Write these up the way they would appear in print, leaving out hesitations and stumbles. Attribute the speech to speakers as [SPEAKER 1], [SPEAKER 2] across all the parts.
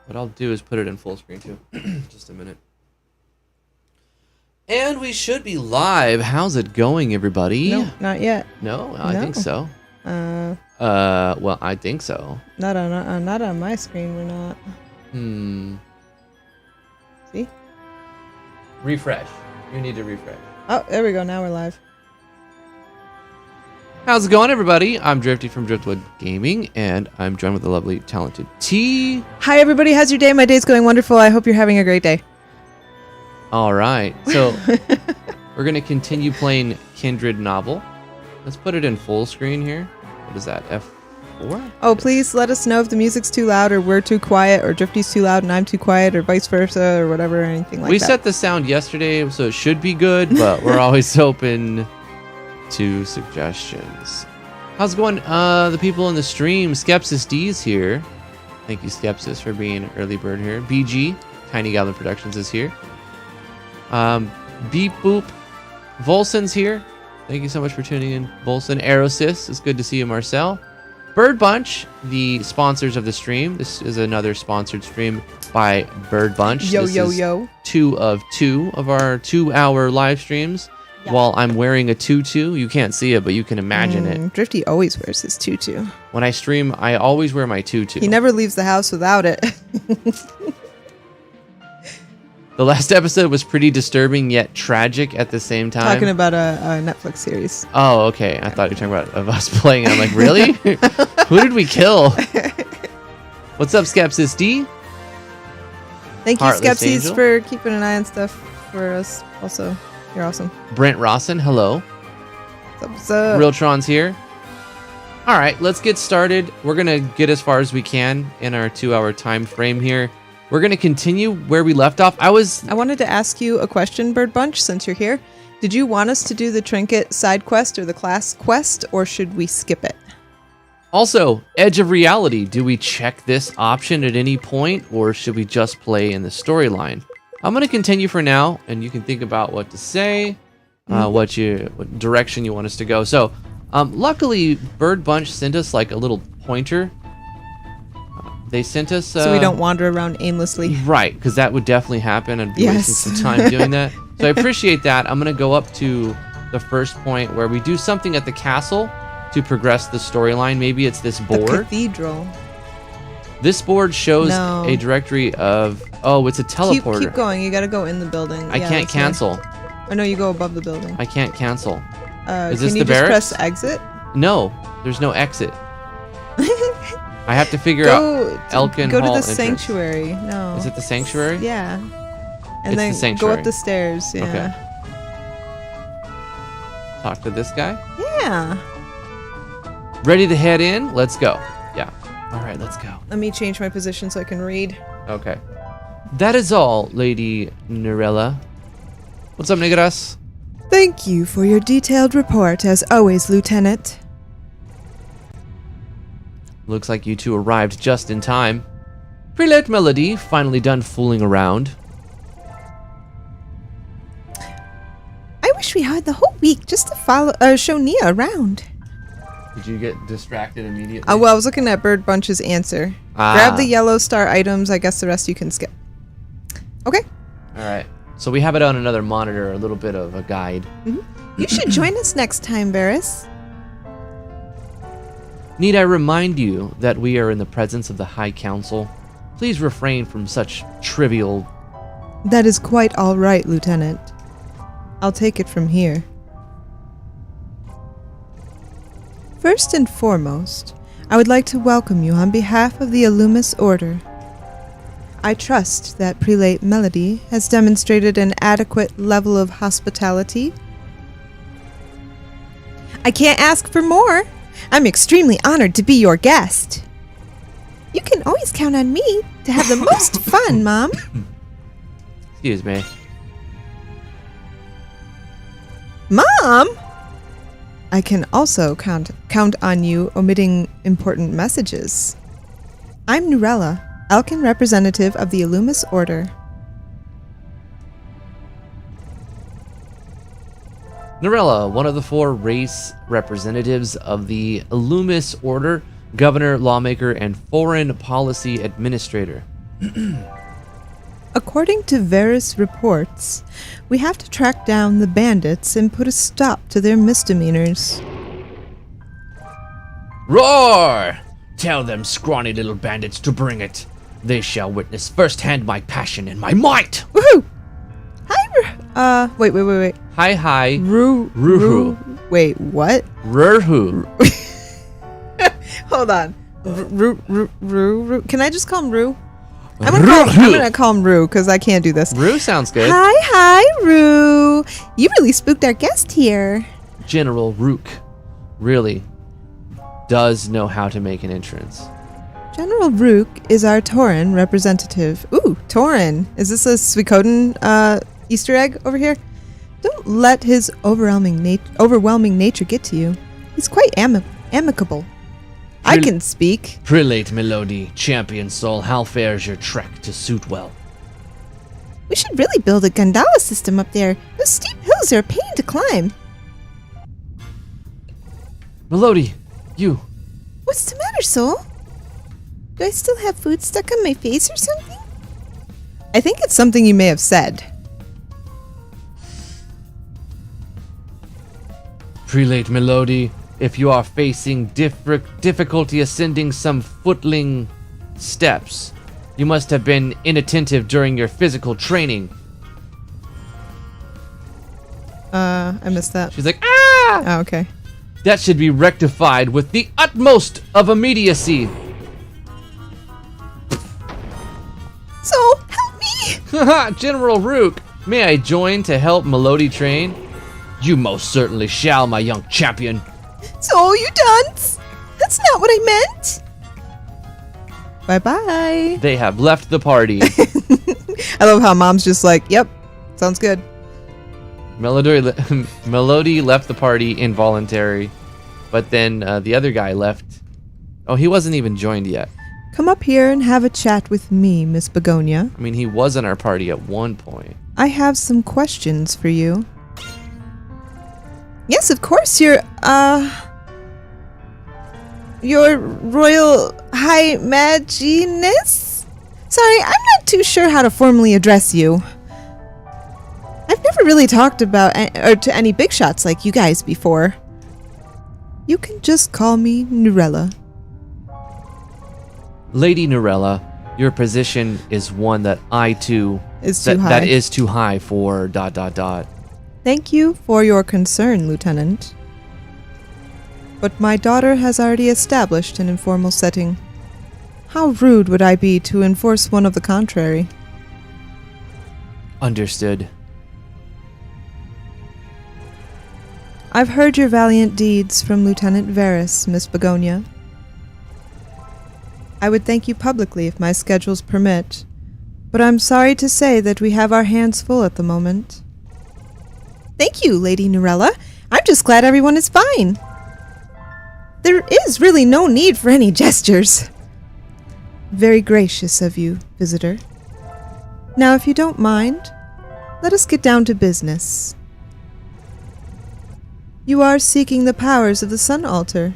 [SPEAKER 1] What I'll do is put it in full screen too. Just a minute. And we should be live. How's it going, everybody?
[SPEAKER 2] No, not yet.
[SPEAKER 1] No, I think so. Well, I think so.
[SPEAKER 2] Not on my screen. We're not. See?
[SPEAKER 1] Refresh. You need to refresh.
[SPEAKER 2] Oh, there we go. Now we're live.
[SPEAKER 1] How's it going, everybody? I'm Drifty from Driftwood Gaming, and I'm joined with the lovely, talented T.
[SPEAKER 2] Hi, everybody. How's your day? My day's going wonderful. I hope you're having a great day.
[SPEAKER 1] All right. So we're going to continue playing Kindred novel. Let's put it in full screen here. What is that? F4?
[SPEAKER 2] Oh, please let us know if the music's too loud or we're too quiet or Drifty's too loud and I'm too quiet or vice versa or whatever or anything like that.
[SPEAKER 1] We set the sound yesterday, so it should be good, but we're always open to suggestions. How's it going? The people in the stream, Skepsis D's here. Thank you, Skepsis, for being an early bird here. BG, Tiny Goblin Productions is here. Beep Boop, Volson's here. Thank you so much for tuning in, Volson. Aerosys, it's good to see you, Marcel. BirdBunch, the sponsors of the stream. This is another sponsored stream by BirdBunch.
[SPEAKER 2] Yo,
[SPEAKER 1] this
[SPEAKER 2] yo,
[SPEAKER 1] is
[SPEAKER 2] yo.
[SPEAKER 1] 2 of 2 of our 2-hour live streams. Yeah. While I'm wearing a tutu. You can't see it, but you can imagine it.
[SPEAKER 2] Drifty always wears his tutu.
[SPEAKER 1] When I stream, I always wear my tutu.
[SPEAKER 2] He never leaves the house without it.
[SPEAKER 1] The last episode was pretty disturbing yet tragic at the same time.
[SPEAKER 2] Talking about a Netflix series.
[SPEAKER 1] Oh, okay. I thought you were talking about us playing. I'm like, really? Who did we kill? What's up, Skepsis D?
[SPEAKER 2] Thank you,
[SPEAKER 1] Heartless
[SPEAKER 2] Skepsis,
[SPEAKER 1] Angel.
[SPEAKER 2] for keeping an eye on stuff for us. Also, you're awesome.
[SPEAKER 1] Brent Rawson, hello.
[SPEAKER 2] What's up?
[SPEAKER 1] Realtron's here. All right, let's get started. We're going to get as far as we can in our 2-hour time frame here. We're going to continue where we left off. I
[SPEAKER 2] wanted to ask you a question, BirdBunch, since you're here. Did you want us to do the trinket side quest or the class quest, or should we skip it?
[SPEAKER 1] Also, Edge of Reality. Do we check this option at any point, or should we just play in the storyline? I'm going to continue for now, and you can think about what to say, what direction you want us to go. So, luckily, BirdBunch sent us like a little pointer. They sent us...
[SPEAKER 2] so we don't wander around aimlessly.
[SPEAKER 1] Right, because that would definitely happen. I'd be wasting some time doing that. So I appreciate that. I'm going to go up to the first point where we do something at the castle to progress the storyline. Maybe it's this board.
[SPEAKER 2] The cathedral.
[SPEAKER 1] This board shows a directory of... Oh, it's a teleporter.
[SPEAKER 2] Keep going. You got to go in the building.
[SPEAKER 1] I can't cancel.
[SPEAKER 2] Oh, no, you go above the building.
[SPEAKER 1] I can't cancel. Is this
[SPEAKER 2] can
[SPEAKER 1] the
[SPEAKER 2] you
[SPEAKER 1] barracks?
[SPEAKER 2] just press exit?
[SPEAKER 1] No, there's no exit. I have to figure out Elkin
[SPEAKER 2] Go to
[SPEAKER 1] Hall
[SPEAKER 2] the
[SPEAKER 1] entrance.
[SPEAKER 2] sanctuary. No.
[SPEAKER 1] Is it the sanctuary?
[SPEAKER 2] Yeah. And
[SPEAKER 1] It's
[SPEAKER 2] then
[SPEAKER 1] the sanctuary.
[SPEAKER 2] go up the stairs. Yeah.
[SPEAKER 1] Okay. Talk to this guy.
[SPEAKER 2] Yeah.
[SPEAKER 1] Ready to head in? Let's go. Yeah. All right, let's go.
[SPEAKER 2] Let me change my position so I can read.
[SPEAKER 1] Okay. That is all, Lady Nirella. What's up, Niggas?
[SPEAKER 2] Thank you for your detailed report, as always, Lieutenant.
[SPEAKER 1] Looks like you two arrived just in time. Prelate Melody, finally done fooling around.
[SPEAKER 2] I wish we had the whole week just to show Nia around.
[SPEAKER 1] Did you get distracted immediately?
[SPEAKER 2] Well, I was looking at BirdBunch's answer. Grab the yellow star items. I guess the rest you can skip. Okay.
[SPEAKER 1] All right. So we have it on another monitor, a little bit of a guide.
[SPEAKER 2] Mm-hmm. You should join us next time, Varys.
[SPEAKER 1] Need I remind you that we are in the presence of the High Council? Please refrain from such trivial...
[SPEAKER 2] That is quite all right, Lieutenant. I'll take it from here. First and foremost, I would like to welcome you on behalf of the Illumis Order. I trust that Prelate Melody has demonstrated an adequate level of hospitality. I can't ask for more. I'm extremely honored to be your guest. You can always count on me to have the most fun, Mom.
[SPEAKER 1] Excuse me.
[SPEAKER 2] Mom? I can also count on you omitting important messages. I'm Nirella, Elkin representative of the Illumis Order.
[SPEAKER 1] Nirella, one of the 4 race representatives of the Illumis Order, governor, lawmaker, and foreign policy administrator.
[SPEAKER 2] According to various reports, we have to track down the bandits and put a stop to their misdemeanors.
[SPEAKER 1] Roar! Tell them scrawny little bandits to bring it. They shall witness firsthand my passion and my might.
[SPEAKER 2] Woohoo! Hi, wait.
[SPEAKER 1] Hi.
[SPEAKER 2] Ruhu. Wait, what?
[SPEAKER 1] Rurhu.
[SPEAKER 2] Hold on. Ru. Can I just call him Ru? I'm gonna call him Ru because I can't do this.
[SPEAKER 1] Ru sounds good.
[SPEAKER 2] Hi, Ru. You really spooked our guest here.
[SPEAKER 1] General Rook really does know how to make an entrance.
[SPEAKER 2] General Rook is our Tauren representative. Ooh, Tauren. Is this a Suikoden Easter egg over here? Don't let his overwhelming nature get to you. He's quite amicable. I can speak.
[SPEAKER 1] Prelate Melody, champion soul, how fares your trek to Suitwell?
[SPEAKER 2] We should really build a gondola system up there. Those steep hills are a pain to climb.
[SPEAKER 1] Melody, you.
[SPEAKER 2] What's the matter, soul? Do I still have food stuck on my face or something? I think it's something you may have said.
[SPEAKER 1] Prelate Melody, if you are facing difficulty ascending some footling steps, you must have been inattentive during your physical training.
[SPEAKER 2] I missed that.
[SPEAKER 1] She's like, ah!
[SPEAKER 2] Oh, okay.
[SPEAKER 1] That should be rectified with the utmost of immediacy.
[SPEAKER 2] So, help me!
[SPEAKER 1] General Rook, may I join to help Melody train? You most certainly shall, my young champion.
[SPEAKER 2] So, you dunce! That's not what I meant! Bye-bye.
[SPEAKER 1] They have left the party.
[SPEAKER 2] I love how Mom's just like, yep, sounds good.
[SPEAKER 1] Melody left the party involuntary, but then the other guy left. Oh, he wasn't even joined yet.
[SPEAKER 2] Come up here and have a chat with me, Miss Begonia.
[SPEAKER 1] I mean, he was in our party at one point.
[SPEAKER 2] I have some questions for you. Yes, of course, your Royal High Maginess? Sorry, I'm not too sure how to formally address you. I've never really talked about or to any big shots like you guys before. You can just call me Nurella.
[SPEAKER 1] Lady Nurella, your position is one that I too
[SPEAKER 2] Is too high.
[SPEAKER 1] That is too high for ...
[SPEAKER 2] Thank you for your concern, Lieutenant. But my daughter has already established an informal setting. How rude would I be to enforce one of the contrary?
[SPEAKER 1] Understood.
[SPEAKER 2] I've heard your valiant deeds from Lieutenant Varys, Miss Begonia. I would thank you publicly if my schedules permit, but I'm sorry to say that we have our hands full at the moment. Thank you, Lady Nurella. I'm just glad everyone is fine. There is really no need for any gestures. Very gracious of you, visitor. Now, if you don't mind, let us get down to business. You are seeking the powers of the Sun Altar.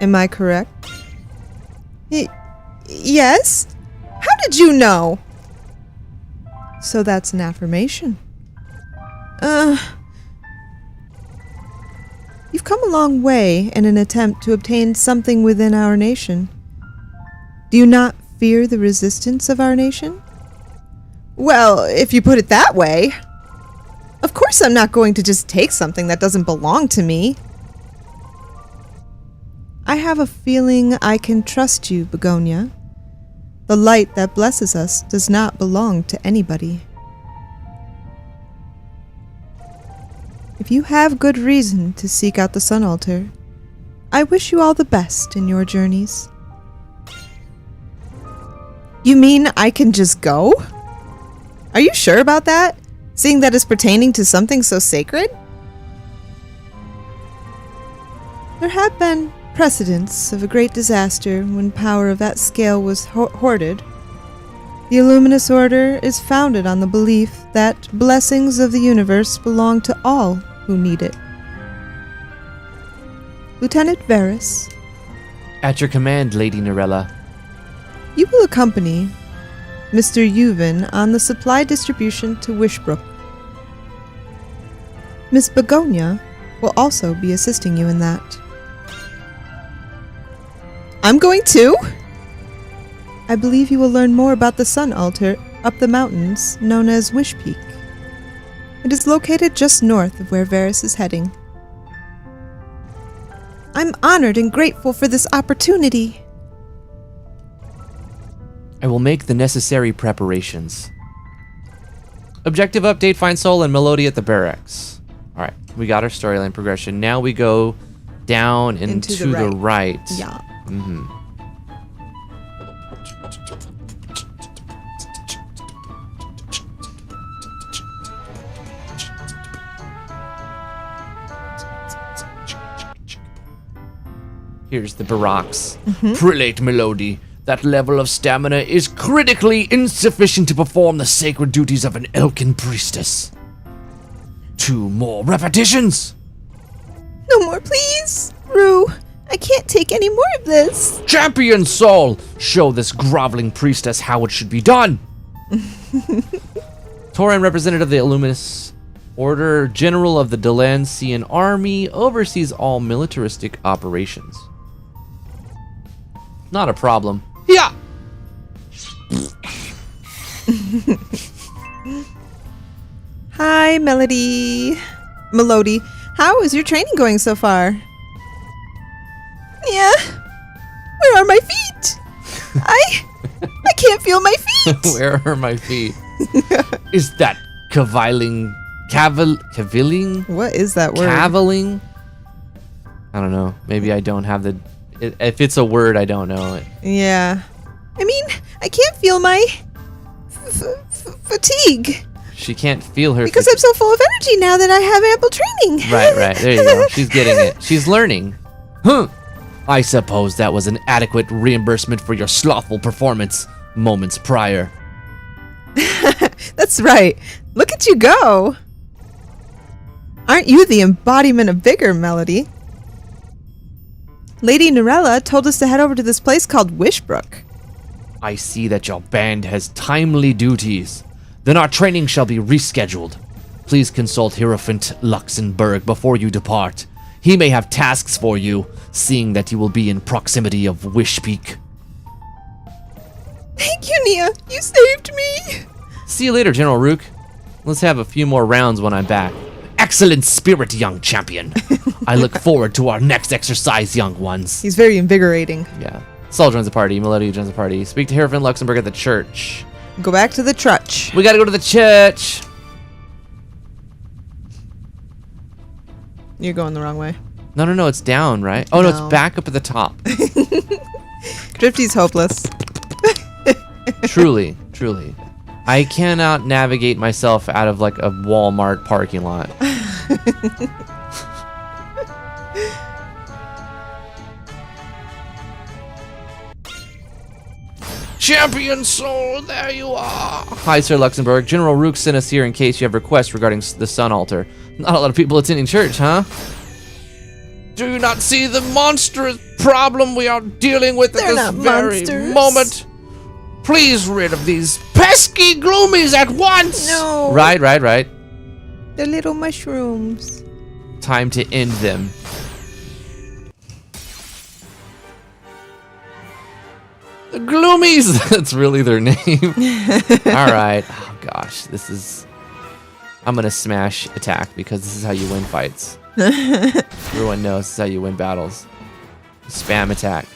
[SPEAKER 2] Am I correct? Yes? How did you know? So that's an affirmation. You've come a long way in an attempt to obtain something within our nation. Do you not fear the resistance of our nation? Well, if you put it that way. Of course I'm not going to just take something that doesn't belong to me. I have a feeling I can trust you, Begonia. The light that blesses us does not belong to anybody. If you have good reason to seek out the Sun Altar, I wish you all the best in your journeys. You mean I can just go? Are you sure about that? Seeing that it's pertaining to something so sacred? There have been precedents of a great disaster when power of that scale was hoarded. The Illuminous Order is founded on the belief that blessings of the universe belong to all who need it. Lieutenant Varys.
[SPEAKER 1] At your command, Lady Nurella.
[SPEAKER 2] You will accompany Mr. Yuvin on the supply distribution to Wishbrook. Miss Begonia will also be assisting you in that. I'm going too? I believe you will learn more about the sun altar up the mountains known as Wish Peak. It is located just north of where Varys is heading. I'm honored and grateful for this opportunity.
[SPEAKER 1] I will make the necessary preparations. Objective update, find Soul and Melody at the barracks. Alright, we got our storyline progression. Now we go down and to the right.
[SPEAKER 2] Yeah.
[SPEAKER 1] Mm-hmm. Here's the barracks. Prelate Melody. That level of stamina is critically insufficient to perform the sacred duties of an Elkin priestess. 2 more repetitions.
[SPEAKER 2] No more, please. Rue, I can't take any more of this.
[SPEAKER 1] Champion Soul, show this groveling priestess how it should be done. Torin, representative of the Illuminous Order, general of the Delancian army, oversees all militaristic operations. Not a problem. Yeah.
[SPEAKER 2] Hi, Melody. How is your training going so far? Yeah. Where are my feet? I can't feel my feet.
[SPEAKER 1] Where are my feet? Is that cavilling?
[SPEAKER 2] What is that word?
[SPEAKER 1] Cavilling? I don't know. Maybe I don't have the... If it's a word, I don't know it.
[SPEAKER 2] Yeah. I mean, I can't feel my fatigue.
[SPEAKER 1] She can't feel her
[SPEAKER 2] because I'm so full of energy now that I have ample training.
[SPEAKER 1] Right. There you go. She's getting it. She's learning. I suppose that was an adequate reimbursement for your slothful performance moments prior.
[SPEAKER 2] That's right. Look at you go. Aren't you the embodiment of vigor, Melody? Lady Norella told us to head over to this place called Wishbrook.
[SPEAKER 1] I see that your band has timely duties. Then our training shall be rescheduled. Please consult Hierophant Luxembourg before you depart. He may have tasks for you, seeing that you will be in proximity of Wish Peak.
[SPEAKER 2] Thank you, Nia. You saved me.
[SPEAKER 1] See you later, General Rook. Let's have a few more rounds when I'm back. Excellent spirit, young champion. I look forward to our next exercise, young ones.
[SPEAKER 2] He's very invigorating.
[SPEAKER 1] Yeah. Saul joins the party. Melody joins the party. Speak to Hierophant Luxembourg at the church.
[SPEAKER 2] Go back to the trutch.
[SPEAKER 1] We gotta go to the church.
[SPEAKER 2] You're going the wrong way.
[SPEAKER 1] No, it's down, right? Oh, no, it's back up at the top.
[SPEAKER 2] Drifty's hopeless.
[SPEAKER 1] Truly. I cannot navigate myself out of like a Walmart parking lot. Champion Soul, there you are. Hi, Sir Luxembourg. General Rook sent us here in case you have requests regarding the sun altar. Not a lot of people attending church, huh? Do you not see the monstrous problem we are dealing with at this very moment? Please rid of these pesky gloomies at once!
[SPEAKER 2] No.
[SPEAKER 1] Right.
[SPEAKER 2] They're little mushrooms.
[SPEAKER 1] Time to end them. The Gloomies! That's really their name. Alright. Oh gosh, this is... I'm gonna smash attack because this is how you win fights. Everyone knows this is how you win battles. Spam attack.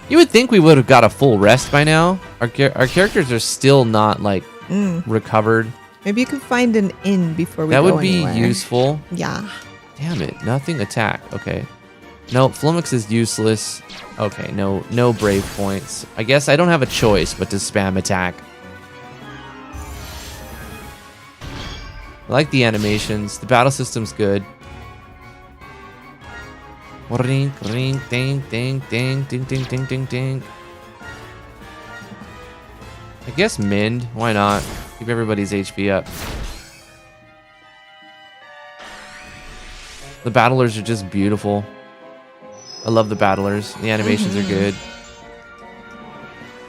[SPEAKER 1] You would think we would have got a full rest by now. Our characters are still not like recovered.
[SPEAKER 2] Maybe you could find an inn before we go
[SPEAKER 1] anywhere. That would be
[SPEAKER 2] anywhere.
[SPEAKER 1] useful.
[SPEAKER 2] Yeah.
[SPEAKER 1] Damn it, nothing attack. Okay. No, Flummox is useless. Okay, no brave points. I guess I don't have a choice but to spam attack. I like the animations. The battle system's good. Ring, ring, ding, ding, ding, ding, ding, ding, ding, ding. I guess mend. Why not? Keep everybody's HP up. The battlers are just beautiful. I love the battlers. The animations are good.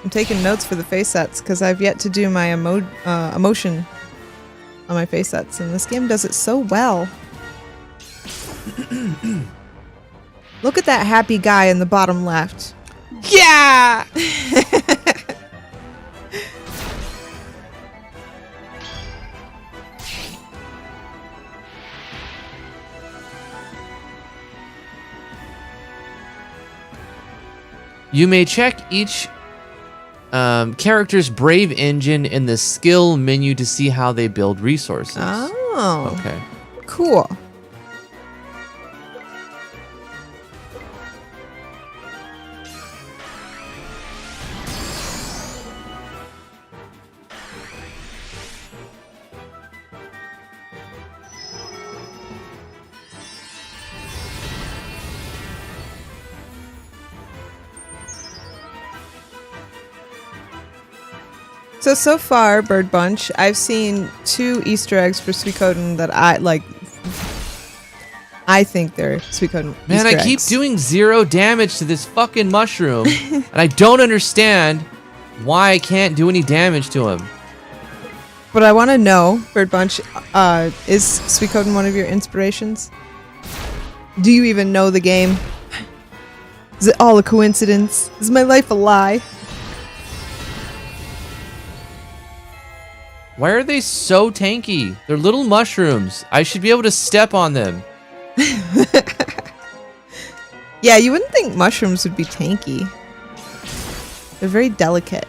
[SPEAKER 2] I'm taking notes for the face sets because I've yet to do my emotion on my face sets, and this game does it so well. Look at that happy guy in the bottom left.
[SPEAKER 1] Yeah! You may check each character's Brave engine in the skill menu to see how they build resources.
[SPEAKER 2] Oh.
[SPEAKER 1] Okay.
[SPEAKER 2] Cool. So far, BirdBunch, I've seen 2 Easter eggs for Suikoden that I like. I think they're Suikoden
[SPEAKER 1] Man,
[SPEAKER 2] Easter
[SPEAKER 1] I keep
[SPEAKER 2] eggs.
[SPEAKER 1] doing 0 damage to this fucking mushroom, and I don't understand why I can't do any damage to him.
[SPEAKER 2] But I want to know, BirdBunch, is Suikoden one of your inspirations? Do you even know the game? Is it all a coincidence? Is my life a lie?
[SPEAKER 1] Why are they so tanky? They're little mushrooms. I should be able to step on them.
[SPEAKER 2] Yeah, you wouldn't think mushrooms would be tanky. They're very delicate.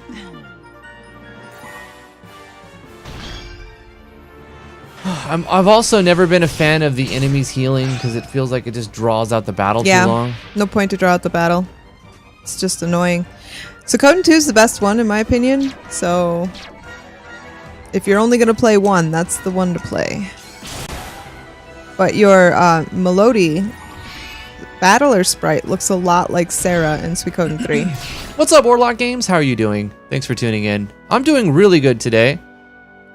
[SPEAKER 1] I've also never been a fan of the enemies healing because it feels like it just draws out the battle too long.
[SPEAKER 2] No point to draw out the battle. It's just annoying. Suikoden 2 is the best one in my opinion, so if you're only going to play one, that's the one to play. But your Melody battler sprite looks a lot like Sarah in Suikoden 3.
[SPEAKER 1] What's up, Warlock Games? How are you doing? Thanks for tuning in. I'm doing really good today.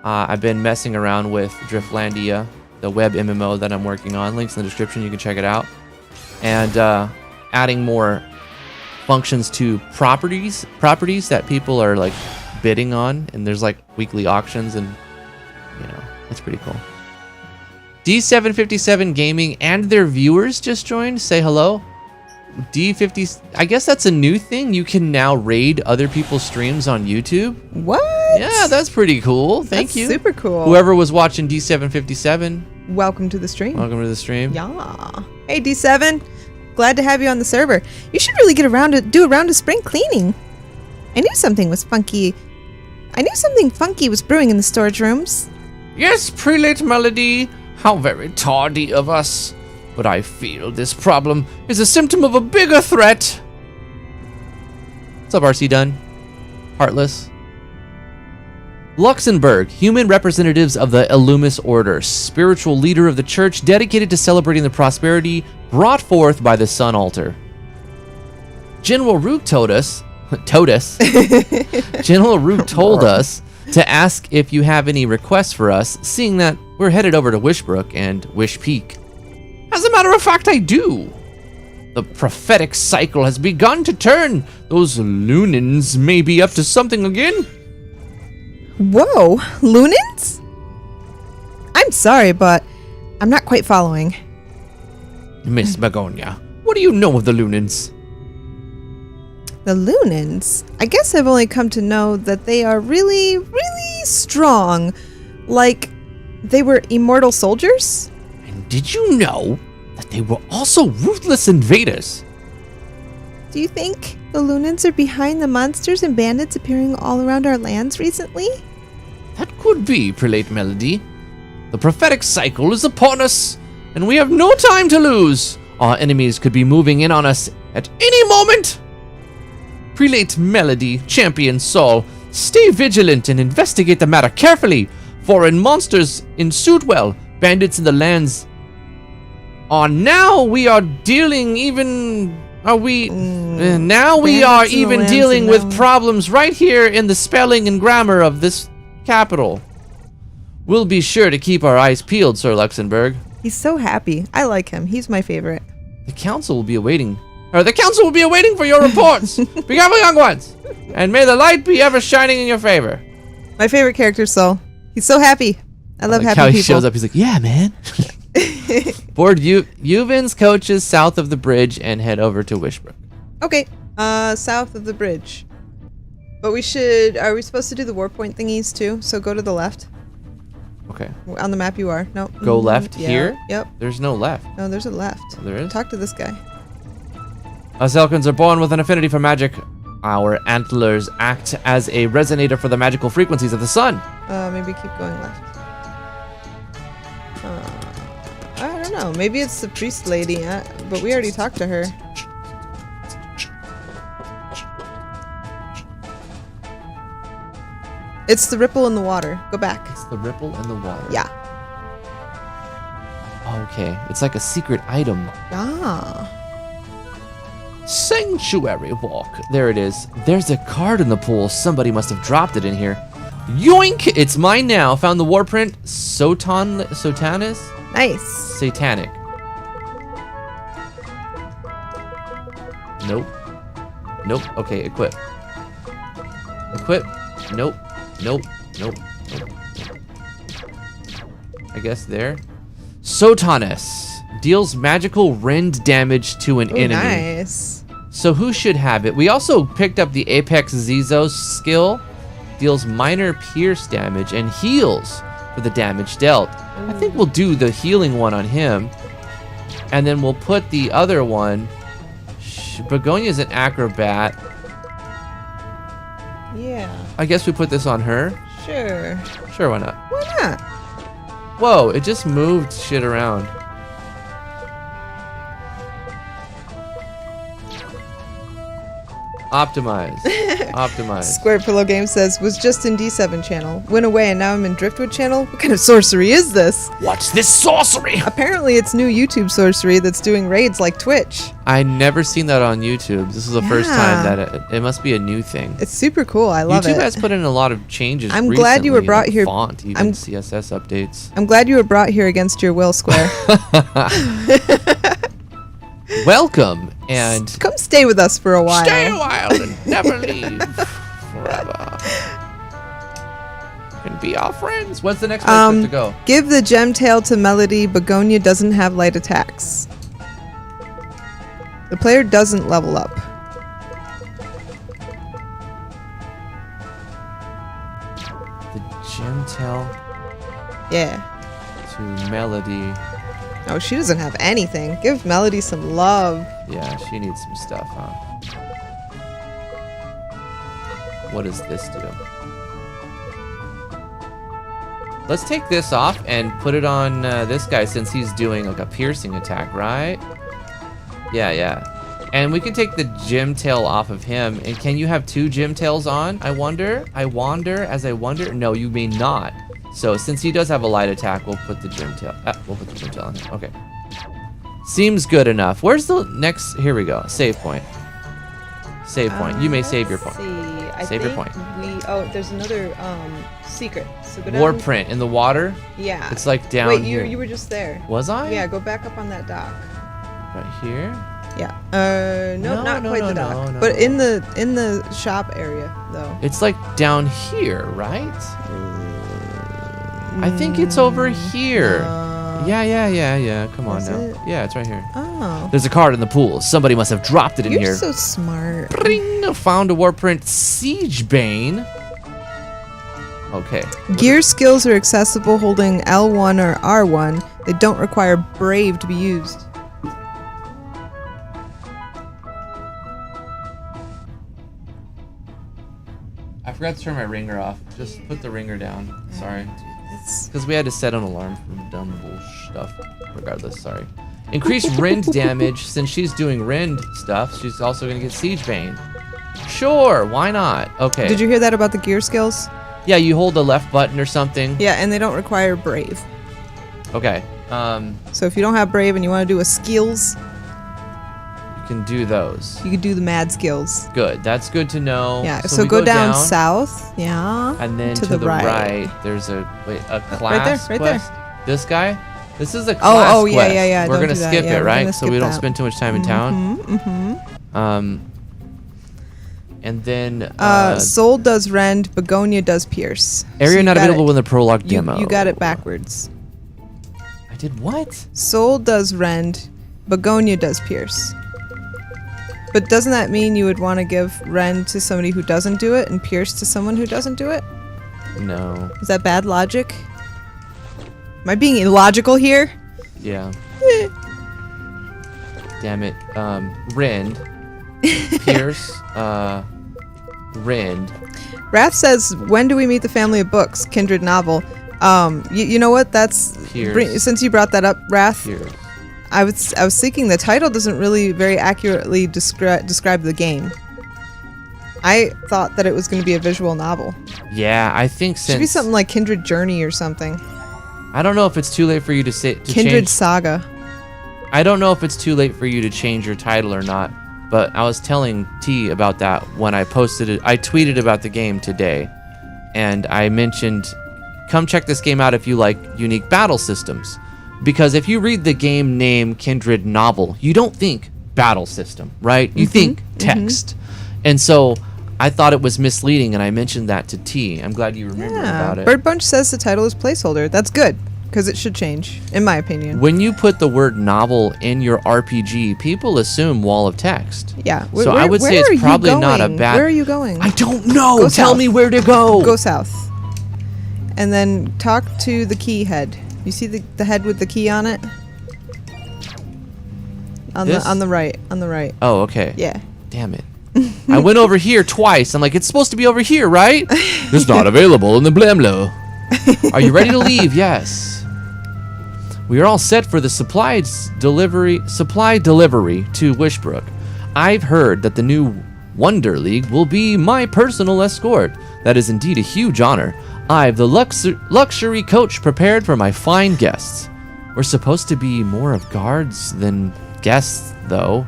[SPEAKER 1] I've been messing around with Driftlandia, the web MMO that I'm working on. Links in the description, you can check it out. And adding more functions to properties that people are like bidding on, and there's like weekly auctions, and you know, it's pretty cool. D757 Gaming and their viewers just joined. Say hello. D50, I guess that's a new thing. You can now raid other people's streams on YouTube.
[SPEAKER 2] What?
[SPEAKER 1] Yeah, that's pretty cool. Thank you.
[SPEAKER 2] Super cool.
[SPEAKER 1] Whoever was watching D757,
[SPEAKER 2] welcome to the stream.
[SPEAKER 1] welcome to the stream.
[SPEAKER 2] Yeah. Hey D7, glad to have you on the server. You should really get around to do a round of spring cleaning. I knew something was funky. I knew something funky was brewing in the storage rooms.
[SPEAKER 1] Yes, Prelate Melody. How very tardy of us. But I feel this problem is a symptom of a bigger threat. What's up, RC Dunn? Heartless. Luxembourg, human representatives of the Illumis Order, spiritual leader of the church dedicated to celebrating the prosperity brought forth by the Sun Altar. General Rook told us, General Rook told us to ask if you have any requests for us, seeing that we're headed over to Wishbrook and Wish Peak. As a matter of fact, I do. The prophetic cycle has begun to turn. Those Lunans may be up to something again.
[SPEAKER 2] Whoa, Lunans? I'm sorry, but I'm not quite following.
[SPEAKER 1] Miss Begonia, what do you know of the Lunans?
[SPEAKER 2] The Lunans? I guess I've only come to know that they are really, really strong. Like, they were immortal soldiers?
[SPEAKER 1] And did you know that they were also ruthless invaders?
[SPEAKER 2] Do you think the Lunans are behind the monsters and bandits appearing all around our lands recently?
[SPEAKER 1] That could be, Prelate Melody. The prophetic cycle is upon us, and we have no time to lose. Our enemies could be moving in on us at any moment. Prelate Melody, Champion Saul, stay vigilant and investigate the matter carefully. Foreign monsters in Suitwell, bandits in the lands. Now we are dealing even... Are we... now we are even dealing with problems right here in the spelling and grammar of this capital. We'll be sure to keep our eyes peeled, Sir Luxembourg.
[SPEAKER 2] He's so happy. I like him. He's my favorite.
[SPEAKER 1] The council will be awaiting The council will be awaiting for your reports. Be careful, young ones. And may the light be ever shining in your favor.
[SPEAKER 2] My favorite character, Sol. He's so happy. I love happy
[SPEAKER 1] how
[SPEAKER 2] people.
[SPEAKER 1] He shows up. He's like, yeah, man. Board Yuvin's coaches south of the bridge and head over to Wishbrook.
[SPEAKER 2] Okay. South of the bridge. But we should... Are we supposed to do the war point thingies too? So go to the left.
[SPEAKER 1] Okay.
[SPEAKER 2] On the map you are. No.
[SPEAKER 1] Go left
[SPEAKER 2] yeah.
[SPEAKER 1] here?
[SPEAKER 2] Yep.
[SPEAKER 1] There's no left.
[SPEAKER 2] No, there's a left.
[SPEAKER 1] Oh, there is?
[SPEAKER 2] Talk to this guy.
[SPEAKER 1] Us Elkins are born with an affinity for magic. Our antlers act as a resonator for the magical frequencies of the sun.
[SPEAKER 2] Maybe keep going left. I don't know. Maybe it's the priest lady, but we already talked to her. It's the ripple in the water. Go back.
[SPEAKER 1] It's the ripple in the water.
[SPEAKER 2] Yeah.
[SPEAKER 1] Okay. It's like a secret item.
[SPEAKER 2] Ah.
[SPEAKER 1] Sanctuary walk. There it is. There's a card in the pool. Somebody must have dropped it in here. Yoink! It's mine now. Found the war print. Sotanis?
[SPEAKER 2] Nice.
[SPEAKER 1] Satanic. Nope. Nope. Okay, equip. Equip. Nope. Nope. Nope. Nope. I guess there. Sotanis. Deals magical rend damage to an enemy.
[SPEAKER 2] Nice.
[SPEAKER 1] So who should have it? We also picked up the Apex Zizos skill. Deals minor pierce damage and heals for the damage dealt. I think we'll do the healing one on him. And then we'll put the other one. Begonia's an acrobat.
[SPEAKER 2] Yeah.
[SPEAKER 1] I guess we put this on her.
[SPEAKER 2] Sure.
[SPEAKER 1] Sure, why not?
[SPEAKER 2] Why not?
[SPEAKER 1] Whoa, it just moved shit around. Optimize. Optimize.
[SPEAKER 2] Square Pillow Game says, was just in D7 channel. Went away and now I'm in Driftwood channel? What kind of sorcery is this?
[SPEAKER 1] What's this sorcery?
[SPEAKER 2] Apparently it's new YouTube sorcery that's doing raids like Twitch.
[SPEAKER 1] I never seen that on YouTube. This is the first time that it must be a new thing.
[SPEAKER 2] It's super cool. I love
[SPEAKER 1] YouTube
[SPEAKER 2] it.
[SPEAKER 1] has put in a lot of changes.
[SPEAKER 2] I'm glad you were brought here.
[SPEAKER 1] Font, even CSS updates.
[SPEAKER 2] I'm glad you were brought here against your will, Square.
[SPEAKER 1] Welcome and
[SPEAKER 2] come stay with us for a while.
[SPEAKER 1] Stay a while and never leave forever. And be our friends. When's the next place to go?
[SPEAKER 2] Give the gem tail to Melody. Begonia doesn't have light attacks. The player doesn't level up.
[SPEAKER 1] The gem tail.
[SPEAKER 2] Yeah.
[SPEAKER 1] To Melody.
[SPEAKER 2] Oh, she doesn't have anything. Give Melody some love.
[SPEAKER 1] Yeah, she needs some stuff, huh? What does this do? Let's take this off and put it on this guy since he's doing like a piercing attack, right? Yeah, yeah. And we can take the gem tail off of him. And can you have two gem tails on? I wonder. I wander as I wonder. No, you may not. So since he does have a light attack, we'll put the gem tail. We'll put the gem tail on him. Okay. Seems good enough. Where's the next? Here we go. Save point. Save point. You may save your point. Save your point.
[SPEAKER 2] Oh, there's another secret. So go down.
[SPEAKER 1] War print in the water.
[SPEAKER 2] Yeah.
[SPEAKER 1] It's like down
[SPEAKER 2] Wait,
[SPEAKER 1] here.
[SPEAKER 2] you were just there.
[SPEAKER 1] Was I?
[SPEAKER 2] Yeah. Go back up on that dock.
[SPEAKER 1] Right here.
[SPEAKER 2] Yeah. No, not quite the dock.
[SPEAKER 1] No.
[SPEAKER 2] But in the shop area though.
[SPEAKER 1] It's like down here, right? I think it's over here. Yeah. Come on now.
[SPEAKER 2] It?
[SPEAKER 1] Yeah, it's right here.
[SPEAKER 2] Oh.
[SPEAKER 1] There's a card in the pool. Somebody must have dropped it in
[SPEAKER 2] You're
[SPEAKER 1] here.
[SPEAKER 2] so smart.
[SPEAKER 1] Ring! Found a war print. Siegebane. Okay.
[SPEAKER 2] Gear skills are accessible holding L1 or R1. They don't require Brave to be used.
[SPEAKER 1] I forgot to turn my ringer off. Just put the ringer down. Sorry. Because we had to set an alarm for dumb bullshit stuff. Regardless, sorry. Increased rend damage. Since she's doing rend stuff, she's also going to get Siegebane. Sure, why not? Okay.
[SPEAKER 2] Did you hear that about the gear skills?
[SPEAKER 1] Yeah, you hold the left button or something.
[SPEAKER 2] Yeah, and they don't require Brave.
[SPEAKER 1] Okay.
[SPEAKER 2] So if you don't have Brave and you want to do a skills,
[SPEAKER 1] you can do those.
[SPEAKER 2] you could do the mad skills.
[SPEAKER 1] Good. That's good to know.
[SPEAKER 2] Yeah,
[SPEAKER 1] So
[SPEAKER 2] so
[SPEAKER 1] we
[SPEAKER 2] go down south. Yeah.
[SPEAKER 1] and then to the right, there's a class
[SPEAKER 2] right there.
[SPEAKER 1] quest. This guy? This is a class
[SPEAKER 2] Oh,
[SPEAKER 1] quest.
[SPEAKER 2] yeah.
[SPEAKER 1] We're
[SPEAKER 2] Don't
[SPEAKER 1] gonna
[SPEAKER 2] do that.
[SPEAKER 1] skip
[SPEAKER 2] Yeah,
[SPEAKER 1] it,
[SPEAKER 2] we're
[SPEAKER 1] right?
[SPEAKER 2] gonna
[SPEAKER 1] So we
[SPEAKER 2] skip
[SPEAKER 1] don't
[SPEAKER 2] that.
[SPEAKER 1] spend too much time in town. And then
[SPEAKER 2] Soul does rend, Begonia does pierce.
[SPEAKER 1] area
[SPEAKER 2] So
[SPEAKER 1] not
[SPEAKER 2] you got
[SPEAKER 1] available
[SPEAKER 2] it-
[SPEAKER 1] in the prologue demo.
[SPEAKER 2] You got it backwards.
[SPEAKER 1] I did what?
[SPEAKER 2] Soul does rend, Begonia does pierce. But doesn't that mean you would want to give rend to somebody who doesn't do it and pierce to someone who doesn't do it?
[SPEAKER 1] No.
[SPEAKER 2] Is that bad logic? Am I being illogical here?
[SPEAKER 1] Yeah. Damn it. Rend. Pierce. Rend.
[SPEAKER 2] Wrath says, when do we meet the family of books? Kindred novel. You know what? That's
[SPEAKER 1] Pierce.
[SPEAKER 2] since you brought that up, Wrath.
[SPEAKER 1] Pierce.
[SPEAKER 2] I was thinking the title doesn't really very accurately describe the game. I thought that it was going to be a visual novel.
[SPEAKER 1] Yeah, I think
[SPEAKER 2] Should be something like Kindred Journey or something.
[SPEAKER 1] I don't know if it's too late for you to say
[SPEAKER 2] Kindred
[SPEAKER 1] change.
[SPEAKER 2] Saga.
[SPEAKER 1] I don't know if it's too late for you to change your title or not, but I was telling T about that when I posted it. I tweeted about the game today, and I mentioned, come check this game out if you like unique battle systems. Because if you read the game name Kindred Novel, you don't think battle system, right? You think text. And so I thought it was misleading, and I mentioned that to T. I'm glad you remember about it.
[SPEAKER 2] BirdBunch says the title is placeholder. That's good, because it should change, in my opinion.
[SPEAKER 1] When you put the word novel in your RPG, people assume wall of text.
[SPEAKER 2] Yeah.
[SPEAKER 1] So I would say it's probably not a bad...
[SPEAKER 2] Where are you going?
[SPEAKER 1] I don't know.
[SPEAKER 2] Go
[SPEAKER 1] Tell
[SPEAKER 2] south.
[SPEAKER 1] me where to go.
[SPEAKER 2] Go south. And then talk to the key head. You see the head with the key on it? On the right. On the right.
[SPEAKER 1] Oh, okay.
[SPEAKER 2] Yeah.
[SPEAKER 1] Damn it. I went over here twice. I'm like, it's supposed to be over here, right? It's not available in the Blamlo. Are you ready to leave? Yes. We are all set for the supply delivery to Wishbrook. I've heard that the new Wonder League will be my personal escort. That is indeed a huge honor. I've the luxury coach prepared for my fine guests. We're supposed to be more of guards than guests, though.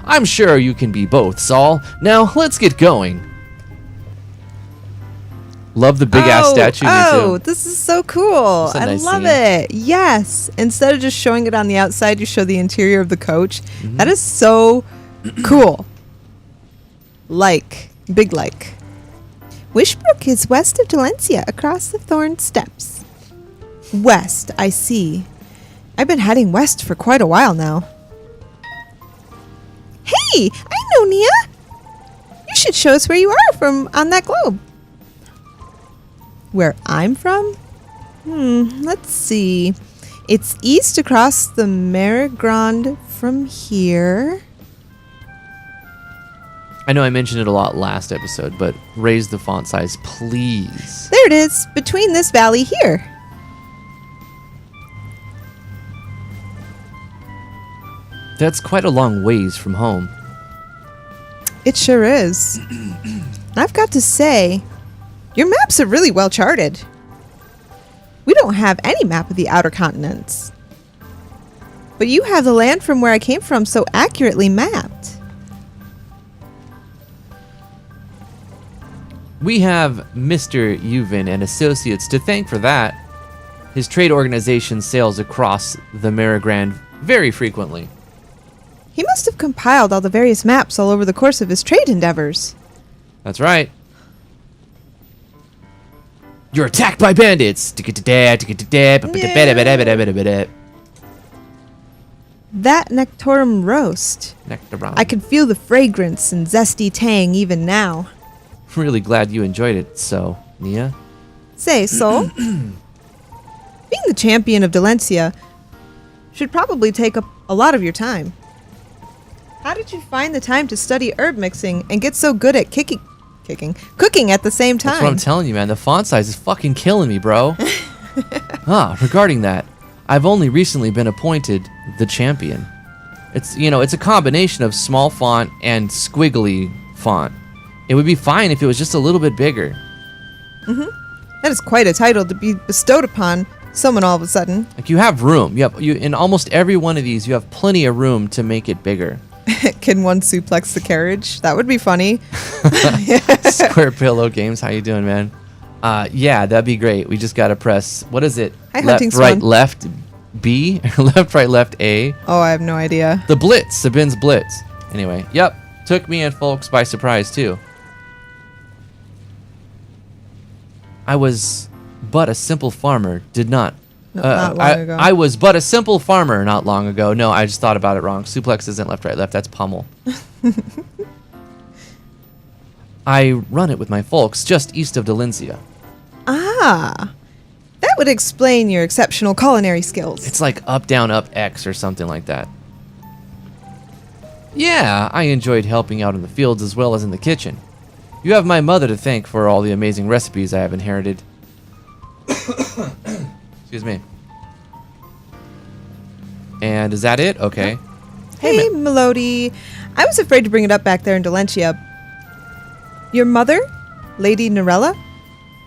[SPEAKER 1] I'm sure you can be both, Saul. Now, let's get going. Love the big-ass statue.
[SPEAKER 2] Oh, this is so cool.
[SPEAKER 1] That's a
[SPEAKER 2] I
[SPEAKER 1] nice
[SPEAKER 2] love
[SPEAKER 1] scene.
[SPEAKER 2] it. Yes. Instead of just showing it on the outside, you show the interior of the coach. That is so cool. Big like. Wishbrook is west of Valencia, across the Thorn Steps. West, I see. I've been heading west for quite a while now. Hey, I know Nia. You should show us where you are from on that globe. Where I'm from? Let's see. It's east across the Mer Grande from here.
[SPEAKER 1] I know I mentioned it a lot last episode, but raise the font size, please.
[SPEAKER 2] There it is, between this valley here.
[SPEAKER 1] That's quite a long ways from home.
[SPEAKER 2] It sure is. I've got to say, your maps are really well charted. We don't have any map of the outer continents. But you have the land from where I came from so accurately mapped.
[SPEAKER 1] We have Mr. Yuvin and Associates to thank for that. His trade organization sails across the Marigrand very frequently.
[SPEAKER 2] He must have compiled all the various maps all over the course of his trade endeavors.
[SPEAKER 1] That's right. You're attacked by bandits.
[SPEAKER 2] That Nectorum roast.
[SPEAKER 1] Nectaron.
[SPEAKER 2] I can feel the fragrance and zesty tang even now.
[SPEAKER 1] Really glad you enjoyed it, so, Nia.
[SPEAKER 2] Say, Sol, being the champion of Valencia should probably take up a lot of your time. How did you find the time to study herb mixing and get so good at cooking at the same time?
[SPEAKER 1] That's what I'm telling you, man. The font size is fucking killing me, bro. Regarding that, I've only recently been appointed the champion. It's a combination of small font and squiggly font. It would be fine if it was just a little bit bigger.
[SPEAKER 2] That is quite a title to be bestowed upon someone all of a sudden.
[SPEAKER 1] Like, you have room. You in almost every one of these, you have plenty of room to make it bigger.
[SPEAKER 2] Can one suplex the carriage? That would be funny.
[SPEAKER 1] Square Pillow Games, how you doing, man? Yeah, that'd be great. We just gotta press, what is it?
[SPEAKER 2] Hi,
[SPEAKER 1] Left,
[SPEAKER 2] Hunting
[SPEAKER 1] right,
[SPEAKER 2] Swan.
[SPEAKER 1] left, B? Left, right, left, A?
[SPEAKER 2] Oh, I have no idea.
[SPEAKER 1] The Blitz, Sabin's Blitz. Anyway, yep. Took me and folks by surprise, too. I was but a simple farmer, did not.
[SPEAKER 2] Not long ago.
[SPEAKER 1] I was but a simple farmer not long ago. No, I just thought about it wrong. Suplex isn't left, right, left. That's pummel. I run it with my folks just east of Delencia.
[SPEAKER 2] Ah, that would explain your exceptional culinary skills.
[SPEAKER 1] It's like up, down, up, X or something like that. Yeah, I enjoyed helping out in the fields as well as in the kitchen. You have my mother to thank for all the amazing recipes I have inherited. Excuse me. And is that it? Okay.
[SPEAKER 2] Hey, Melody. I was afraid to bring it up back there in Delencia. Your mother, Lady Norella?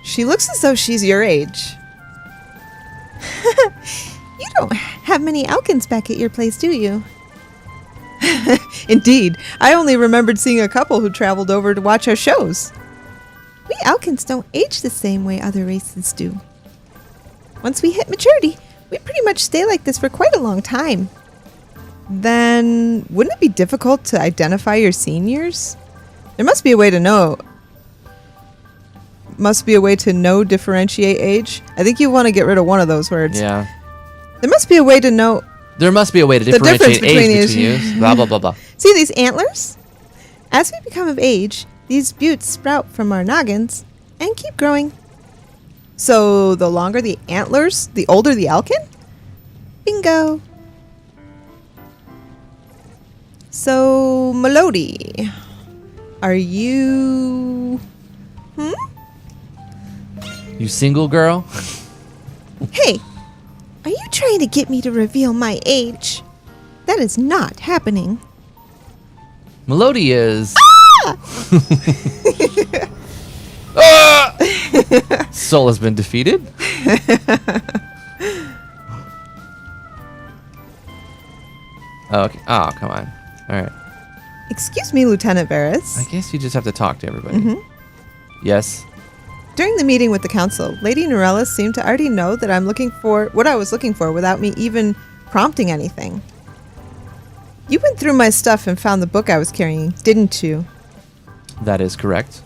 [SPEAKER 2] She looks as though she's your age. You don't have many Alkins back at your place, do you? Indeed. I only remembered seeing a couple who traveled over to watch our shows. We Alkins don't age the same way other races do. Once we hit maturity, we pretty much stay like this for quite a long time. Then, wouldn't it be difficult to identify your seniors? There must be a way to know. Differentiate age. I think you want to get rid of one of those words.
[SPEAKER 1] Yeah.
[SPEAKER 2] There must be a way to know.
[SPEAKER 1] There must be a way to differentiate age between you. Blah, blah, blah, blah.
[SPEAKER 2] See these antlers? As we become of age, these buttes sprout from our noggins and keep growing. So the longer the antlers, the older the Alkin? Bingo. So, Melody, are you...
[SPEAKER 1] You single, girl?
[SPEAKER 2] Hey, are you trying to get me to reveal my age? That is not happening.
[SPEAKER 1] Melody is...
[SPEAKER 2] Ah!
[SPEAKER 1] Ah! Soul has been defeated. Okay. Oh, come on. All right.
[SPEAKER 2] Excuse me, Lieutenant Varys.
[SPEAKER 1] I guess you just have to talk to everybody. Yes.
[SPEAKER 2] During the meeting with the council, Lady Norella seemed to already know that I'm looking for what I was looking for without me even prompting anything. You went through my stuff and found the book I was carrying, didn't you?
[SPEAKER 1] That is correct.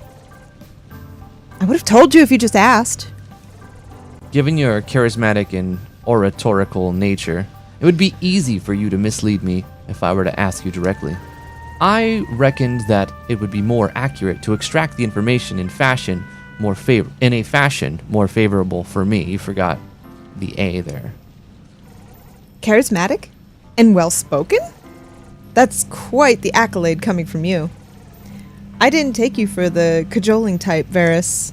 [SPEAKER 2] I would have told you if you just asked.
[SPEAKER 1] Given your charismatic and oratorical nature, it would be easy for you to mislead me if I were to ask you directly. I reckoned that it would be more accurate to extract the information in a fashion more favorable for me. You forgot the A there.
[SPEAKER 2] Charismatic? And well-spoken? That's quite the accolade coming from you. I didn't take you for the cajoling type, Varys.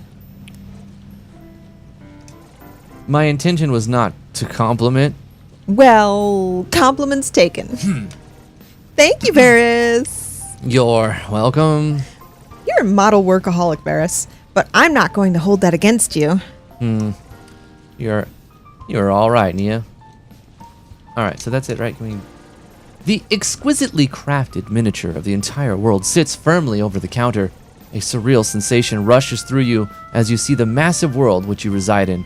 [SPEAKER 1] My intention was not to compliment.
[SPEAKER 2] Well, compliments taken. Thank you, Varys.
[SPEAKER 1] You're welcome.
[SPEAKER 2] You're a model workaholic, Varys, but I'm not going to hold that against you.
[SPEAKER 1] You're all right, Nia. All right, so that's it, right? The exquisitely crafted miniature of the entire world sits firmly over the counter. A surreal sensation rushes through you as you see the massive world which you reside in.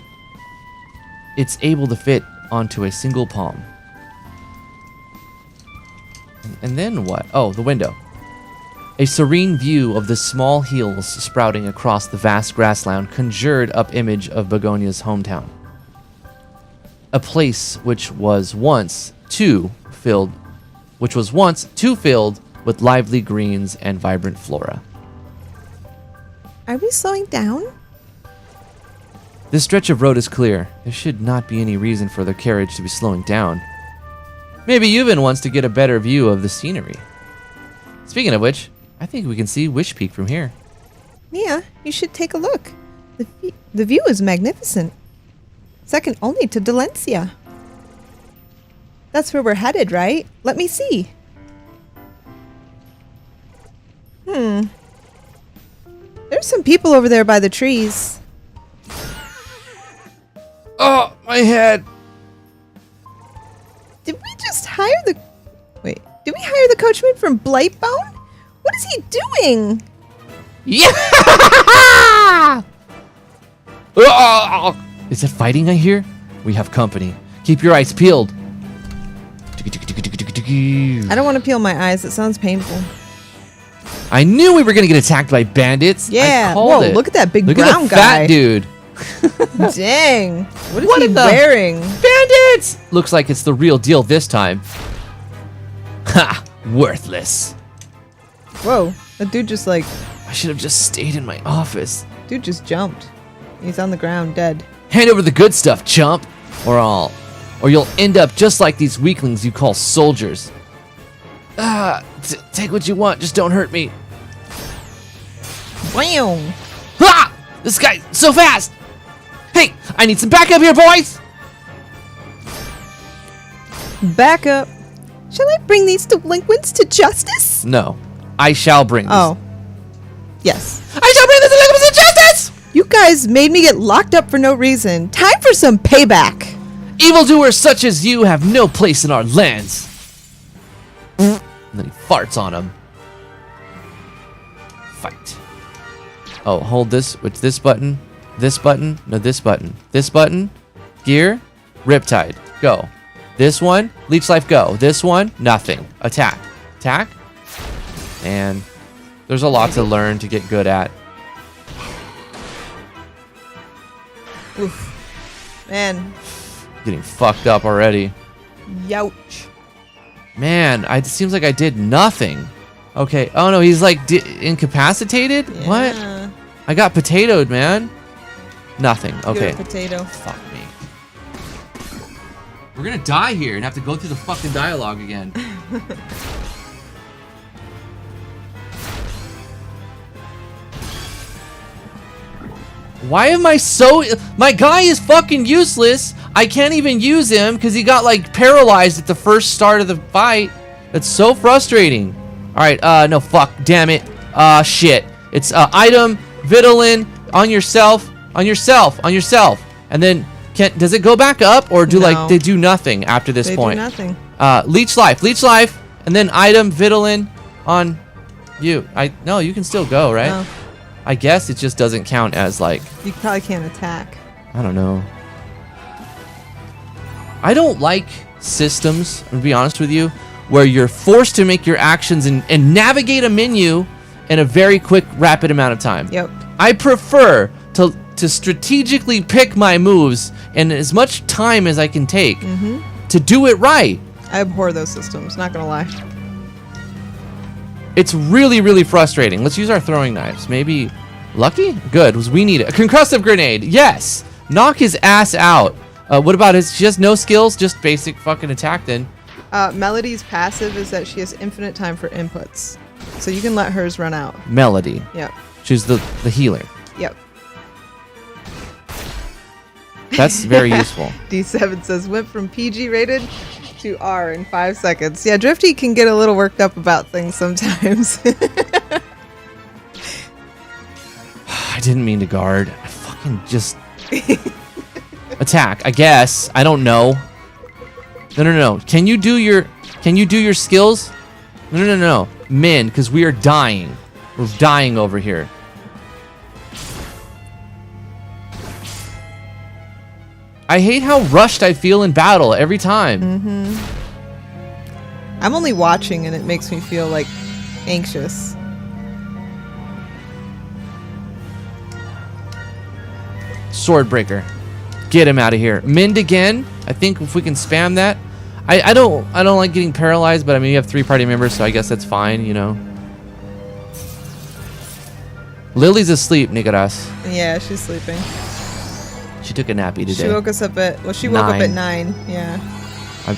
[SPEAKER 1] It's able to fit onto a single palm. And then what? Oh, the window. A serene view of the small hills sprouting across the vast grassland conjured up image of Begonia's hometown. A place which was once too filled with lively greens and vibrant flora.
[SPEAKER 2] Are we slowing down?
[SPEAKER 1] This stretch of road is clear. There should not be any reason for the carriage to be slowing down. Maybe Yuvin wants to get a better view of the scenery. Speaking of which, I think we can see Wish Peak from here.
[SPEAKER 2] Mia, you should take a look. The view is magnificent. Second only to Delencia. That's where we're headed, right? Let me see. There's some people over there by the trees.
[SPEAKER 1] Oh, my head.
[SPEAKER 2] Did we just hire the... Wait, did we hire the coachman from Blightbone? What is he doing?
[SPEAKER 1] Yeah! Is it fighting I hear? We have company. Keep your eyes peeled.
[SPEAKER 2] I don't want to peel my eyes. It sounds painful.
[SPEAKER 1] I knew we were gonna get attacked by bandits.
[SPEAKER 2] Yeah.
[SPEAKER 1] I called
[SPEAKER 2] Whoa,
[SPEAKER 1] it.
[SPEAKER 2] look at that big
[SPEAKER 1] Look
[SPEAKER 2] brown
[SPEAKER 1] at the
[SPEAKER 2] guy.
[SPEAKER 1] fat dude.
[SPEAKER 2] Dang. What is
[SPEAKER 1] What
[SPEAKER 2] he
[SPEAKER 1] in the-
[SPEAKER 2] wearing?
[SPEAKER 1] Bandits! Looks like it's the real deal this time. Ha! Worthless.
[SPEAKER 2] Whoa. That dude just like,
[SPEAKER 1] I should have just stayed in my office.
[SPEAKER 2] dude just jumped. He's on the ground dead.
[SPEAKER 1] Hand over the good stuff, chump, or you'll end up just like these weaklings you call soldiers. Take what you want, just don't hurt me.
[SPEAKER 2] Wham!
[SPEAKER 1] Ah! This guy's so fast! Hey, I need some backup here, boys!
[SPEAKER 2] Back up. Shall I bring these delinquents to justice?
[SPEAKER 1] No, I shall bring this.
[SPEAKER 2] Oh. Yes.
[SPEAKER 1] I shall bring this delinquents to justice!
[SPEAKER 2] You guys made me get locked up for no reason. Time for some payback.
[SPEAKER 1] Evildoers such as you have no place in our lands. And then he farts on him. Fight. Oh, hold this. Which this button? This button? No, this button. This button? Gear? Riptide. Go. This one? Leech life. Go. This one? Nothing. Attack. Attack? And there's a lot to learn to get good at.
[SPEAKER 2] Oof. Man.
[SPEAKER 1] Getting fucked up already.
[SPEAKER 2] Youch.
[SPEAKER 1] Man, it seems like I did nothing. Okay. Oh no, he's like incapacitated?
[SPEAKER 2] Yeah.
[SPEAKER 1] What? I got potatoed, man. Nothing. Okay.
[SPEAKER 2] Good potato.
[SPEAKER 1] Fuck me. We're gonna die here and have to go through the fucking dialogue again. Why am I so... My guy is fucking useless. I can't even use him because he got like paralyzed at the first start of the fight. That's so frustrating. Alright, no, fuck. Damn it. Shit. It's item, Vitolin, on yourself. And then, does it go back up or do
[SPEAKER 2] No.
[SPEAKER 1] they do nothing after this
[SPEAKER 2] They
[SPEAKER 1] point?
[SPEAKER 2] do nothing.
[SPEAKER 1] Leech life, and then item, Vitolin, on you. No, you can still go, right?
[SPEAKER 2] No,
[SPEAKER 1] I guess it just doesn't count as like,
[SPEAKER 2] you probably can't attack.
[SPEAKER 1] I don't know. I don't like systems, to be honest with you, where you're forced to make your actions and navigate a menu in a very quick, rapid amount of time.
[SPEAKER 2] Yep.
[SPEAKER 1] I prefer to strategically pick my moves in as much time as I can take to do it right.
[SPEAKER 2] I abhor those systems, not gonna lie.
[SPEAKER 1] It's really, really frustrating. Let's use our throwing knives. Maybe lucky? Good, because we need it. A concussive grenade. Yes. Knock his ass out. What about his... She has no skills, just basic fucking attack then.
[SPEAKER 2] Melody's passive is that she has infinite time for inputs. So you can let hers run out.
[SPEAKER 1] Melody.
[SPEAKER 2] Yep.
[SPEAKER 1] She's the healer.
[SPEAKER 2] Yep.
[SPEAKER 1] That's very useful.
[SPEAKER 2] D7 says, went from PG rated to R in 5 seconds. Yeah, Drifty can get a little worked up about things sometimes.
[SPEAKER 1] I didn't mean to guard. I fucking just... Attack, I guess. I don't know. No. Can you do your skills? No. Min, because we are dying. We're dying over here. I hate how rushed I feel in battle every time.
[SPEAKER 2] I'm only watching and it makes me feel like anxious.
[SPEAKER 1] Swordbreaker. Get him out of here. Mind again. I think if we can spam that. I don't like getting paralyzed, but I mean you have 3 party members, so I guess that's fine, you know. Lily's asleep, Nicolas.
[SPEAKER 2] Yeah, she's sleeping.
[SPEAKER 1] She took a nappy today.
[SPEAKER 2] She woke us up at, well, she woke up at 9, yeah.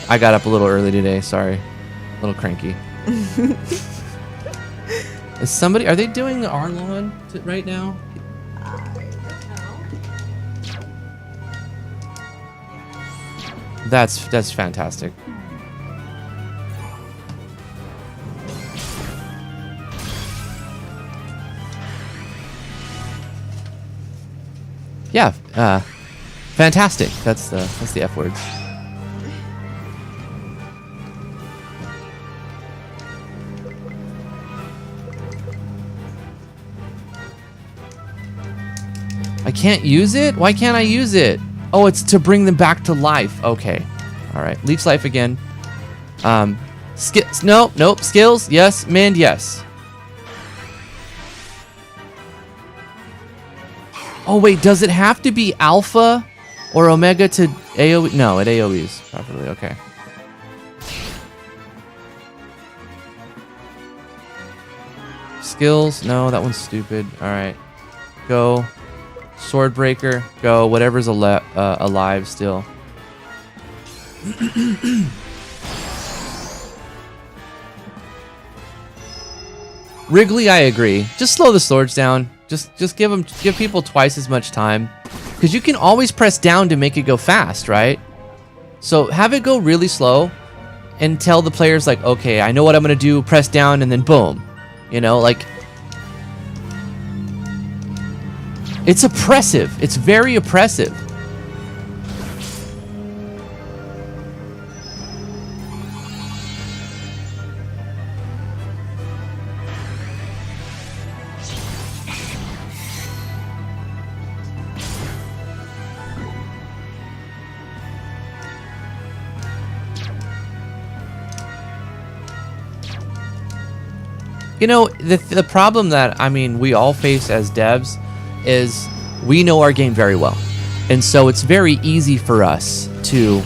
[SPEAKER 1] I got up a little early today, sorry. A little cranky. Is somebody, are they doing our lawn right now? That's fantastic. Yeah, fantastic. That's the F word. I can't use it? Why can't I use it? Oh, it's to bring them back to life. Okay. All right. Leech life again. Nope. Skills, yes. Mend, yes. Oh, wait, does it have to be alpha or omega to AoE? No, it AoEs properly. Okay. Skills, no, that one's stupid. All right. Go. Swordbreaker, go. Whatever's alive still. Wrigley, I agree. Just slow the swords down. Just give people twice as much time, because you can always press down to make it go fast, right? So have it go really slow, and tell the players like, okay, I know what I'm gonna do. Press down, and then boom. You know, like, it's oppressive. It's very oppressive. You know, the problem that, I mean, we all face as devs is we know our game very well. And so it's very easy for us to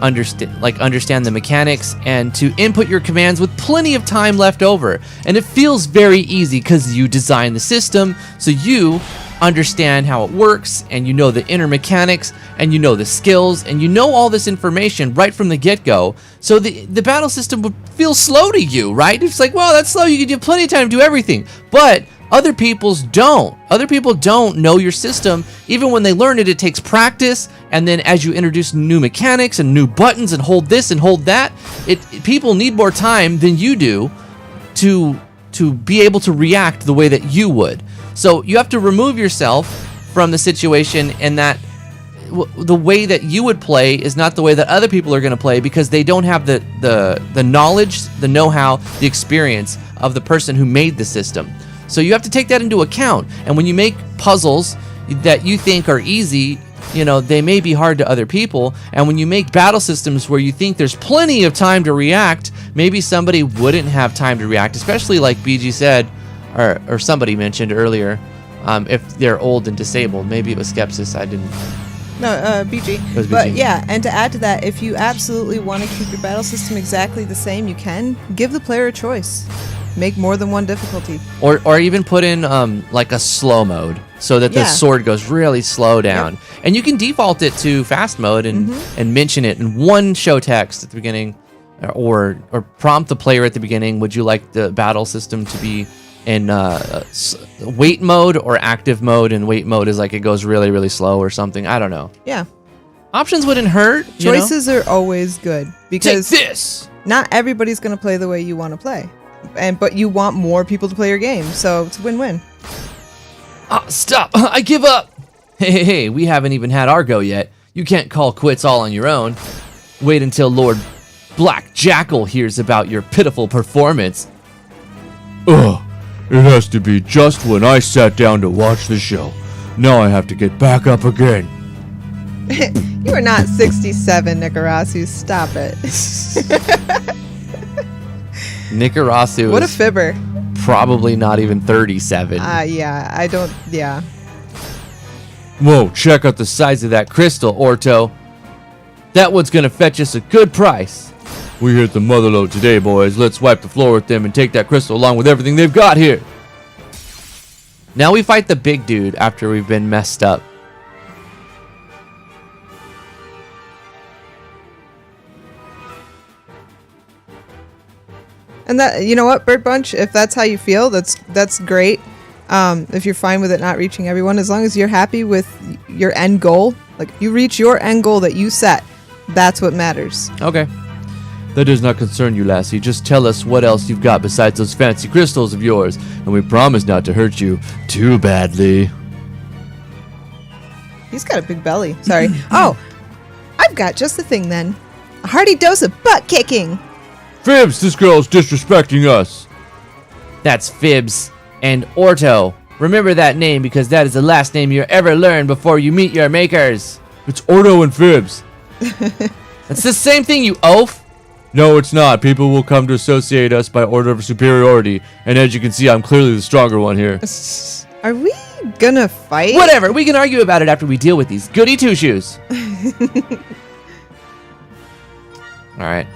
[SPEAKER 1] understand the mechanics and to input your commands with plenty of time left over. And it feels very easy because you design the system, so you understand how it works, and you know the inner mechanics, and you know the skills, and you know all this information right from the get-go. So the battle system would feel slow to you, right? It's like, well, that's slow. You have plenty of time to do everything. But other people's don't. Other people don't know your system. Even when they learn it, it takes practice. And then as you introduce new mechanics and new buttons and hold this and hold that, people need more time than you do to be able to react the way that you would. So you have to remove yourself from the situation, and that the way that you would play is not the way that other people are going to play, because they don't have the knowledge, the know-how, the experience of the person who made the system. So you have to take that into account. And when you make puzzles that you think are easy, you know, they may be hard to other people. And when you make battle systems where you think there's plenty of time to react, maybe somebody wouldn't have time to react, especially like BG said, or somebody mentioned earlier, if they're old and disabled. Maybe it was Skepsis. I didn't.
[SPEAKER 2] No, BG.
[SPEAKER 1] It was BG.
[SPEAKER 2] But yeah, and to add to that, if you absolutely want to keep your battle system exactly the same, you can give the player a choice. Make more than one difficulty. Or
[SPEAKER 1] even put in like a slow mode, so that the sword goes really slow down. Yep. And you can default it to fast mode and mention it in one show text at the beginning, or prompt the player at the beginning, would you like the battle system to be in wait mode or active mode? And wait mode is like it goes really, really slow or something. I don't know.
[SPEAKER 2] Yeah.
[SPEAKER 1] Options wouldn't hurt.
[SPEAKER 2] Choices are always good, because
[SPEAKER 1] take this.
[SPEAKER 2] Not everybody's going to play the way you want to play. But you want more people to play your game, so it's a win-win.
[SPEAKER 1] Stop! I give up! Hey, we haven't even had our go yet. You can't call quits all on your own. Wait until Lord Black Jackal hears about your pitiful performance.
[SPEAKER 3] Ugh, it has to be just when I sat down to watch the show. Now I have to get back up again.
[SPEAKER 2] You are not 67, Nicarasu. Stop it.
[SPEAKER 1] Nicarasu
[SPEAKER 2] what a fibber.
[SPEAKER 1] Probably not even 37.
[SPEAKER 2] Yeah.
[SPEAKER 3] Whoa, check out the size of that crystal, Orto.
[SPEAKER 1] That one's gonna fetch us a good price.
[SPEAKER 3] We hit the motherlode today, boys. Let's wipe the floor with them and take that crystal along with everything they've got here.
[SPEAKER 1] Now we fight the big dude after we've been messed up.
[SPEAKER 2] And that, you know what, BirdBunch, if that's how you feel, that's great. If you're fine with it not reaching everyone, as long as you're happy with your end goal, like you reach your end goal that you set, that's what matters.
[SPEAKER 1] Okay.
[SPEAKER 3] That does not concern you, lassie. Just tell us what else you've got besides those fancy crystals of yours, and we promise not to hurt you too badly.
[SPEAKER 2] He's got a big belly. Sorry. Oh, I've got just the thing then. A hearty dose of butt kicking.
[SPEAKER 3] Fibs, this girl's disrespecting us.
[SPEAKER 1] That's Fibs and Orto. Remember that name, because that is the last name you ever learn before you meet your makers.
[SPEAKER 3] It's Orto and Fibs.
[SPEAKER 1] It's the same thing, you oaf.
[SPEAKER 3] No, it's not. People will come to associate us by order of superiority. And as you can see, I'm clearly the stronger one here.
[SPEAKER 2] Are we gonna fight?
[SPEAKER 1] Whatever. We can argue about it after we deal with these goody two-shoes. All right.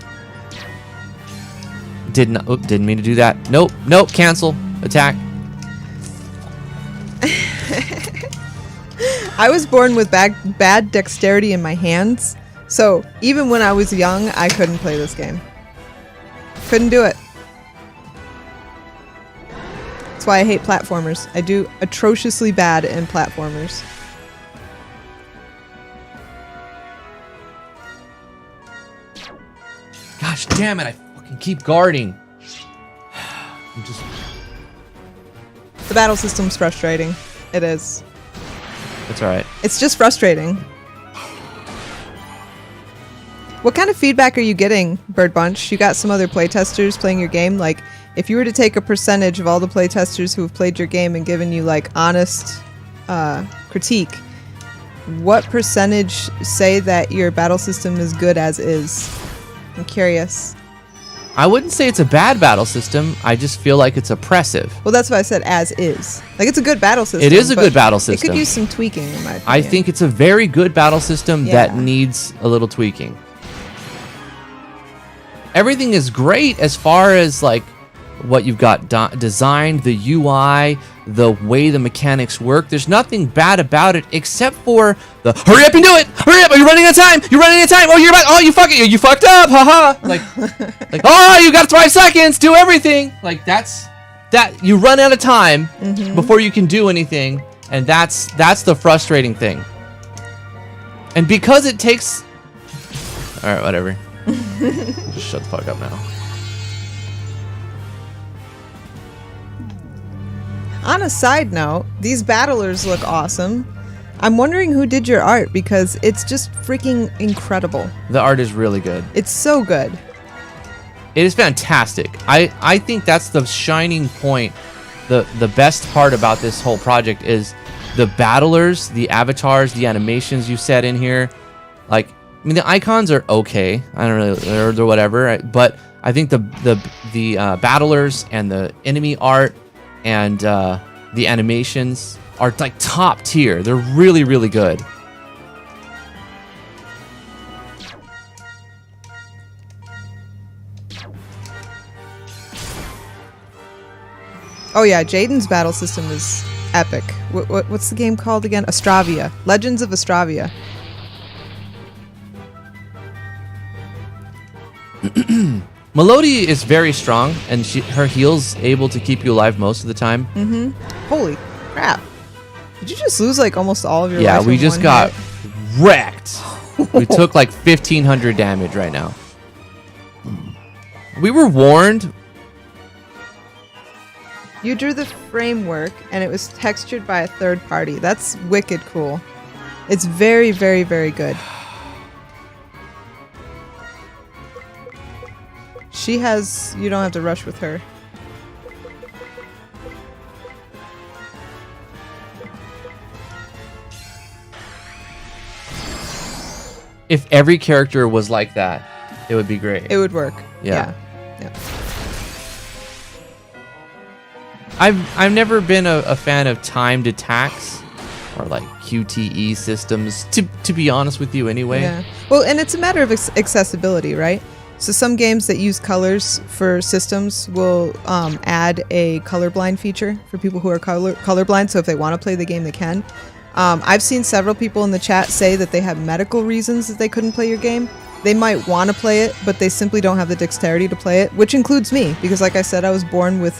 [SPEAKER 1] Didn't mean to do that. Nope. Cancel. Attack.
[SPEAKER 2] I was born with bad dexterity in my hands, so even when I was young, I couldn't play this game. Couldn't do it. That's why I hate platformers. I do atrociously bad in platformers.
[SPEAKER 1] Gosh damn it! I fucking keep guarding.
[SPEAKER 2] The battle system's frustrating. It is.
[SPEAKER 1] That's all right.
[SPEAKER 2] It's just frustrating. What kind of feedback are you getting, BirdBunch? You got some other playtesters playing your game? Like, if you were to take a percentage of all the playtesters who have played your game and given you, like, honest critique, what percentage say that your battle system is good as is? I'm curious.
[SPEAKER 1] I wouldn't say it's a bad battle system. I just feel like it's oppressive.
[SPEAKER 2] Well, that's why I said as is. Like, it's a good battle system.
[SPEAKER 1] It is a good battle
[SPEAKER 2] It
[SPEAKER 1] system.
[SPEAKER 2] could use some tweaking, in my opinion.
[SPEAKER 1] I think it's a very good battle system that needs a little tweaking. Everything is great as far as like what you've got designed, the UI, the way the mechanics work. There's nothing bad about it except for the hurry up and do it! Hurry up! Are you running out of time? You're running out of time! Oh, you're about, oh, you fucked up! Haha! Like, oh, you got 5 seconds! Do everything! Like, that you run out of time before you can do anything, and that's the frustrating thing. And because it takes... Alright, whatever. Just shut the fuck up now.
[SPEAKER 2] On a side note, these battlers look awesome. I'm wondering who did your art because it's just freaking incredible.
[SPEAKER 1] The art is really good.
[SPEAKER 2] It's so good.
[SPEAKER 1] It is fantastic. I think that's the shining point. The best part about this whole project is the battlers, the avatars, the animations you set in here. Like, I mean, the icons are okay. I don't really, they're whatever. Right? But I think the battlers and the enemy art and the animations are like top tier. They're really, really good.
[SPEAKER 2] Oh yeah, Jaden's battle system is epic. What's the game called again? Astravia. Legends of Astravia.
[SPEAKER 1] Melody is very strong, and her heal's able to keep you alive most of the time.
[SPEAKER 2] Holy crap. Did you just lose like almost all of your life?
[SPEAKER 1] Yeah, we
[SPEAKER 2] in
[SPEAKER 1] just
[SPEAKER 2] one
[SPEAKER 1] got
[SPEAKER 2] hit?
[SPEAKER 1] wrecked. We took like 1,500 damage right now. We were warned.
[SPEAKER 2] You drew the framework, and it was textured by a third party. That's wicked cool. It's very, very, very good. She has... You don't have to rush with her.
[SPEAKER 1] If every character was like that, it would be great.
[SPEAKER 2] It would work.
[SPEAKER 1] Yeah.
[SPEAKER 2] Yeah.
[SPEAKER 1] I've never been a fan of timed attacks or like QTE systems, to be honest with you anyway.
[SPEAKER 2] Yeah. Well, and it's a matter of accessibility, right? So some games that use colors for systems will add a colorblind feature for people who are colorblind, so if they want to play the game, they can. I've seen several people in the chat say that they have medical reasons that they couldn't play your game. They might want to play it, but they simply don't have the dexterity to play it, which includes me, because like I said, I was born with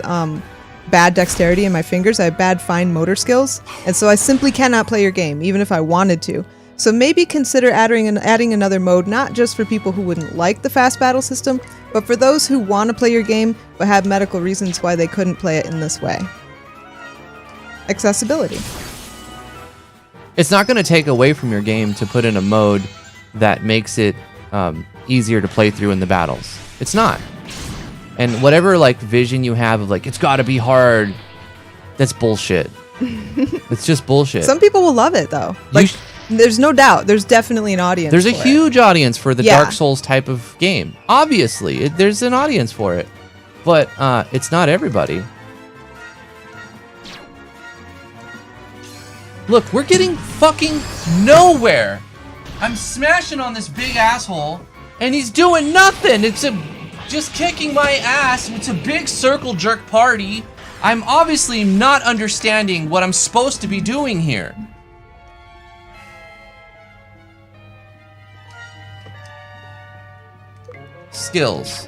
[SPEAKER 2] bad dexterity in my fingers. I have bad fine motor skills, and so I simply cannot play your game, even if I wanted to. So maybe consider adding another mode, not just for people who wouldn't like the fast battle system, but for those who want to play your game but have medical reasons why they couldn't play it in this way. Accessibility.
[SPEAKER 1] It's not going to take away from your game to put in a mode that makes it easier to play through in the battles. It's not. And whatever like vision you have of like, it's got to be hard, that's bullshit. It's just bullshit.
[SPEAKER 2] Some people will love it though. Like There's no doubt. There's definitely an audience.
[SPEAKER 1] There's a
[SPEAKER 2] for
[SPEAKER 1] huge audience for the
[SPEAKER 2] Yeah.
[SPEAKER 1] Dark Souls type of game. Obviously, there's an audience for it, but it's not everybody. Look, we're getting fucking nowhere. I'm smashing on this big asshole, and he's doing nothing. It's just kicking my ass. It's a big circle jerk party. I'm obviously not understanding what I'm supposed to be doing here. Skills.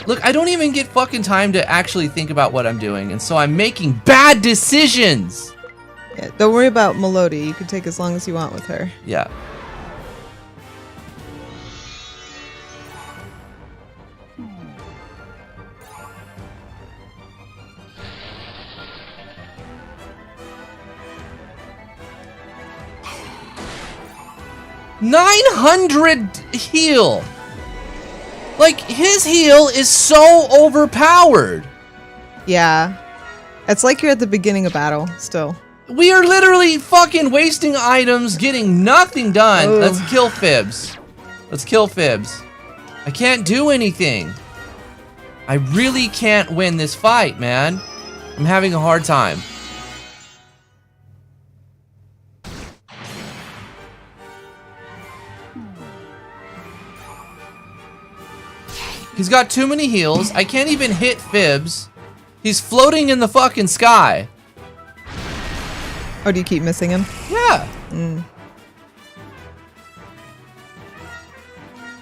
[SPEAKER 1] Look, I don't even get fucking time to actually think about what I'm doing, and so I'm making bad decisions.
[SPEAKER 2] Yeah, don't worry about Melody. You can take as long as you want with her.
[SPEAKER 1] Yeah. $900 heal. Like, his heal is so overpowered.
[SPEAKER 2] Yeah. It's like you're at the beginning of battle still.
[SPEAKER 1] We are literally fucking wasting items, getting nothing done.
[SPEAKER 2] Ugh.
[SPEAKER 1] Let's kill Fibs. Let's kill Fibs. I can't do anything. I really can't win this fight, man. I'm having a hard time. He's got too many heals. I can't even hit Fibs. He's floating in the fucking sky.
[SPEAKER 2] Oh, do you keep missing him?
[SPEAKER 1] Yeah.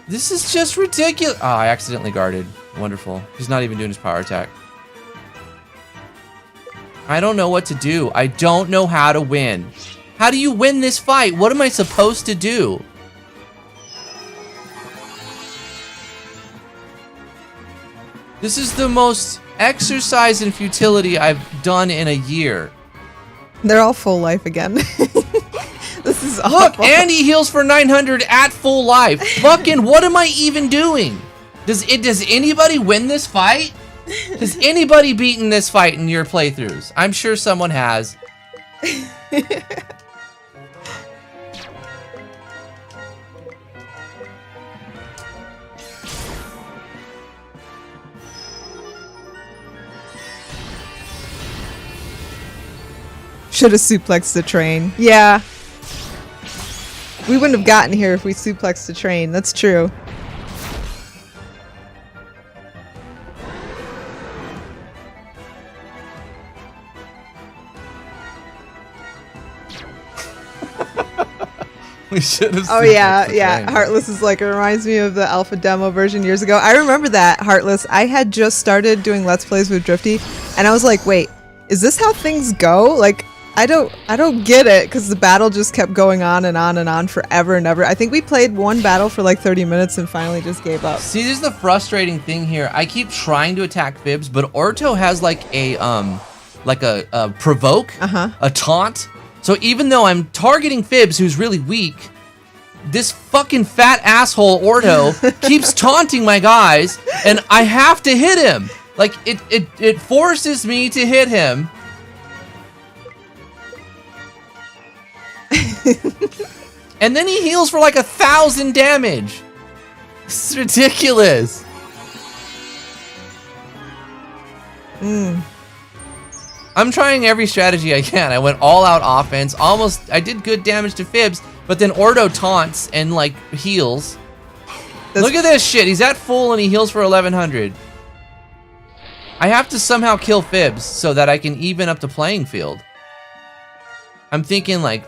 [SPEAKER 1] This is just ridiculous. Oh, I accidentally guarded. Wonderful. He's not even doing his power attack. I don't know what to do. I don't know how to win. How do you win this fight? What am I supposed to do? This is the most exercise in futility I've done in a year.
[SPEAKER 2] They're all full life again. This is awful.
[SPEAKER 1] Look, and he heals for 900 at full life. Fucking, what am I even doing? Does anybody win this fight? Has anybody beaten this fight in your playthroughs? I'm sure someone has.
[SPEAKER 2] Should have suplexed the train. Yeah. We wouldn't have gotten here if we suplexed the train. That's true.
[SPEAKER 1] We should have.
[SPEAKER 2] Oh yeah, yeah. Heartless is like, it reminds me of the alpha demo version years ago. I remember that, Heartless. I had just started doing Let's Plays with Drifty, and I was like, wait, is this how things go? Like, I don't get it, because the battle just kept going on and on and on forever and ever. I think we played one battle for like 30 minutes and finally just gave up.
[SPEAKER 1] See, this is the frustrating thing here. I keep trying to attack Fibs, but Orto has like a provoke, a taunt. So even though I'm targeting Fibs, who's really weak, this fucking fat asshole Orto keeps taunting my guys, and I have to hit him. Like, it forces me to hit him. And then he heals for like 1,000 damage. This is ridiculous. I'm trying every strategy I can. I went all out offense. I did good damage to Fibs, but then Ordo taunts and like heals. Look at this shit. He's at full and he heals for 1,100. I have to somehow kill Fibs so that I can even up the playing field. I'm thinking like,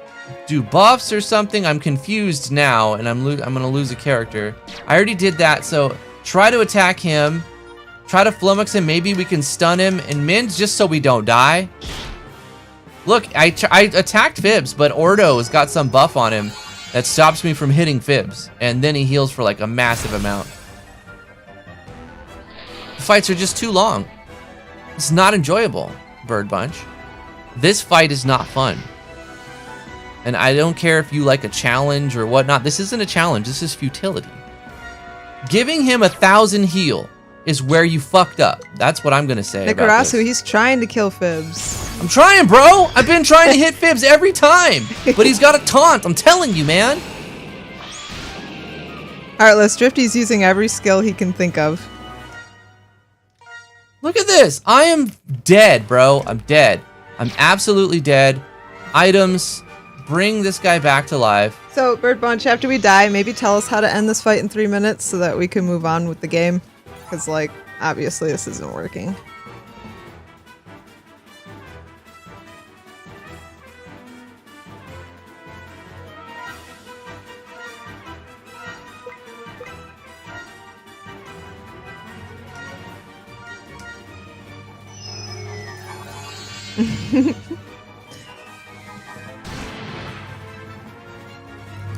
[SPEAKER 1] do buffs or something. I'm confused now, and I'm gonna lose a character. I already did that, so try to attack him. Try to flummox him. Maybe we can stun him and Min's just so we don't die. Look, I attacked Fibs, but Ordo has got some buff on him that stops me from hitting Fibs, and then he heals for like a massive amount. The fights are just too long. It's not enjoyable, BirdBunch. This fight is not fun. And I don't care if you like a challenge or whatnot. This isn't a challenge. This is futility. Giving him 1,000 heal is where you fucked up. That's what I'm gonna say about
[SPEAKER 2] Nikarasu,
[SPEAKER 1] this.
[SPEAKER 2] he's trying to kill Fibs.
[SPEAKER 1] I'm trying, bro. I've been trying to hit Fibs every time, but he's got a taunt. I'm telling you, man.
[SPEAKER 2] Heartless, Drifty's using every skill he can think of.
[SPEAKER 1] Look at this. I am dead, bro. I'm dead. I'm absolutely dead. Items. Bring this guy back to life.
[SPEAKER 2] So, BirdBunch, after we die, maybe tell us how to end this fight in 3 minutes so that we can move on with the game. Because, like, obviously this isn't working.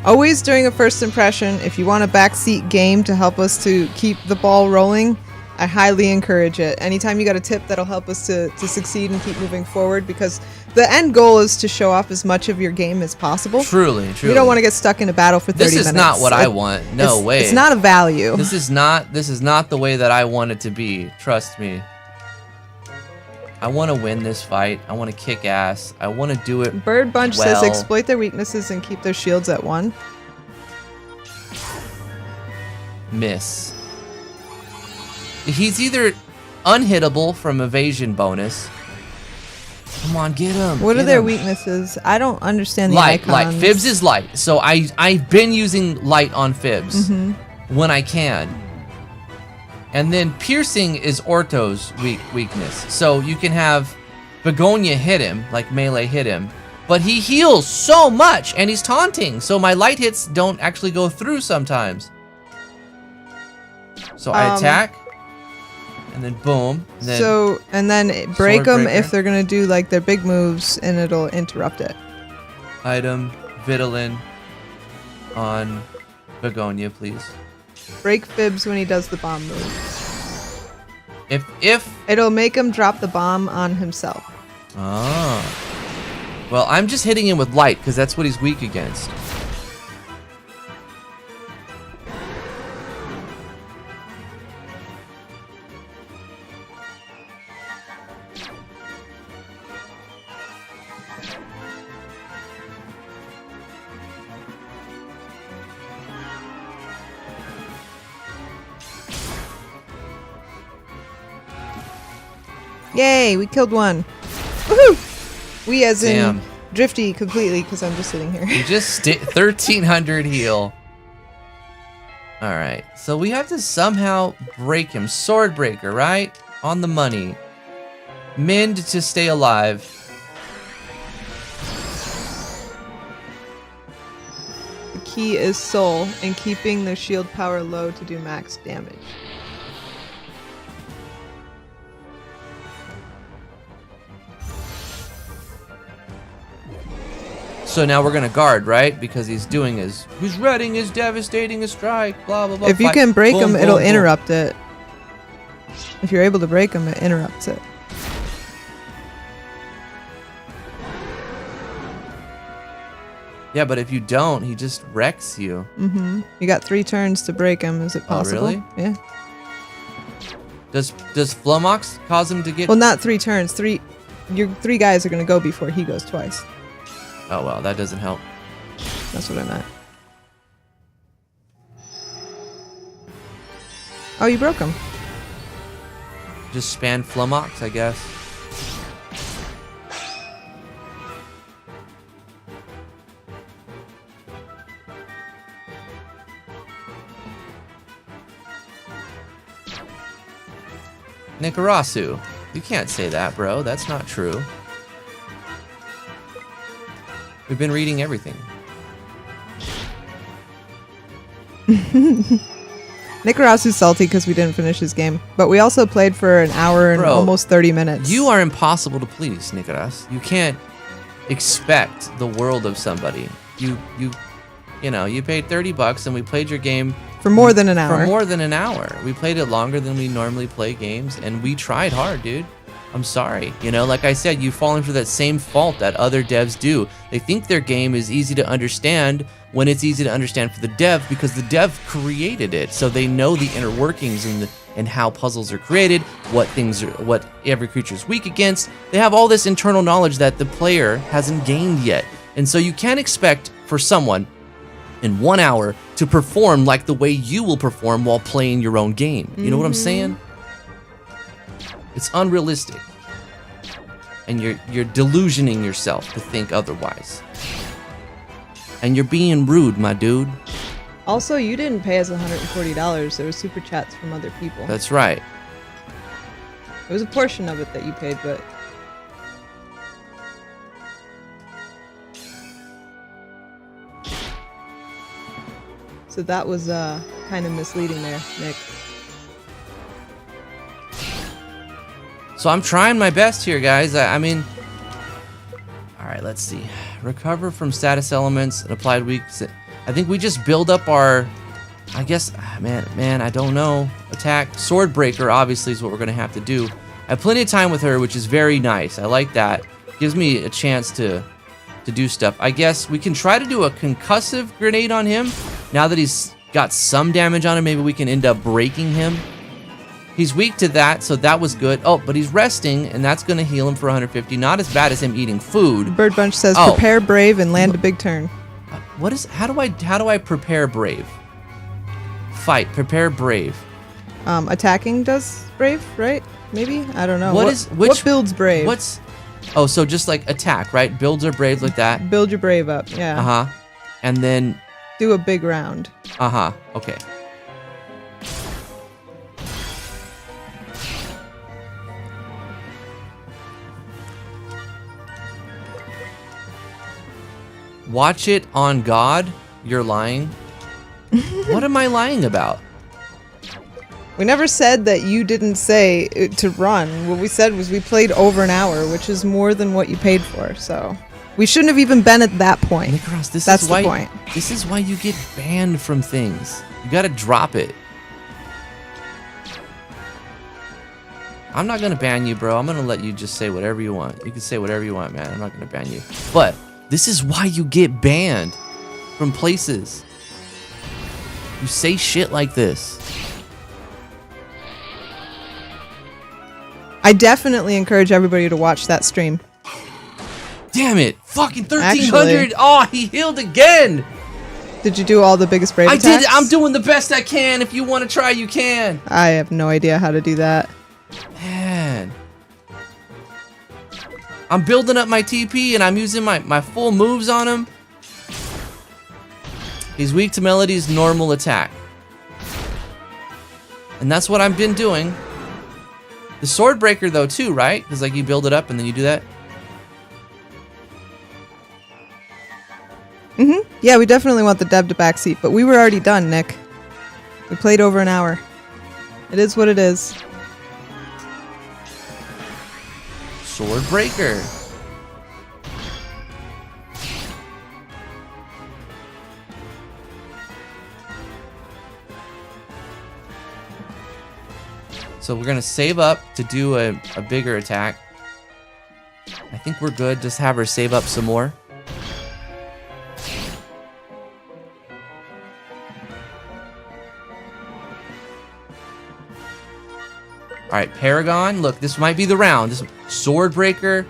[SPEAKER 2] Always during a first impression, if you want a backseat game to help us to keep the ball rolling, I highly encourage it. Anytime you got a tip that'll help us to succeed and keep moving forward, because the end goal is to show off as much of your game as possible.
[SPEAKER 1] Truly.
[SPEAKER 2] We don't want to get stuck in a battle for 30 minutes.
[SPEAKER 1] This is not what I want. No way.
[SPEAKER 2] It's not a value.
[SPEAKER 1] This is not the way that I want it to be. Trust me. I want to win this fight. I want to kick ass. I want to do it.
[SPEAKER 2] BirdBunch
[SPEAKER 1] well.
[SPEAKER 2] says exploit their weaknesses and keep their shields at 1.
[SPEAKER 1] Miss. He's either unhittable from evasion bonus. Come on, get him.
[SPEAKER 2] What are
[SPEAKER 1] get
[SPEAKER 2] their
[SPEAKER 1] him.
[SPEAKER 2] weaknesses? I don't understand the
[SPEAKER 1] Light.
[SPEAKER 2] icons.
[SPEAKER 1] Fibs is light. So I've been using light on Fibs when I can. And then piercing is Orto's weakness. So you can have Begonia hit him, like melee hit him, but he heals so much and he's taunting. So my light hits don't actually go through sometimes. So I attack, and then boom. And
[SPEAKER 2] then break them
[SPEAKER 1] Swordbreaker.
[SPEAKER 2] if they're gonna do like their big moves, and it'll interrupt it.
[SPEAKER 1] Item, Vitalin on Begonia, please.
[SPEAKER 2] Break Fibs when he does the bomb move.
[SPEAKER 1] If
[SPEAKER 2] It'll make him drop the bomb on himself.
[SPEAKER 1] well, I'm just hitting him with light because that's what he's weak against.
[SPEAKER 2] Yay, we killed one. Woohoo! We as
[SPEAKER 1] Damn.
[SPEAKER 2] in Drifty completely, because I'm just sitting here.
[SPEAKER 1] You just 1300 heal. Alright, so we have to somehow break him. Swordbreaker, right? On the money. Mend to stay alive.
[SPEAKER 2] The key is soul, and keeping their shield power low to do max damage.
[SPEAKER 1] So now we're gonna guard, right? Because he's readying his devastating strike, blah blah blah.
[SPEAKER 2] If you
[SPEAKER 1] fight.
[SPEAKER 2] can break
[SPEAKER 1] Boom,
[SPEAKER 2] them, it'll
[SPEAKER 1] boom, boom.
[SPEAKER 2] interrupt it. If you're able to break them, it interrupts it.
[SPEAKER 1] Yeah, but if you don't, he just wrecks you.
[SPEAKER 2] You got 3 turns to break him. Is it possible?
[SPEAKER 1] really?
[SPEAKER 2] Yeah.
[SPEAKER 1] Does Flomox cause him to get?
[SPEAKER 2] Well, not 3 turns. Your 3 guys are gonna go before he goes twice.
[SPEAKER 1] Oh well, that doesn't help.
[SPEAKER 2] That's what I meant. Oh, you broke him.
[SPEAKER 1] Just span Flomox, I guess. Nikarasu, you can't say that, bro. That's not true. We've been reading everything.
[SPEAKER 2] Nikarasu's salty because we didn't finish his game, but we also played for an hour and
[SPEAKER 1] Bro,
[SPEAKER 2] almost 30 minutes.
[SPEAKER 1] You are impossible to please, Nikaras. You can't expect the world of somebody. You paid $30 and we played your game
[SPEAKER 2] for more than an hour.
[SPEAKER 1] For more than an hour. We played it longer than we normally play games, and we tried hard, dude. I'm sorry. Like I said, you've fallen for that same fault that other devs do. They think their game is easy to understand when it's easy to understand for the dev because the dev created it. So they know the inner workings and how puzzles are created, what every creature is weak against. They have all this internal knowledge that the player hasn't gained yet. And so you can't expect for someone in 1 hour to perform like the way you will perform while playing your own game. You know what I'm saying? It's unrealistic. And you're delusioning yourself to think otherwise. And you're being rude, my dude.
[SPEAKER 2] Also, you didn't pay us $140. There were super chats from other people.
[SPEAKER 1] That's right.
[SPEAKER 2] It was a portion of it that you paid, but... So that was kind of misleading there, Nick.
[SPEAKER 1] So I'm trying my best here, guys. I mean... Alright, let's see. Recover from status elements and applied weakness. I think we just build up our... I guess... Man, I don't know. Attack. Sword Breaker, obviously, is what we're going to have to do. I have plenty of time with her, which is very nice. I like that. Gives me a chance to do stuff. I guess we can try to do a concussive grenade on him. Now that he's got some damage on him, maybe we can end up breaking him. He's weak to that, so that was good. Oh, but he's resting, and that's going to heal him for 150. Not as bad as him eating food.
[SPEAKER 2] BirdBunch says, prepare brave and land a big turn.
[SPEAKER 1] What is... How do I prepare brave? Fight. Prepare brave.
[SPEAKER 2] Attacking does brave, right? Maybe? I don't know.
[SPEAKER 1] What
[SPEAKER 2] builds brave?
[SPEAKER 1] Oh, so just like attack, right? Builds are brave like that.
[SPEAKER 2] Build your brave up, yeah.
[SPEAKER 1] Uh-huh. And then...
[SPEAKER 2] Do a big round.
[SPEAKER 1] Uh-huh. Okay. Watch it on God. You're lying. What am I lying about?
[SPEAKER 2] We never said that you didn't say to run. What we said was we played over an hour, which is more than what you paid for. So we shouldn't have even been at that point.
[SPEAKER 1] Nicholas,
[SPEAKER 2] That's the point.
[SPEAKER 1] This is why you get banned from things. You gotta drop it. I'm not gonna ban you, bro. I'm gonna let you just say whatever you want. You can say whatever you want, man. I'm not gonna ban you. But this is why you get banned from places. You say shit like this.
[SPEAKER 2] I definitely encourage everybody to watch that stream.
[SPEAKER 1] Damn it. Fucking 1300. Oh, he healed again.
[SPEAKER 2] Did you do all the biggest brave attacks?
[SPEAKER 1] I did. I'm doing the best I can. If you want to try, you can.
[SPEAKER 2] I have no idea how to do that.
[SPEAKER 1] Man. I'm building up my TP and I'm using my full moves on him. He's weak to Melody's normal attack. And that's what I've been doing. The Sword Breaker though too, right? Because like you build it up and then you do that.
[SPEAKER 2] Yeah, we definitely want the dev to backseat, but we were already done, Nick. We played over an hour. It is what it is.
[SPEAKER 1] Sword Breaker. So we're gonna save up to do a bigger attack. I think we're good. Just have her save up some more. All right, Paragon. Look, this might be the round. This Sword Breaker,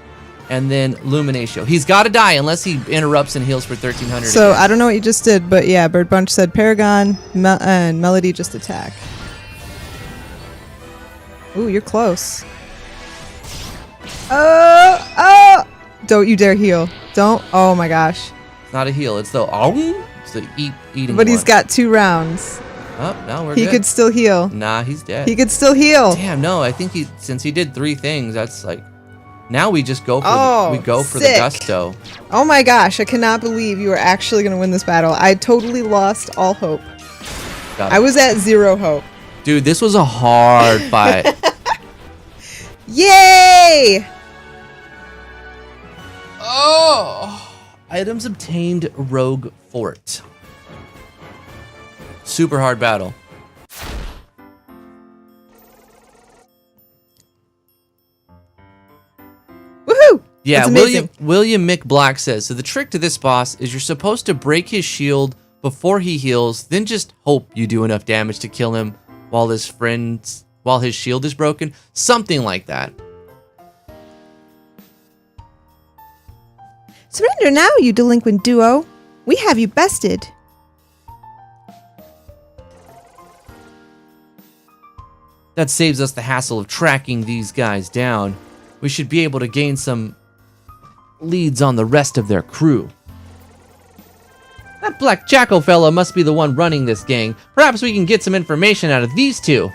[SPEAKER 1] and then Luminatio. He's got to die unless he interrupts and heals for 1300.
[SPEAKER 2] So
[SPEAKER 1] again.
[SPEAKER 2] I don't know what you just did, but yeah, BirdBunch said Paragon and Melody just attack. Ooh, you're close. Oh! Don't you dare heal. Don't. Oh my gosh.
[SPEAKER 1] It's not a heal. It's the eating.
[SPEAKER 2] But he's
[SPEAKER 1] one.
[SPEAKER 2] got 2 rounds.
[SPEAKER 1] Oh, no, we're
[SPEAKER 2] He
[SPEAKER 1] good.
[SPEAKER 2] could still heal.
[SPEAKER 1] Nah, he's dead.
[SPEAKER 2] He could still heal.
[SPEAKER 1] Damn, no. I think since he did 3 things, that's like. Now we just go for the
[SPEAKER 2] sick.
[SPEAKER 1] gusto.
[SPEAKER 2] Oh my gosh, I cannot believe you are actually going to win this battle. I totally lost all hope. I was at 0 hope.
[SPEAKER 1] Dude, this was a hard fight.
[SPEAKER 2] Yay!
[SPEAKER 1] Oh! Items obtained, Rogue Fort. Super hard battle.
[SPEAKER 2] Woohoo!
[SPEAKER 1] Yeah,
[SPEAKER 2] That's amazing.
[SPEAKER 1] William McBlack says, so the trick to this boss is you're supposed to break his shield before he heals, then just hope you do enough damage to kill him while his friends while his shield is broken. Something like that.
[SPEAKER 2] Surrender now, you delinquent duo. We have you bested.
[SPEAKER 1] That saves us the hassle of tracking these guys down. We should be able to gain some leads on the rest of their crew. That black jackal fella must be the one running this gang. Perhaps we can get some information out of these two.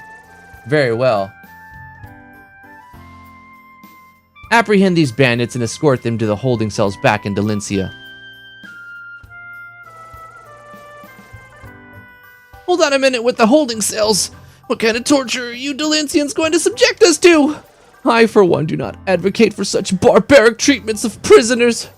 [SPEAKER 1] Very well. Apprehend these bandits and escort them to the holding cells back in Dalencia. Hold on a minute with the holding cells. What kind of torture are you Dalencians going to subject us to? I, for one, do not advocate for such barbaric treatments of prisoners.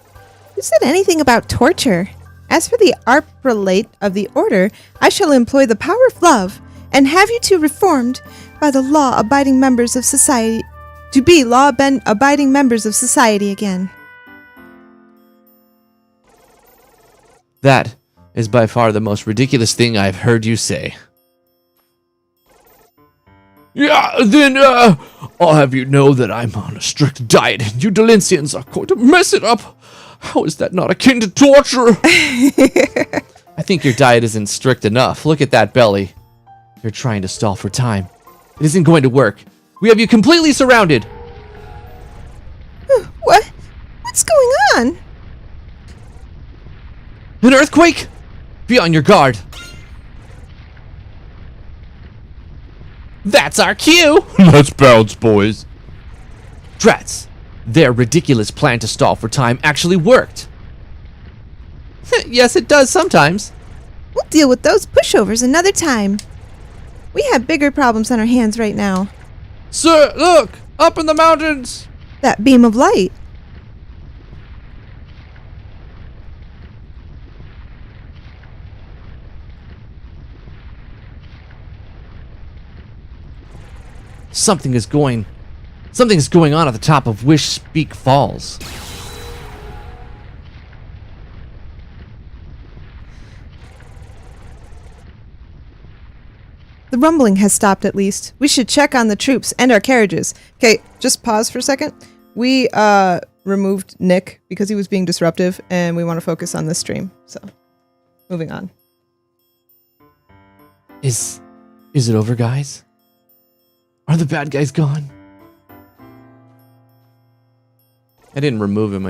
[SPEAKER 2] Who said anything about torture? As for the art prelate of the order, I shall employ the power of love and have you two reformed by the law-abiding members of society, to be law-abiding members of society again.
[SPEAKER 1] That is by far the most ridiculous thing I've heard you say.
[SPEAKER 3] Yeah, then, I'll have you know that I'm on a strict diet, and you Dalencians are going to mess it up. How is that not akin to torture?
[SPEAKER 1] I think your diet isn't strict enough. Look at that belly. You're trying to stall for time. It isn't going to work. We have you completely surrounded.
[SPEAKER 2] What? What's going on?
[SPEAKER 1] An earthquake? Be on your guard. That's our cue.
[SPEAKER 3] Let's bounce, boys.
[SPEAKER 1] Drats. Their ridiculous plan to stall for time actually worked. Yes, it does sometimes.
[SPEAKER 2] We'll deal with those pushovers another time. We have bigger problems on our hands right now.
[SPEAKER 3] Sir, look! Up in the mountains!
[SPEAKER 2] That beam of light.
[SPEAKER 1] Something is going on at the top of Wishbrook Falls.
[SPEAKER 2] The rumbling has stopped at least. We should check on the troops and our carriages. Okay, just pause for a second. We removed Nick because he was being disruptive, and we want to focus on this stream. So, moving on.
[SPEAKER 1] Is it over, guys? Are the bad guys gone? I didn't remove him,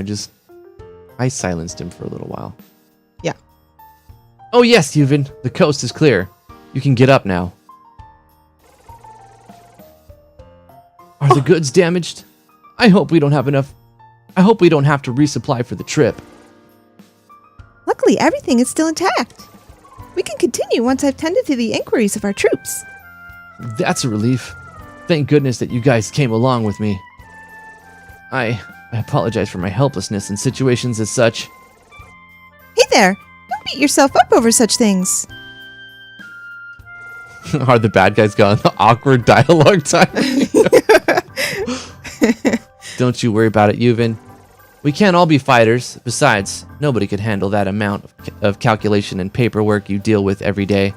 [SPEAKER 1] I silenced him for a little while.
[SPEAKER 2] Yeah.
[SPEAKER 1] Oh yes, Yuvin, the coast is clear. You can get up now. Are the goods damaged? I hope we don't have enough. I hope we don't have to resupply for the trip.
[SPEAKER 2] Luckily, everything is still intact. We can continue once I've tended to the inquiries of our troops.
[SPEAKER 1] That's a relief. Thank goodness that you guys came along with me. I apologize for my helplessness in situations as such.
[SPEAKER 2] Hey there! Don't beat yourself up over such things.
[SPEAKER 1] Are the bad guys gone? Awkward dialogue time. Don't you worry about it, Yuvin. We can't all be fighters. Besides, nobody could handle that amount of calculation and paperwork you deal with every day.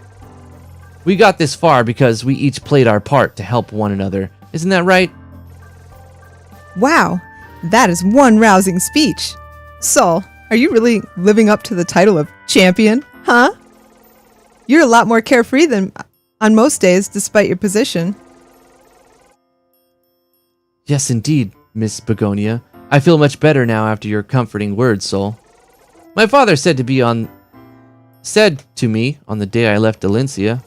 [SPEAKER 1] We got this far because we each played our part to help one another. Isn't that right?
[SPEAKER 2] Wow, that is one rousing speech. Saul, are you really living up to the title of champion, huh? You're a lot more carefree than on most days, despite your position.
[SPEAKER 1] Yes, indeed, Miss Begonia. I feel much better now after your comforting words, Sol. My father said to me on the day I left Dalencia.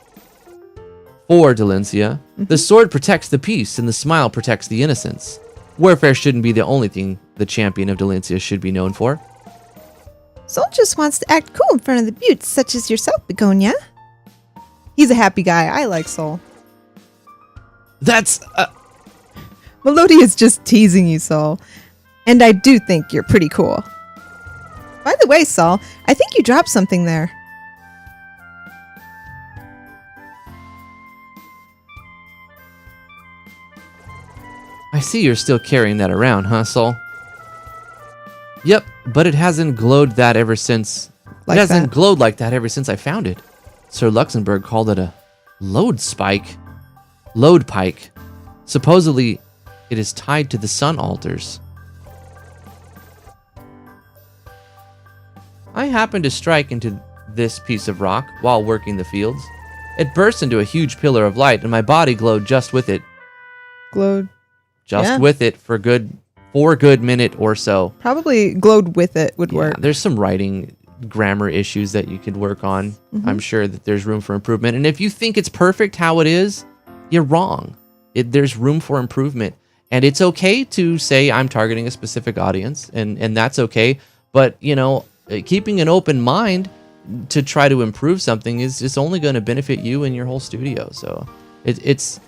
[SPEAKER 1] For Dalencia, the sword protects the peace and the smile protects the innocence. Warfare shouldn't be the only thing the champion of Dalencia should be known for.
[SPEAKER 2] Saul just wants to act cool in front of the buttes, such as yourself, Begonia. He's a happy guy. I like Saul.
[SPEAKER 1] That's...
[SPEAKER 2] Melody is just teasing you, Saul. And I do think you're pretty cool. By the way, Saul, I think you dropped something there.
[SPEAKER 1] I see you're still carrying that around, huh, Sol? Yep, but it hasn't glowed that ever since...
[SPEAKER 2] Like
[SPEAKER 1] it hasn't
[SPEAKER 2] that.
[SPEAKER 1] glowed like that ever since I found it. Sir Luxembourg called it a load spike. lode pike. Supposedly, it is tied to the sun altars. I happened to strike into this piece of rock while working the fields. It burst into a huge pillar of light, and my body glowed just with it.
[SPEAKER 2] Glowed.
[SPEAKER 1] Just with it for a good minute or so.
[SPEAKER 2] Probably glowed with it would work.
[SPEAKER 1] There's some writing grammar issues that you could work on. I'm sure that there's room for improvement. And if you think it's perfect how it is, you're wrong. There's room for improvement. And it's okay to say I'm targeting a specific audience, and that's okay. But, keeping an open mind to try to improve something is only going to benefit you and your whole studio. So it's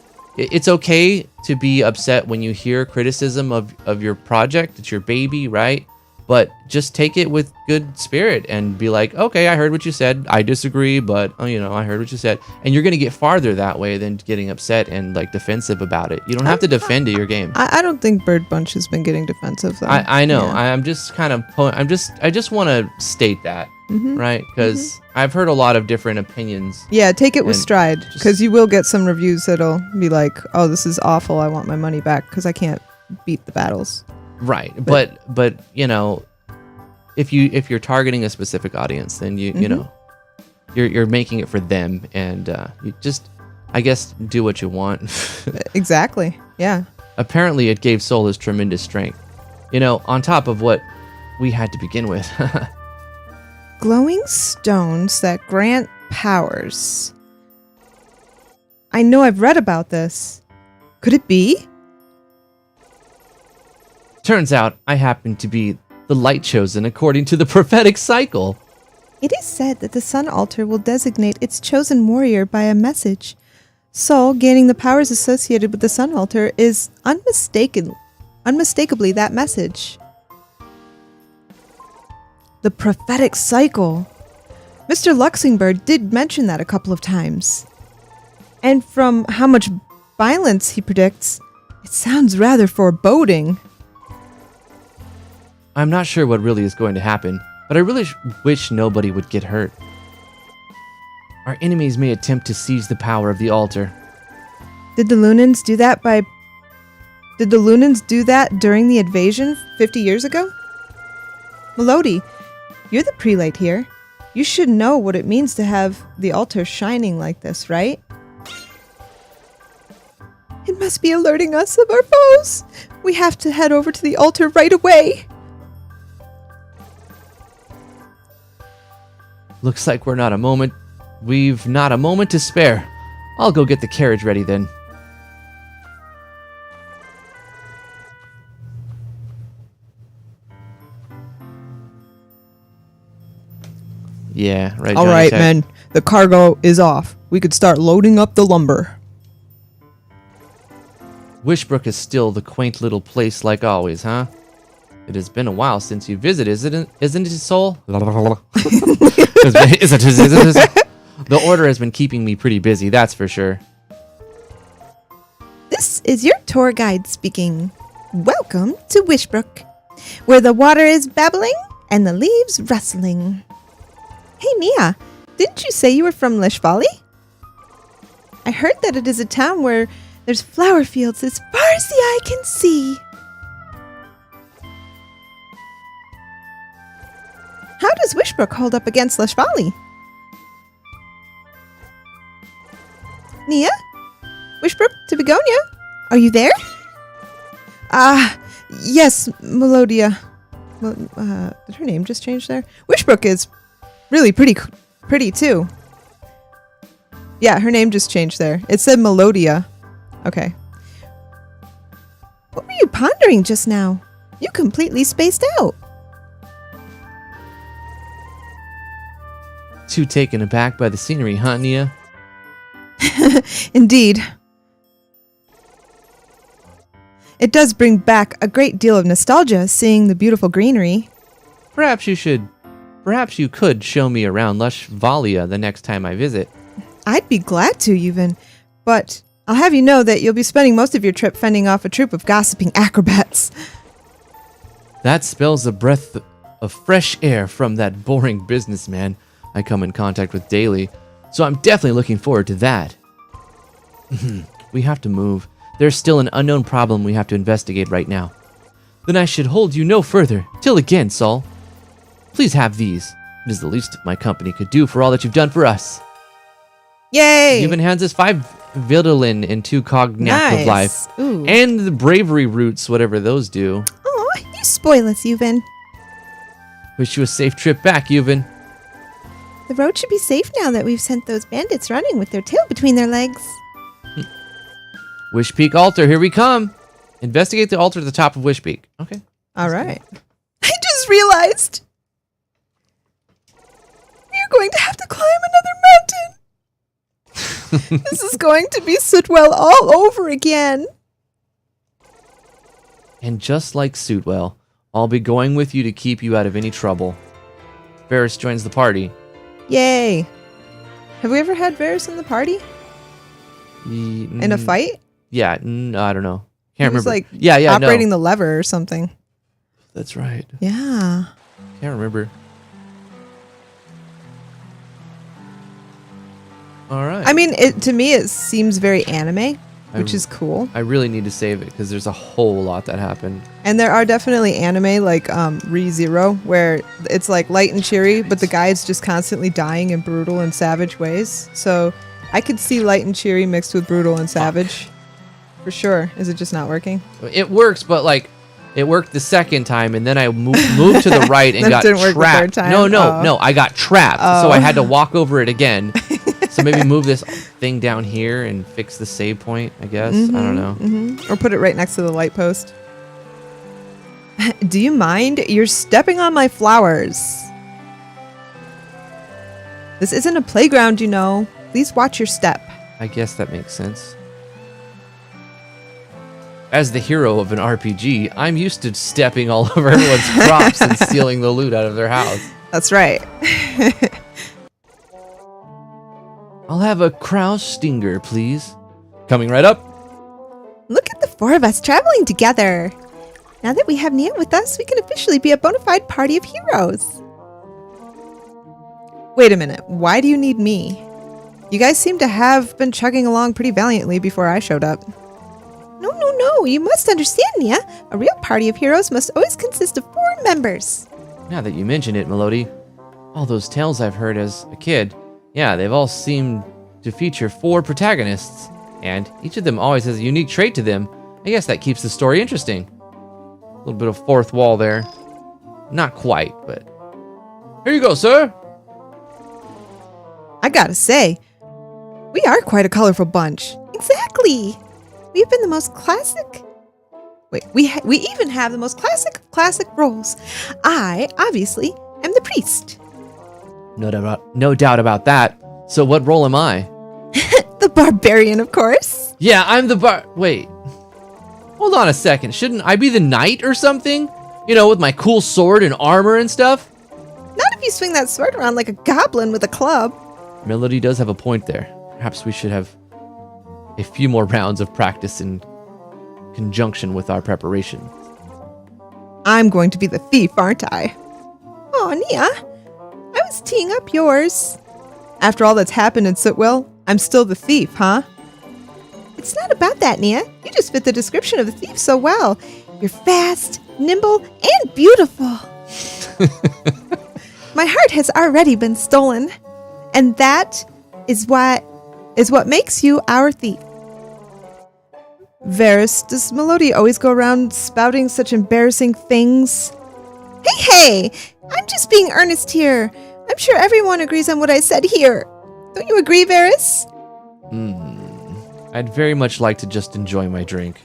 [SPEAKER 1] okay to be upset when you hear criticism of your project. It's your baby, right? But just take it with good spirit and be like, okay, I heard what you said. I disagree, but I heard what you said. And you're going to get farther that way than getting upset and like defensive about it. You don't have to defend your game.
[SPEAKER 2] I don't think BirdBunch has been getting defensive though.
[SPEAKER 1] I know.
[SPEAKER 2] Yeah.
[SPEAKER 1] I'm just kind of, I just want to state that, right? Because I've heard a lot of different opinions.
[SPEAKER 2] Yeah, take it with
[SPEAKER 1] And
[SPEAKER 2] stride,
[SPEAKER 1] just-
[SPEAKER 2] because you will get some reviews that'll be like, oh, this is awful. I want my money back because I can't beat the battles.
[SPEAKER 1] Right. But if you're targeting a specific audience, then you're making it for them, and you just, I guess, do what you want.
[SPEAKER 2] Exactly. Yeah.
[SPEAKER 1] Apparently, it gave Solus tremendous strength. On top of what we had to begin with.
[SPEAKER 2] Glowing stones that grant powers. I know I've read about this. Could it be?
[SPEAKER 1] Turns out I happen to be the light chosen according to the prophetic cycle.
[SPEAKER 2] It is said that the sun altar will designate its chosen warrior by a message. Sol, gaining the powers associated with the sun altar, is unmistakably that message. The prophetic cycle. Mr. Luxingbird did mention that a couple of times. And from how much violence he predicts, it sounds rather foreboding.
[SPEAKER 1] I'm not sure what really is going to happen, but I really wish nobody would get hurt. Our enemies may attempt to seize the power of the altar.
[SPEAKER 2] Did the Lunans do that during the invasion 50 years ago? Melody, you're the prelate here. You should know what it means to have the altar shining like this, right? It must be alerting us of our foes. We have to head over to the altar right away.
[SPEAKER 1] Looks like we've not a moment to spare. I'll go get the carriage ready then. Yeah, right.
[SPEAKER 2] All
[SPEAKER 1] Johnny
[SPEAKER 2] right,
[SPEAKER 1] said.
[SPEAKER 2] men. The cargo is off. We could start loading up the lumber.
[SPEAKER 1] Wishbrook is still the quaint little place like always, huh? It has been a while since you visited, isn't it, Soul? The order has been keeping me pretty busy, that's for sure.
[SPEAKER 2] This is your tour guide speaking. Welcome to Wishbrook, where the water is babbling and the leaves rustling. Hey, Mia, didn't you say you were from Lishvali? I heard that it is a town where there's flower fields as far as the eye can see. How does Wishbrook hold up against Lishvali? Nia? Wishbrook to Begonia? Are you there? Yes, Melodia. Did her name just change there? Wishbrook is really pretty too. Yeah, her name just changed there. It said Melodia. Okay. What were you pondering just now? You completely spaced out.
[SPEAKER 1] Too taken aback by the scenery, huh, Nia?
[SPEAKER 2] Indeed. It does bring back a great deal of nostalgia seeing the beautiful greenery.
[SPEAKER 1] Perhaps you could show me around Lushvalia the next time I visit.
[SPEAKER 2] I'd be glad to, even, but I'll have you know that you'll be spending most of your trip fending off a troop of gossiping acrobats.
[SPEAKER 1] That spells a breath of fresh air from that boring businessman I come in contact with daily, so I'm definitely looking forward to that. We have to move. There's still an unknown problem we have to investigate right now. Then I should hold you no further. Till again, Saul. Please have these. It is the least my company could do for all that you've done for us.
[SPEAKER 2] Yay!
[SPEAKER 1] Even hands us 5 Vidolin and 2 Cognac of life.
[SPEAKER 2] Ooh.
[SPEAKER 1] And the bravery roots, whatever those do.
[SPEAKER 2] Oh, you spoil us, Yuvan.
[SPEAKER 1] Wish you a safe trip back, Yuvan.
[SPEAKER 2] The road should be safe now that we've sent those bandits running with their tail between their legs.
[SPEAKER 1] Wish Peak altar, here we come. Investigate the altar at the top of Wish Peak. Okay.
[SPEAKER 2] All right. I just realized we're going to have to climb another mountain. This is going to be Sutwell all over again.
[SPEAKER 1] And just like Suitwell, I'll be going with you to keep you out of any trouble. Varys joins the party.
[SPEAKER 2] Yay. Have we ever had Varys in the party? In a fight?
[SPEAKER 1] Yeah, I don't know.
[SPEAKER 2] He
[SPEAKER 1] Can't
[SPEAKER 2] was
[SPEAKER 1] remember.
[SPEAKER 2] like
[SPEAKER 1] yeah,
[SPEAKER 2] operating the lever or something.
[SPEAKER 1] That's right.
[SPEAKER 2] Yeah.
[SPEAKER 1] Can't remember. All right.
[SPEAKER 2] I mean, to me, it seems very anime, which is cool.
[SPEAKER 1] I really need to save it because there's a whole lot that happened.
[SPEAKER 2] And there are definitely anime like ReZero, where it's like light and cheery, but the guy's just constantly dying in brutal and savage ways. So I could see light and cheery mixed with brutal and savage. For sure. Is it just not working?
[SPEAKER 1] It works, but like it worked the second time, and then I moved to the right and
[SPEAKER 2] Then it
[SPEAKER 1] got
[SPEAKER 2] didn't work the
[SPEAKER 1] trapped.
[SPEAKER 2] third time?
[SPEAKER 1] No, I got trapped, so I
[SPEAKER 2] Oh.
[SPEAKER 1] had to walk over it again. So maybe move this thing down here and fix the save point, I guess. I don't know.
[SPEAKER 2] Or put it right next to the light post. Do you mind? You're stepping on my flowers. This isn't a playground, you know. Please watch your step.
[SPEAKER 1] I guess that makes sense. As the hero of an RPG, I'm used to stepping all over everyone's crops and stealing the loot out of their house.
[SPEAKER 2] That's right.
[SPEAKER 1] I'll have a Kraus Stinger, please. Coming right up.
[SPEAKER 2] Look at the 4 of us traveling together. Now that we have Nia with us, we can officially be a bona fide party of heroes. Wait a minute. Why do you need me? You guys seem to have been chugging along pretty valiantly before I showed up. No. You must understand, Nia. A real party of heroes must always consist of 4 members.
[SPEAKER 1] Now that you mention it, Melody, all those tales I've heard as a kid, yeah, they've all seemed to feature 4 protagonists, and each of them always has a unique trait to them. I guess that keeps the story interesting. A little bit of fourth wall there. Not quite, but... Here you go, sir!
[SPEAKER 2] I gotta say, we are quite a colorful bunch. Exactly. We've been the most classic... Wait, we even have the most classic roles. I, obviously, am the priest.
[SPEAKER 1] No doubt about that. So what role am I?
[SPEAKER 2] The barbarian, of course.
[SPEAKER 1] Yeah, I'm the Wait. Hold on a second. Shouldn't I be the knight or something? You know, with my cool sword and armor and stuff?
[SPEAKER 2] Not if you swing that sword around like a goblin with a club.
[SPEAKER 1] Melody does have a point there. Perhaps we should have a few more rounds of practice in conjunction with our preparation.
[SPEAKER 2] I'm going to be the thief, aren't I? Oh, Nia, I was teeing up yours. After all that's happened in Sitwell, I'm still the thief, huh? It's not about that, Nia. You just fit the description of a thief so well. You're fast, nimble, and beautiful. My heart has already been stolen. And that is what makes you our thief. Varys, does Melody always go around spouting such embarrassing things? Hey! I'm just being earnest here. I'm sure everyone agrees on what I said here. Don't you agree, Varys?
[SPEAKER 1] I'd very much like to just enjoy my drink.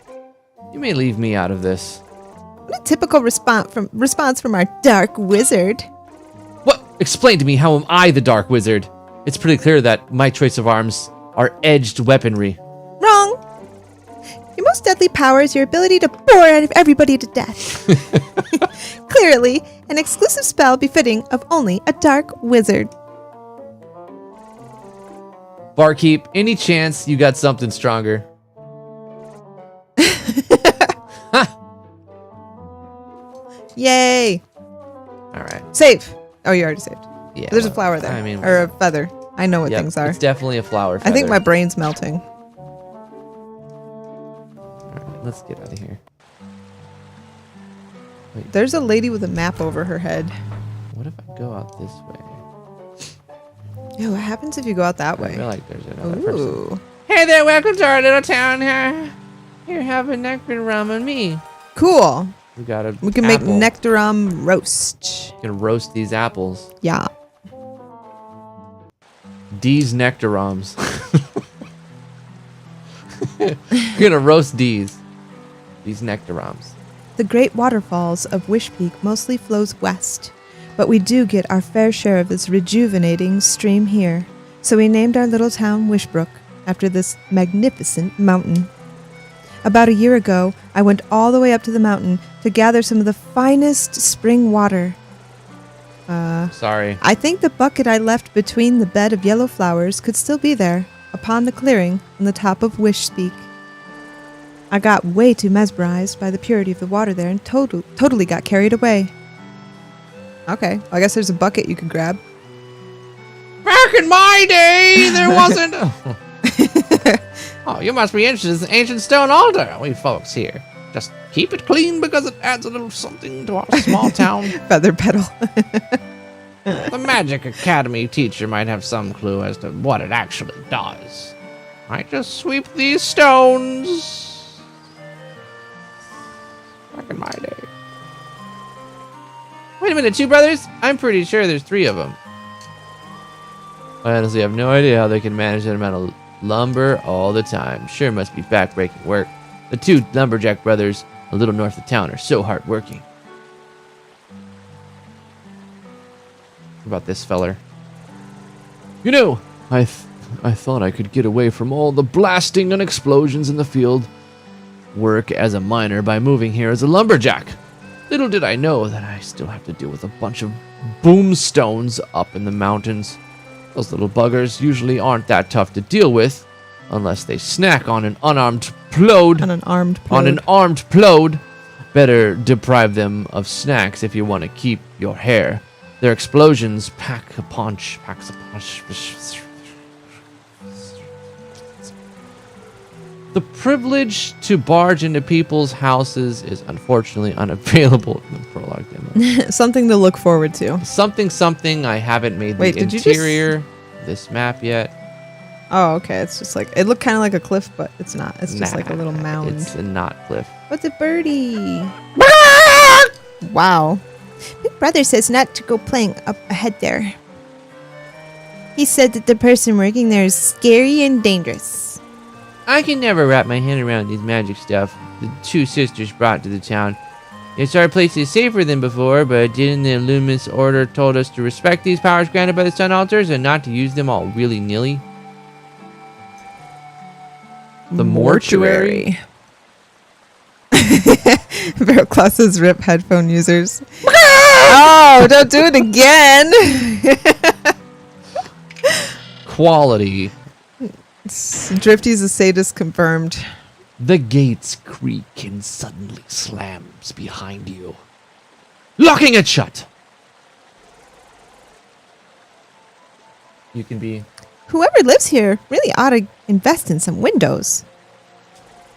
[SPEAKER 1] You may leave me out of this.
[SPEAKER 2] What a typical response from our dark wizard.
[SPEAKER 1] What? Explain to me, how am I the Dark Wizard? It's pretty clear that my choice of arms are edged weaponry.
[SPEAKER 2] Wrong. Your most deadly power is your ability to bore out of everybody to death. Clearly, an exclusive spell befitting of only a dark wizard.
[SPEAKER 1] Barkeep, any chance you got something stronger?
[SPEAKER 2] Yay.
[SPEAKER 1] All right.
[SPEAKER 2] Save. Oh, you already saved.
[SPEAKER 1] Yeah.
[SPEAKER 2] There's a flower there.
[SPEAKER 1] I mean,
[SPEAKER 2] or a feather. I know what
[SPEAKER 1] yep,
[SPEAKER 2] things are.
[SPEAKER 1] It's definitely a flower
[SPEAKER 2] I think
[SPEAKER 1] feather.
[SPEAKER 2] my brain's melting.
[SPEAKER 1] Let's get out of here. Wait,
[SPEAKER 2] There's a lady with a map over her head.
[SPEAKER 1] what if I go out this way?
[SPEAKER 2] Yeah, what happens if you go out that
[SPEAKER 1] I
[SPEAKER 2] way?
[SPEAKER 1] feel like there's another person.
[SPEAKER 2] Ooh.
[SPEAKER 1] Hey there, welcome to our little town here. Here, have a nectar rum and me.
[SPEAKER 2] Cool.
[SPEAKER 1] We got a
[SPEAKER 2] We can make
[SPEAKER 1] apple.
[SPEAKER 2] nectarum roast.
[SPEAKER 1] Gonna roast these apples.
[SPEAKER 2] Yeah.
[SPEAKER 1] D's nectarums. Gonna roast D's. These nectarums.
[SPEAKER 2] The great waterfalls of Wishpeak mostly flows west, but we do get our fair share of this rejuvenating stream here. So we named our little town Wishbrook after this magnificent mountain. About a year ago, I went all the way up to the mountain to gather some of the finest spring water.
[SPEAKER 1] Sorry.
[SPEAKER 2] I think the bucket I left between the bed of yellow flowers could still be there, upon the clearing on the top of Wishpeak. I got way too mesmerized by the purity of the water there and totally got carried away. Okay, well, I guess there's a bucket you could grab.
[SPEAKER 1] Back in my day, there wasn't. Oh, you must be interested in the ancient stone altar. We folks here just keep it clean because it adds a little something to our small town.
[SPEAKER 2] Feather pedal.
[SPEAKER 1] The Magic Academy teacher might have some clue as to what it actually does. I just sweep these stones. Back in my day. Wait a minute, two brothers? I'm pretty sure there's three of them. I honestly have no idea how they can manage that amount of lumber all the time. Sure must be backbreaking work. The two lumberjack brothers, a little north of town, are so hardworking. What about this feller?
[SPEAKER 3] You know, I thought I could get away from all the blasting and explosions in the field.
[SPEAKER 1] Work as a miner by moving here as a lumberjack. Little did I know that I still have to deal with a bunch of boomstones up in the mountains. Those little buggers usually aren't that tough to deal with, unless they snack on an unarmed plode.
[SPEAKER 2] On an armed
[SPEAKER 1] On an armed plode. Better deprive them of snacks if you want to keep your hair. Their explosions packs a punch. The privilege to barge into people's houses is unfortunately unavailable in the prologue demo.
[SPEAKER 2] Something to look forward to.
[SPEAKER 1] Something I haven't made
[SPEAKER 2] Wait,
[SPEAKER 1] the
[SPEAKER 2] did you just-
[SPEAKER 1] interior of this map yet.
[SPEAKER 2] Oh, okay. It's just like, it looked kind of like a cliff, but it's not. It's just like a little
[SPEAKER 1] Nah,
[SPEAKER 2] mound.
[SPEAKER 1] It's a not cliff.
[SPEAKER 2] What's a birdie? Wow. Big brother says not to go playing up ahead there. He said that the person working there is scary and dangerous.
[SPEAKER 1] I can never wrap my hand around these magic stuff the two sisters brought to the town. Yes, our place is safer than before, but didn't the luminous order told us to respect these powers granted by the sun altars and not to use them all willy-nilly? The mortuary?
[SPEAKER 2] Barrel Claus's RIP headphone users. Oh, don't do it again.
[SPEAKER 1] Quality.
[SPEAKER 2] Drifty's a sadist confirmed.
[SPEAKER 3] The gates creak and suddenly slams behind you, locking it shut.
[SPEAKER 1] You can be...
[SPEAKER 2] Whoever lives here really ought to invest in some windows.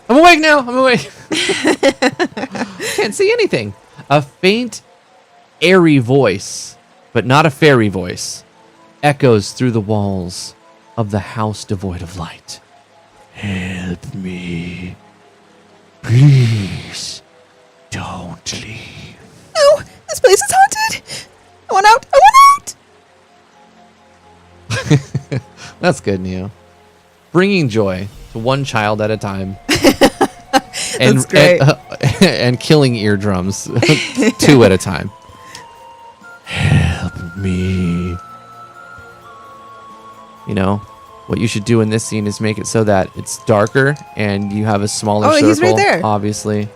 [SPEAKER 1] I'm awake now! I'm awake! Can't see anything. A faint, airy voice, but not a fairy voice, echoes through the walls of the house devoid of light.
[SPEAKER 3] Help me. Please, don't leave.
[SPEAKER 2] No, this place is haunted. I want out. I want out.
[SPEAKER 1] That's good, Neo. Bringing joy to one child at a time. And,
[SPEAKER 2] That's great.
[SPEAKER 1] And killing eardrums two at a time.
[SPEAKER 3] Help me.
[SPEAKER 1] You know, what you should do in this scene is make it so that it's darker and you have a smaller circle.
[SPEAKER 2] He's right there.
[SPEAKER 1] Obviously.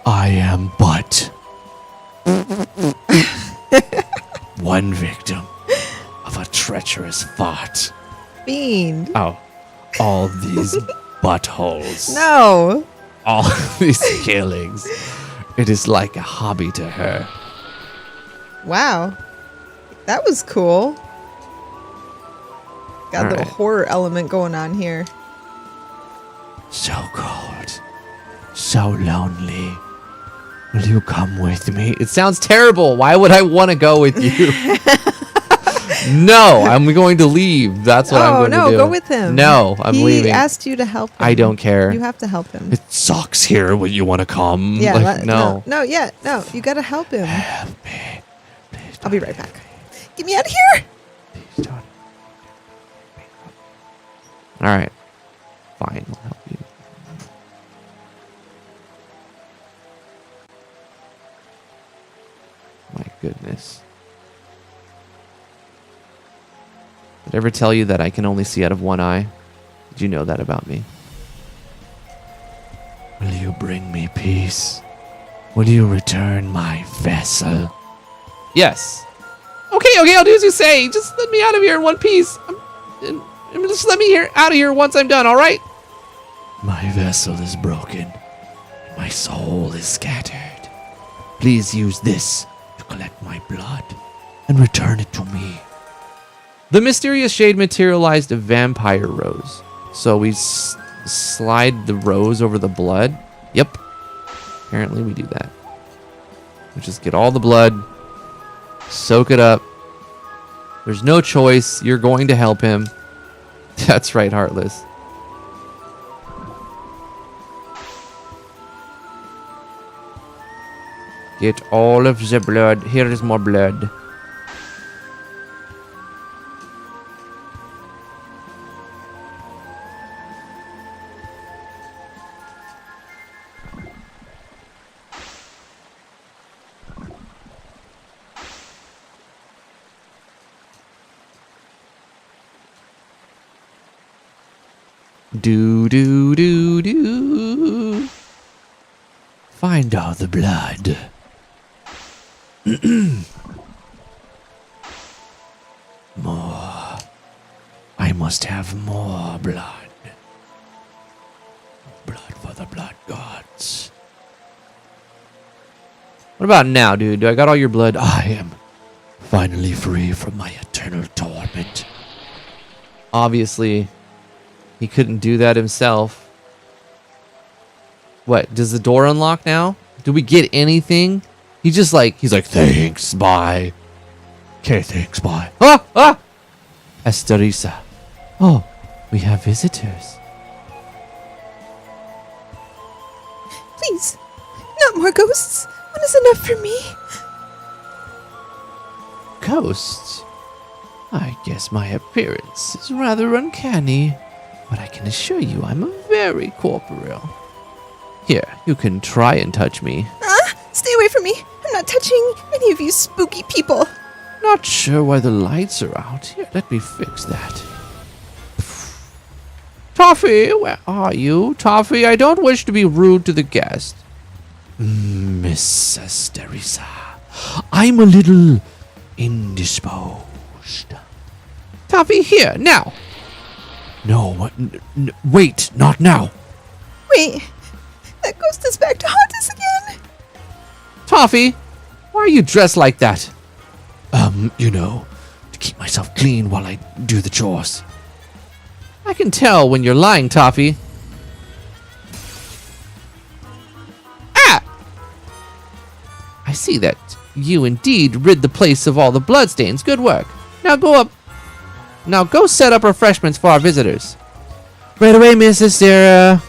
[SPEAKER 3] I am but one victim of a treacherous fart.
[SPEAKER 2] Fiend.
[SPEAKER 3] Oh, all these buttholes.
[SPEAKER 2] No.
[SPEAKER 3] All these killings. It is like a hobby to her.
[SPEAKER 2] Wow. That was cool. Got a little
[SPEAKER 1] Alright.
[SPEAKER 2] horror element going on here.
[SPEAKER 3] So cold. so lonely. Will you come with me?
[SPEAKER 1] It sounds terrible. Why would I want to go with you? No, I'm going to leave. That's what I'm going to do.
[SPEAKER 2] Oh, no, go with him.
[SPEAKER 1] No, I'm leaving.
[SPEAKER 2] He asked you to help him.
[SPEAKER 1] I don't care.
[SPEAKER 2] You have to help him.
[SPEAKER 3] It sucks here. Will you want to come?
[SPEAKER 2] Yeah,
[SPEAKER 1] like, no.
[SPEAKER 2] No, you got to help him.
[SPEAKER 3] Help me. Please
[SPEAKER 2] I'll be right back. Get me out of here.
[SPEAKER 3] Please don't.
[SPEAKER 1] All right. Fine, I'll help you. My goodness. Did I ever tell you that I can only see out of one eye? Did you know that about me?
[SPEAKER 3] Will you bring me peace? Will you return my vessel?
[SPEAKER 1] Yes. Okay, I'll do as you say. Just let me out of here in one piece. Just let me out of here once I'm done, all right?
[SPEAKER 3] My vessel is broken. My soul is scattered. Please use this to collect my blood and return it to me.
[SPEAKER 1] The mysterious shade materialized a vampire rose. So we slide the rose over the blood. Yep. Apparently we do that. We just get all the blood, soak it up. There's no choice. You're going to help him. That's right, Heartless. Get all of the blood. Here is more blood. Do.
[SPEAKER 3] Find all the blood. More. I must have more blood. Blood for the blood gods.
[SPEAKER 1] What about now, dude? Do I got all your blood?
[SPEAKER 3] I am finally free from my eternal torment.
[SPEAKER 1] Obviously, he couldn't do that himself. What? Does the door unlock now? Do we get anything? He's like,
[SPEAKER 3] Thanks, bye. Okay, thanks, bye.
[SPEAKER 1] ah! Esterisa. Oh, we have visitors.
[SPEAKER 2] Please, not more ghosts. One is enough for me.
[SPEAKER 1] Ghosts? I guess my appearance is rather uncanny, but I can assure you I'm very corporeal. Here, you can try and touch me.
[SPEAKER 2] Stay away from me. I'm not touching any of you spooky people.
[SPEAKER 1] Not sure why the lights are out. Here, let me fix that. Toffee, where are you? Toffee, I don't wish to be rude to the guest.
[SPEAKER 3] Miss Esterisa, I'm a little indisposed.
[SPEAKER 1] Toffee, here, now.
[SPEAKER 3] No, wait, not now.
[SPEAKER 2] Wait, that ghost is back to haunt us again.
[SPEAKER 1] Toffee, why are you dressed like that?
[SPEAKER 3] To keep myself clean while I do the chores.
[SPEAKER 1] I can tell when you're lying, Toffee. Ah! I see that you indeed rid the place of all the bloodstains. Good work. Now go set up refreshments for our visitors. Right away, Mrs. Sarah.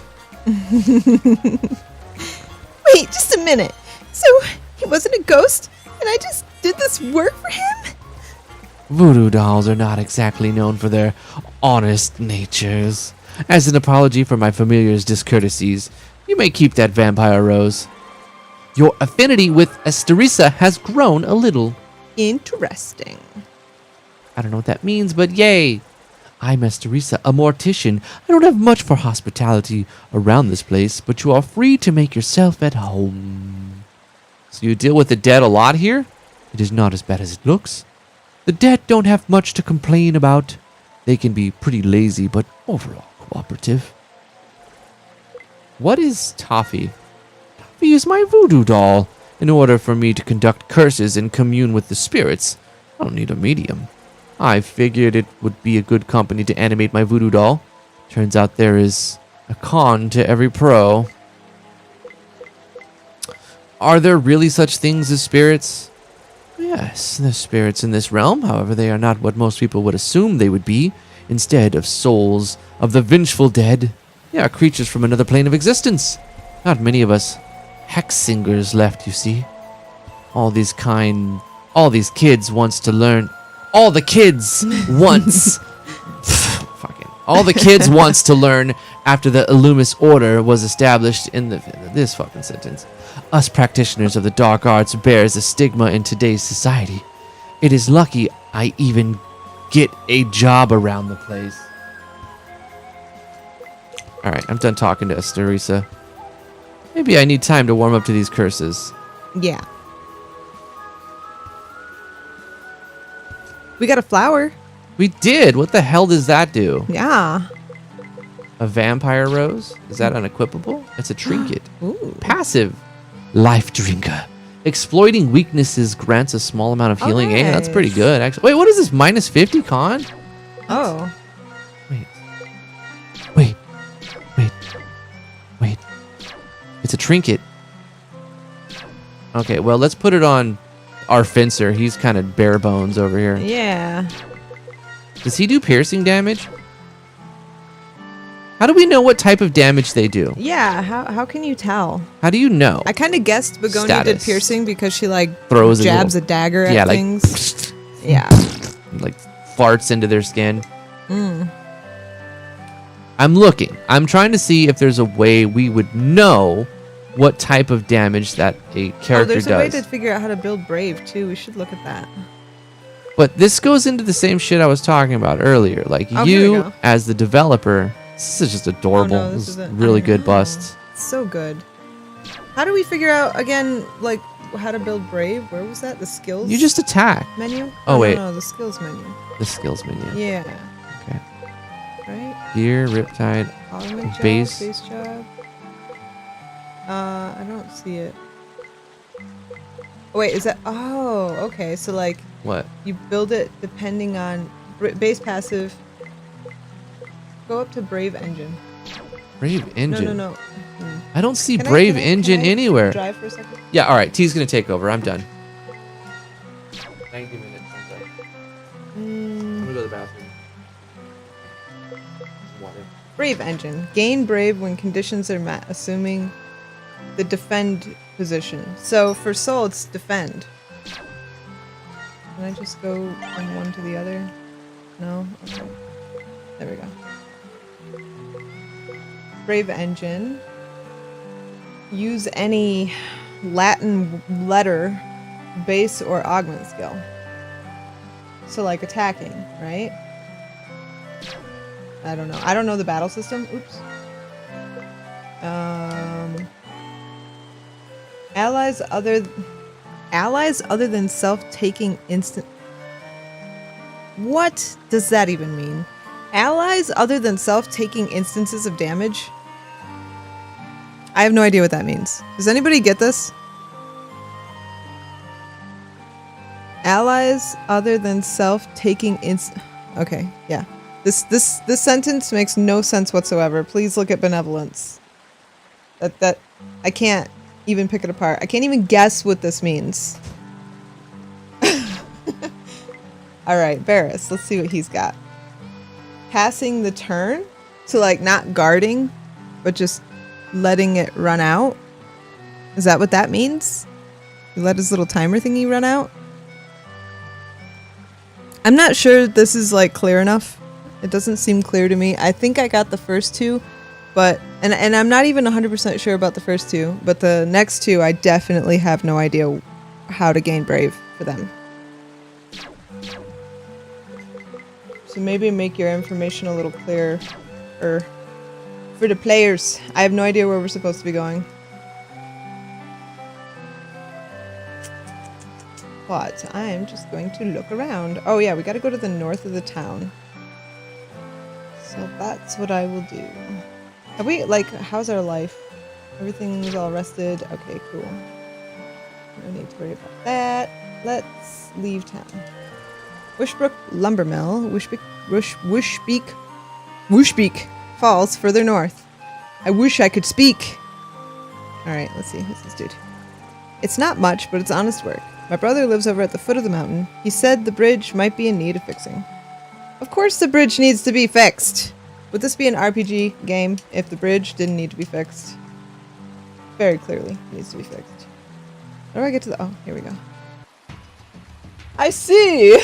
[SPEAKER 2] Wait, just a minute. So, he wasn't a ghost, and I just did this work for him?
[SPEAKER 1] Voodoo dolls are not exactly known for their honest natures. As an apology for my familiar's discourtesies, you may keep that vampire rose. Your affinity with Esterisa has grown a little.
[SPEAKER 2] Interesting.
[SPEAKER 1] I don't know what that means, but yay! I'm Esterisa, a mortician. I don't have much for hospitality around this place, but you are free to make yourself at home. So you deal with the dead a lot here? It is not as bad as it looks. The dead don't have much to complain about. They can be pretty lazy, but overall cooperative. What is Toffee? Toffee is my voodoo doll. In order for me to conduct curses and commune with the spirits, I don't need a medium. I figured it would be a good company to animate my voodoo doll. Turns out there is a con to every pro. Are there really such things as spirits? Yes, there's spirits in this realm. However, they are not what most people would assume they would be. Instead of souls of the vengeful dead, they are creatures from another plane of existence. Not many of us hex singers left, you see. All these kids wants to learn. All the kids wants. All the kids wants to learn after the Illumis Order was established in this fucking sentence. Us practitioners of the dark arts bears a stigma in today's society. It is lucky I even get a job around the place. Alright, I'm done talking to Astarisa. Maybe I need time to warm up to these curses.
[SPEAKER 2] Yeah. We got a flower.
[SPEAKER 1] We did! What the hell does that do?
[SPEAKER 2] Yeah.
[SPEAKER 1] A vampire rose? Is that unequipable? It's a trinket.
[SPEAKER 2] Ooh.
[SPEAKER 1] Passive. Life drinker. Exploiting weaknesses grants a small amount of healing. Hey, that's pretty good, actually. Wait, what is this? Minus 50 con?
[SPEAKER 2] Oh.
[SPEAKER 1] Wait. It's a trinket. Okay, well, let's put it on our fencer. He's kind of bare bones over here.
[SPEAKER 2] Yeah.
[SPEAKER 1] Does he do piercing damage? How do we know what type of damage they do?
[SPEAKER 2] Yeah, how can you tell?
[SPEAKER 1] How do you know?
[SPEAKER 2] I kind of guessed Begonia did piercing because she
[SPEAKER 1] throws
[SPEAKER 2] jabs a dagger at things. Yeah.
[SPEAKER 1] Like farts into their skin. I'm looking. I'm trying to see if there's a way we would know what type of damage that a character does.
[SPEAKER 2] There's a way to figure out how to build Brave too. We should look at that.
[SPEAKER 1] But this goes into the same shit I was talking about earlier. Like you, as the developer, this is just adorable.
[SPEAKER 2] Oh, no,
[SPEAKER 1] this is really good busts.
[SPEAKER 2] So good. How do we figure out again, like how to build Brave? Where was that? The skills?
[SPEAKER 1] You just attack.
[SPEAKER 2] Menu?
[SPEAKER 1] Oh wait.
[SPEAKER 2] No, the skills menu.
[SPEAKER 1] The skills menu.
[SPEAKER 2] Yeah.
[SPEAKER 1] Okay.
[SPEAKER 2] Right?
[SPEAKER 1] Gear, Riptide, base.
[SPEAKER 2] Base job. I don't see it. Oh, wait, is that? Oh, okay. So like,
[SPEAKER 1] what?
[SPEAKER 2] You build it depending on base passive. Go up to Brave Engine.
[SPEAKER 1] Brave Engine.
[SPEAKER 2] No.
[SPEAKER 1] I don't see Brave Engine anywhere.
[SPEAKER 2] Drive for a second.
[SPEAKER 1] Yeah. All right. T's gonna take over. I'm done. 90 minutes. I'm gonna go to the bathroom.
[SPEAKER 2] Brave Engine. Gain Brave when conditions are met, assuming the defend position. So for soul, it's defend. Can I just go from one to the other? No? Okay. There we go. Brave Engine. Use any Latin letter, base, or augment skill. So like attacking, right? I don't know. I don't know the battle system. Oops. Allies other than self-taking instant. What does that even mean? Allies other than self-taking instances of damage? I have no idea what that means. Does anybody get this? Allies other than self-taking Okay, yeah. This sentence makes no sense whatsoever. Please look at benevolence. That I can't even pick it apart. I can't even guess what this means. All right, Varys. Let's see what he's got. Passing the turn, so like not guarding, but just letting it run out. Is that what that means? You let his little timer thingy run out? I'm not sure this is like clear enough. It doesn't seem clear to me. I think I got the first two, but and I'm not even 100% sure about the first two, but the next two I definitely have no idea how to gain Brave for them. So maybe make your information a little clearer for the players. I have no idea where we're supposed to be going. But I'm just going to look around. Oh yeah, we gotta go to the north of the town. So that's what I will do. Have we, like, how's our life? Everything's all rested. Okay, cool. No need to worry about that. Let's leave town. Wishbrook Lumbermill. Wishbeak Falls, further north. I wish I could speak. Alright, let's see. Who's this dude? It's not much, but it's honest work. My brother lives over at the foot of the mountain. He said the bridge might be in need of fixing. Of course the bridge needs to be fixed. Would this be an RPG game if the bridge didn't need to be fixed? Very clearly needs to be fixed. How do I get to the... Oh, here we go. I see!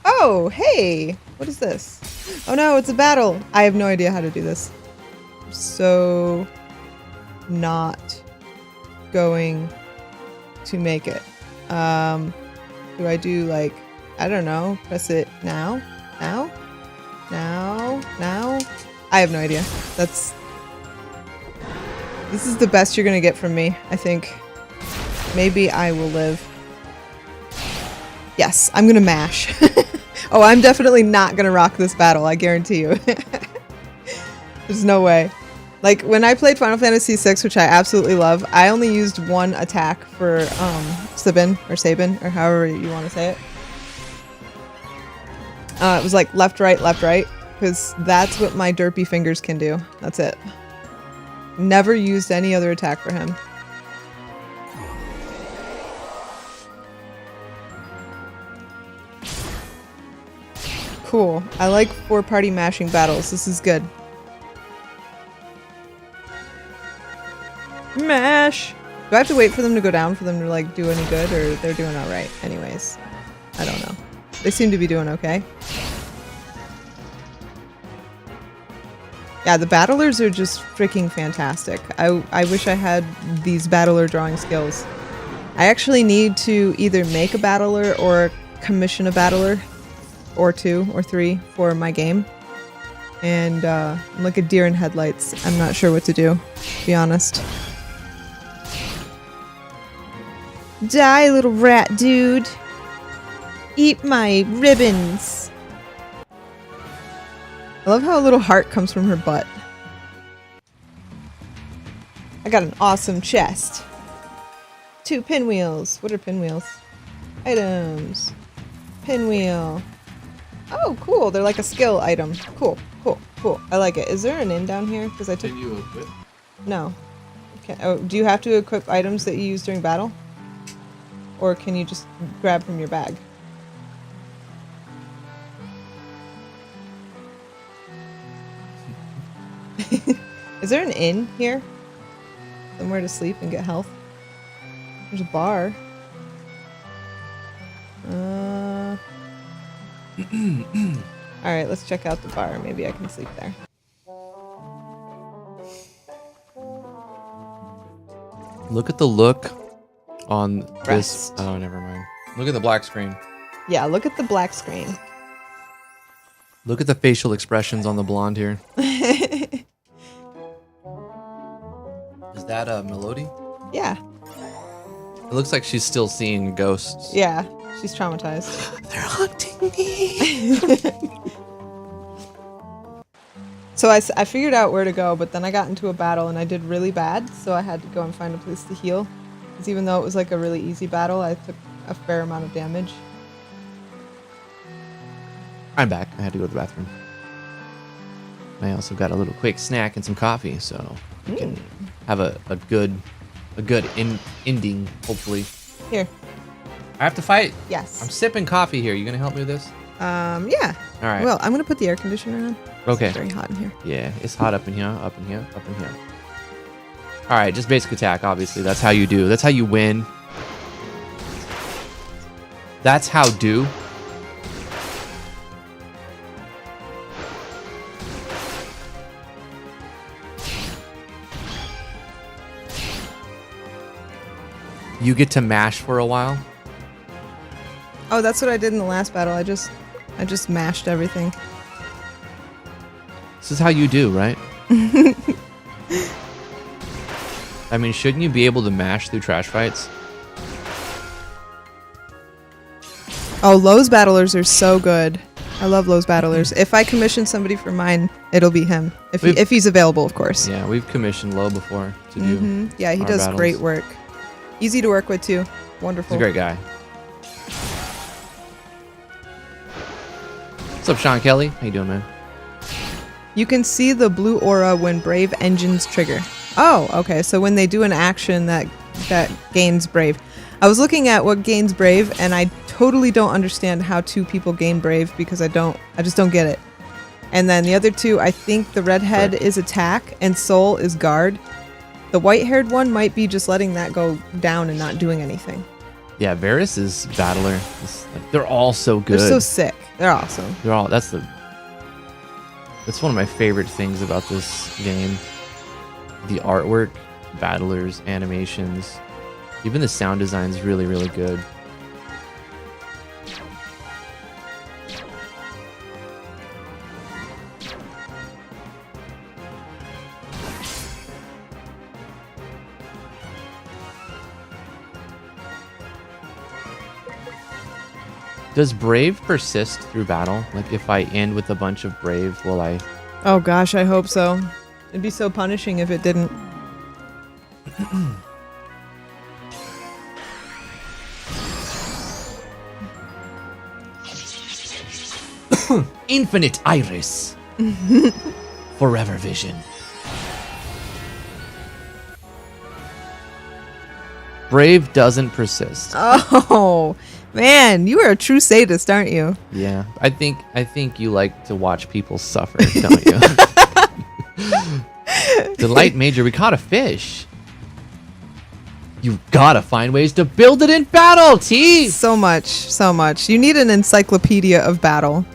[SPEAKER 2] Oh, hey! What is this? Oh no, it's a battle! I have no idea how to do this. I'm so... not going to make it. Do I do like... I don't know. Press it now? Now? Now? I have no idea. This is the best you're gonna get from me, I think. Maybe I will live. Yes, I'm gonna mash. Oh, I'm definitely not gonna rock this battle, I guarantee you. There's no way. Like, when I played Final Fantasy VI, which I absolutely love, I only used one attack for Sabin, or however you want to say it. It was like left, right, because that's what my derpy fingers can do. That's it. Never used any other attack for him. Cool. I like 4-party mashing battles. This is good. Mash! Do I have to wait for them to go down for them to like do any good, or they're doing alright anyways? I don't know. They seem to be doing okay. Yeah, the battlers are just freaking fantastic. I wish I had these battler drawing skills. I actually need to either make a battler or commission a battler, or 2 or 3 for my game. And I'm like a deer in headlights. I'm not sure what to do, to be honest. Die, little rat dude. Eat my ribbons. I love how a little heart comes from her butt. I got an awesome chest. 2 pinwheels. What are pinwheels? Items. Pinwheel. Oh, cool. They're like a skill item. Cool. I like it. Is there an inn down here? Because I took...
[SPEAKER 1] Can you equip?
[SPEAKER 2] No. Okay. Oh, do you have to equip items that you use during battle? Or can you just grab from your bag? Is there an inn here? Somewhere to sleep and get health? There's a bar. Alright, let's check out the bar. Maybe I can sleep there.
[SPEAKER 1] Look at the look on this.
[SPEAKER 2] Rest.
[SPEAKER 1] Oh, never mind. Look at the black screen.
[SPEAKER 2] Yeah, look at the black screen.
[SPEAKER 1] Look at the facial expressions on the blonde here. Is that a Melody?
[SPEAKER 2] Yeah.
[SPEAKER 1] It looks like she's still seeing ghosts.
[SPEAKER 2] Yeah, she's traumatized.
[SPEAKER 1] They're hunting me.
[SPEAKER 2] So I figured out where to go, but then I got into a battle and I did really bad, so I had to go and find a place to heal. Because even though it was like a really easy battle, I took a fair amount of damage.
[SPEAKER 1] I'm back. I had to go to the bathroom. I also got a little quick snack and some coffee, so we can have a good ending, hopefully.
[SPEAKER 2] Here.
[SPEAKER 1] I have to fight.
[SPEAKER 2] Yes.
[SPEAKER 1] I'm sipping coffee here. You gonna help me with this?
[SPEAKER 2] Yeah.
[SPEAKER 1] All right.
[SPEAKER 2] Well, I'm gonna put the air conditioner on.
[SPEAKER 1] Okay.
[SPEAKER 2] It's very hot in here.
[SPEAKER 1] Yeah, it's hot up in here, up in here, up in here. All right, just basic attack, obviously. That's how you do. That's how you win. That's how do. You get to mash for a while.
[SPEAKER 2] Oh, that's what I did in the last battle. I just mashed everything.
[SPEAKER 1] This is how you do, right? I mean, shouldn't you be able to mash through trash fights?
[SPEAKER 2] Oh, Lowe's battlers are so good. I love Lowe's battlers. If I commission somebody for mine, it'll be him. If he's available, of course.
[SPEAKER 1] Yeah, we've commissioned Lowe before to do.
[SPEAKER 2] Yeah, he
[SPEAKER 1] our
[SPEAKER 2] does
[SPEAKER 1] battles.
[SPEAKER 2] great work. Easy to work with too. Wonderful.
[SPEAKER 1] He's a great guy. What's up, Sean Kelly? How you doing, man?
[SPEAKER 2] You can see the blue aura when brave engines trigger. Oh, okay. So when they do an action that gains Brave. I was looking at what gains Brave, and I totally don't understand how 2 people gain Brave because I just don't get it. And then the other 2, I think the redhead is attack and Soul is guard. The white-haired one might be just letting that go down and not doing anything.
[SPEAKER 1] Yeah, Varus is battler. They're all so good.
[SPEAKER 2] They're so sick. They're awesome.
[SPEAKER 1] That's one of my favorite things about this game. The artwork, battlers, animations, even the sound design is really, really good. Does Brave persist through battle? Like if I end with a bunch of Brave, will I...
[SPEAKER 2] Oh gosh, I hope so. It'd be so punishing if it didn't.
[SPEAKER 3] Infinite iris. Forever vision.
[SPEAKER 1] Brave doesn't persist.
[SPEAKER 2] Oh, man, you are a true sadist, aren't you?
[SPEAKER 1] Yeah, I think you like to watch people suffer, don't you? Delight Major, we caught a fish. You gotta find ways to build it in battle, T!
[SPEAKER 2] So much. You need an encyclopedia of battle.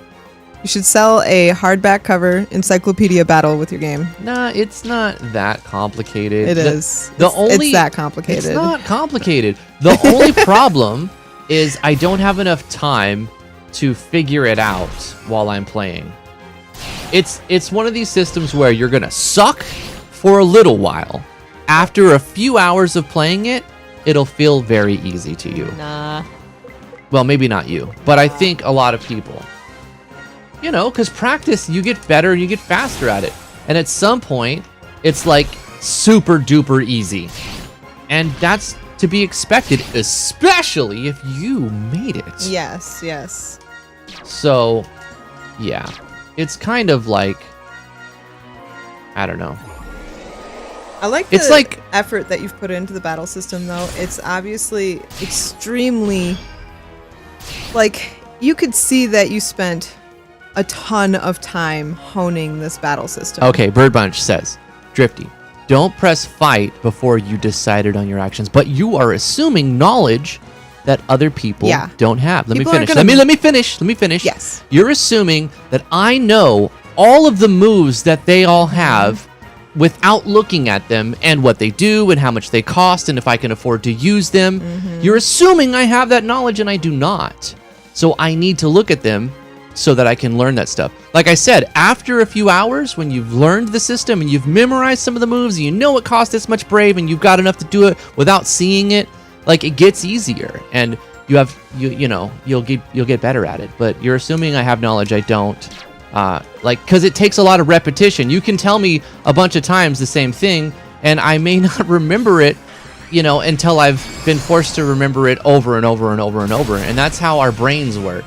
[SPEAKER 2] You should sell a hardback cover encyclopedia battle with your game.
[SPEAKER 1] Nah, it's not that complicated.
[SPEAKER 2] It's that complicated.
[SPEAKER 1] It's not complicated. The only problem is I don't have enough time to figure it out while I'm playing. It's one of these systems where you're gonna suck for a little while. After a few hours of playing it, it'll feel very easy to you.
[SPEAKER 2] Nah.
[SPEAKER 1] Well, maybe not you, but I think a lot of people. You know, because practice, you get better and you get faster at it. And at some point, it's like super duper easy. And that's to be expected, especially if you made it.
[SPEAKER 2] Yes.
[SPEAKER 1] So, yeah. It's kind of like, I don't know.
[SPEAKER 2] I like the effort that you've put into the battle system, though. It's obviously extremely... Like, you could see that you spent a ton of time honing this battle system.
[SPEAKER 1] Okay, BirdBunch says, Drifty, don't press fight before you decided on your actions, but you are assuming knowledge that other people don't have. Let me finish. Let me finish.
[SPEAKER 2] Yes.
[SPEAKER 1] You're assuming that I know all of the moves that they all have without looking at them and what they do and how much they cost and if I can afford to use them. You're assuming I have that knowledge and I do not. So I need to look at them so that I can learn that stuff. Like I said, after a few hours, when you've learned the system and you've memorized some of the moves, and you know it costs this much Brave, and you've got enough to do it without seeing it, like it gets easier, and you'll get better at it. But you're assuming I have knowledge I don't, because it takes a lot of repetition. You can tell me a bunch of times the same thing, and I may not remember it, until I've been forced to remember it over and over and over and over, and that's how our brains work.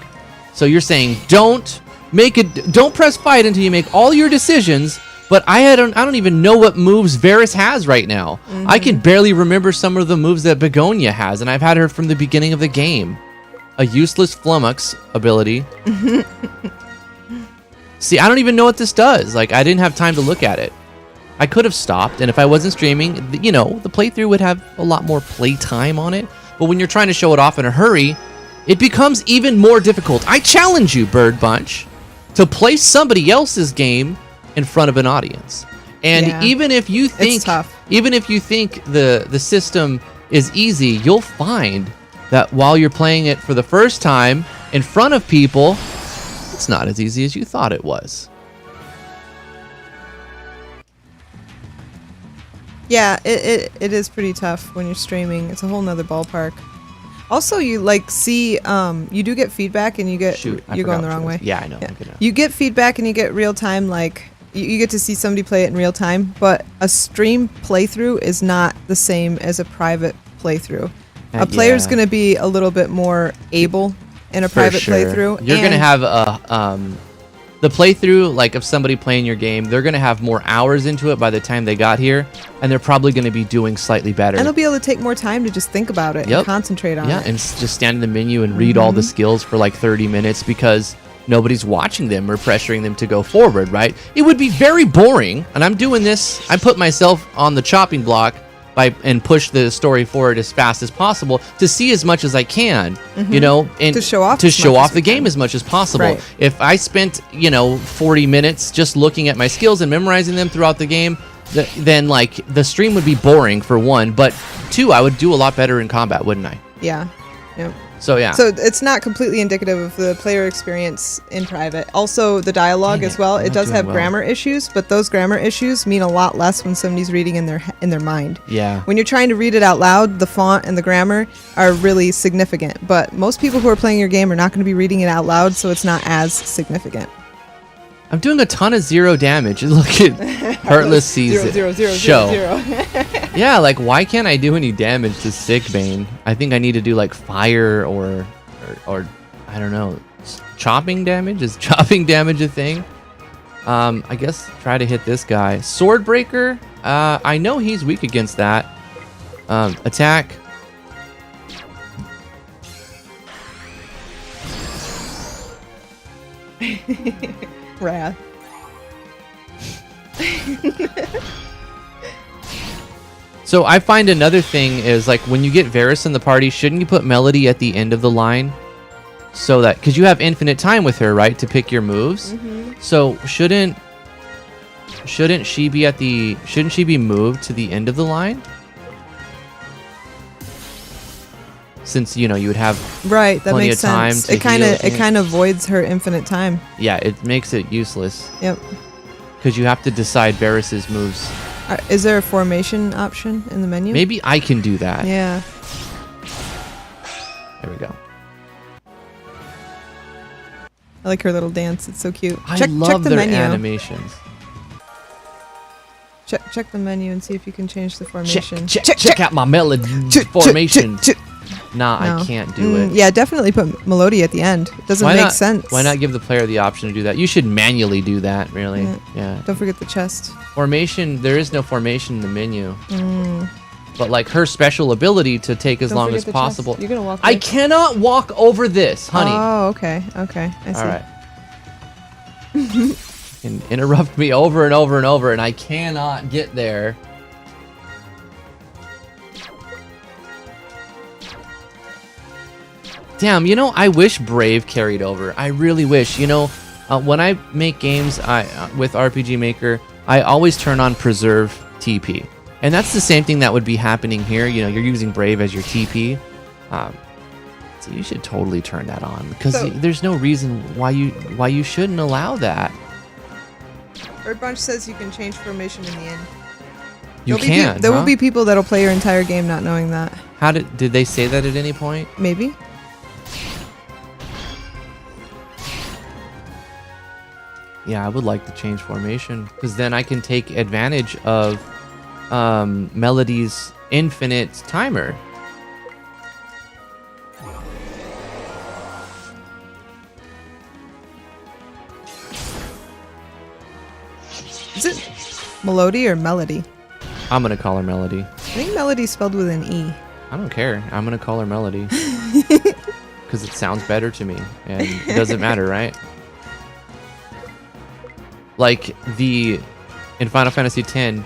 [SPEAKER 1] So you're saying don't press fight until you make all your decisions, but I don't even know what moves Varus has right now. I can barely remember some of the moves that Begonia has, and I've had her from the beginning of the game. A useless flummox ability. See, I don't even know what this does. Like, I didn't have time to look at it. I could have stopped, and if I wasn't streaming, the playthrough would have a lot more playtime on it. But when you're trying to show it off in a hurry, it becomes even more difficult. I challenge you, BirdBunch, to play somebody else's game in front of an audience. And even if you think the system is easy, you'll find that while you're playing it for the first time in front of people, it's not as easy as you thought it was.
[SPEAKER 2] Yeah, it is pretty tough when you're streaming. It's a whole nother ballpark. Also, you see, you do get feedback, and you get you're going the wrong way.
[SPEAKER 1] Yeah, I know.
[SPEAKER 2] Yeah. You get feedback, and you get real time. Like you get to see somebody play it in real time. But a stream playthrough is not the same as a private playthrough. A player's going to be a little bit more able in a private playthrough.
[SPEAKER 1] You're going to have the playthrough, like of somebody playing your game, they're going to have more hours into it by the time they got here, and they're probably going to be doing slightly better.
[SPEAKER 2] And they'll be able to take more time to just think about it and concentrate on it.
[SPEAKER 1] Yeah, and just stand in the menu and read all the skills for like 30 minutes because nobody's watching them or pressuring them to go forward, right? It would be very boring, and I'm doing this, I put myself on the chopping block and push the story forward as fast as possible to see as much as I can, you know, and
[SPEAKER 2] to show off
[SPEAKER 1] the game as much as possible.
[SPEAKER 2] Right.
[SPEAKER 1] If I spent, you know, 40 minutes just looking at my skills and memorizing them throughout the game, then like the stream would be boring for one, but two, I would do a lot better in combat, wouldn't I?
[SPEAKER 2] Yeah. Yep.
[SPEAKER 1] So yeah.
[SPEAKER 2] So it's not completely indicative of the player experience in private. Also, the dialogue as well. It does have grammar issues, but those grammar issues mean a lot less when somebody's reading in their mind.
[SPEAKER 1] Yeah.
[SPEAKER 2] When you're trying to read it out loud, the font and the grammar are really significant. But most people who are playing your game are not going to be reading it out loud, so it's not as significant.
[SPEAKER 1] I'm doing a ton of 0 damage. Look at Heartless sees it. Show. Yeah, like why can't I do any damage to Sickbane? I think I need to do like fire or I don't know, chopping damage. Is chopping damage a thing? I guess try to hit this guy. Swordbreaker. I know he's weak against that. Attack.
[SPEAKER 2] Wrath.
[SPEAKER 1] So I find another thing is like when you get Varys in the party, shouldn't you put Melody at the end of the line? So that, because you have infinite time with her, right, to pick your moves. So shouldn't she be moved to the end of the line? Since you know you would have
[SPEAKER 2] right, that
[SPEAKER 1] plenty
[SPEAKER 2] makes
[SPEAKER 1] of time
[SPEAKER 2] sense.
[SPEAKER 1] to
[SPEAKER 2] It kind of voids her infinite time.
[SPEAKER 1] Yeah, it makes it useless.
[SPEAKER 2] Yep.
[SPEAKER 1] Because you have to decide Varys's moves.
[SPEAKER 2] Is there a formation option in the menu?
[SPEAKER 1] Maybe I can do that.
[SPEAKER 2] Yeah.
[SPEAKER 1] There we go.
[SPEAKER 2] I like her little dance. It's so cute.
[SPEAKER 1] I
[SPEAKER 2] check
[SPEAKER 1] love
[SPEAKER 2] the
[SPEAKER 1] their
[SPEAKER 2] menu.
[SPEAKER 1] animations.
[SPEAKER 2] Check the menu and see if you can change the formation.
[SPEAKER 1] Check out my melody formation. Nah,
[SPEAKER 2] No.
[SPEAKER 1] I can't do it.
[SPEAKER 2] Yeah, definitely put Melody at the end. It doesn't make sense.
[SPEAKER 1] Why not give the player the option to do that? You should manually do that, really. Yeah.
[SPEAKER 2] Don't forget the chest.
[SPEAKER 1] Formation, there is no formation in the menu. But like her special ability to take as long as possible.
[SPEAKER 2] You're gonna walk.
[SPEAKER 1] I cannot walk over this, honey.
[SPEAKER 2] Oh, okay. Okay. I see.
[SPEAKER 1] All right. And interrupt me over and over and over, and I cannot get there. Damn, you know, I wish Brave carried over. I really wish. You know, when I make games with RPG Maker, I always turn on Preserve TP. And that's the same thing that would be happening here. You know, you're using Brave as your TP. So you should totally turn that on. Because there's no reason why you shouldn't allow that.
[SPEAKER 2] BirdBunch says you can change formation in the end.
[SPEAKER 1] There
[SPEAKER 2] will be people that'll play your entire game not knowing that.
[SPEAKER 1] How did they say that at any point?
[SPEAKER 2] Maybe.
[SPEAKER 1] Yeah, I would like to change formation because then I can take advantage of Melody's infinite timer.
[SPEAKER 2] Is it Melody or Melody?
[SPEAKER 1] I'm gonna call her Melody.
[SPEAKER 2] I think Melody's spelled with an E.
[SPEAKER 1] I don't care. I'm gonna call her Melody because it sounds better to me, and it doesn't matter, right? Like in Final Fantasy X,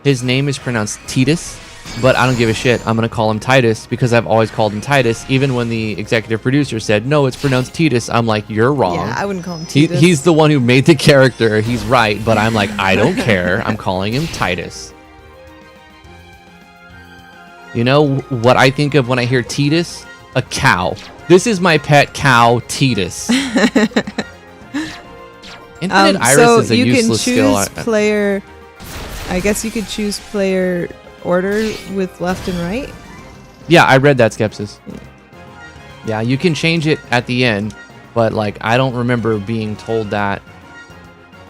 [SPEAKER 1] his name is pronounced Titus, but I don't give a shit. I'm gonna call him Titus because I've always called him Titus. Even when the executive producer said no, it's pronounced Titus, I'm like, you're wrong.
[SPEAKER 2] Yeah, I wouldn't call him Titus.
[SPEAKER 1] He's the one who made the character. He's right, but I'm like, I don't care. I'm calling him Titus. You know what I think of when I hear Titus? A cow. This is my pet cow, Titus. Infinite Iris is a useless skill.
[SPEAKER 2] Player. I guess you could choose player order with left and right.
[SPEAKER 1] Yeah, I read that, Skepsis. Yeah, you can change it at the end, but like I don't remember being told that.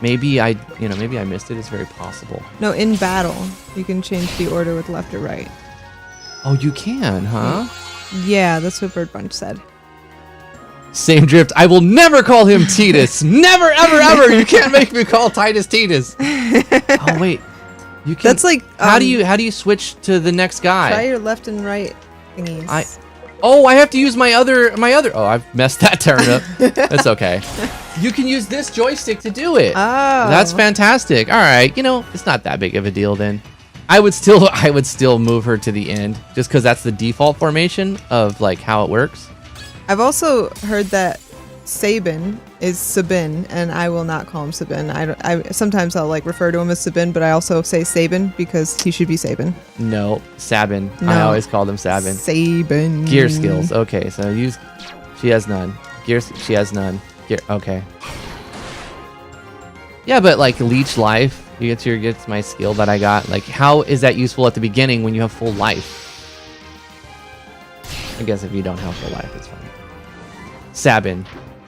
[SPEAKER 1] Maybe I missed it. It's very possible.
[SPEAKER 2] No, in battle, you can change the order with left or right.
[SPEAKER 1] Oh, you can, huh?
[SPEAKER 2] Yeah, that's what BirdBunch said.
[SPEAKER 1] Same drift. I will never call him Titus. Never, ever, ever. You can't make me call Titus Titus. Oh wait, you can.
[SPEAKER 2] That's like
[SPEAKER 1] how do you switch to the next guy?
[SPEAKER 2] Try your left and right thingies.
[SPEAKER 1] I have to use my other. Oh, I've messed that turn up. That's okay. You can use this joystick to do it.
[SPEAKER 2] Oh,
[SPEAKER 1] That's fantastic. All right, it's not that big of a deal then. I would still move her to the end just because that's the default formation of like how it works.
[SPEAKER 2] I've also heard that Sabin is Sabin, and I will not call him Sabin. I sometimes I'll like refer to him as Sabin, but I also say Sabin because he should be Sabin.
[SPEAKER 1] No, Sabin.
[SPEAKER 2] No.
[SPEAKER 1] I always call them Sabin.
[SPEAKER 2] Sabin.
[SPEAKER 1] Gear skills. Okay, so use. She has none. She has none. Gear. Okay. Yeah, but like leech life, you get my skill that I got. Like, how is that useful at the beginning when you have full life? I guess if you don't have full life, it's fine. Sabin.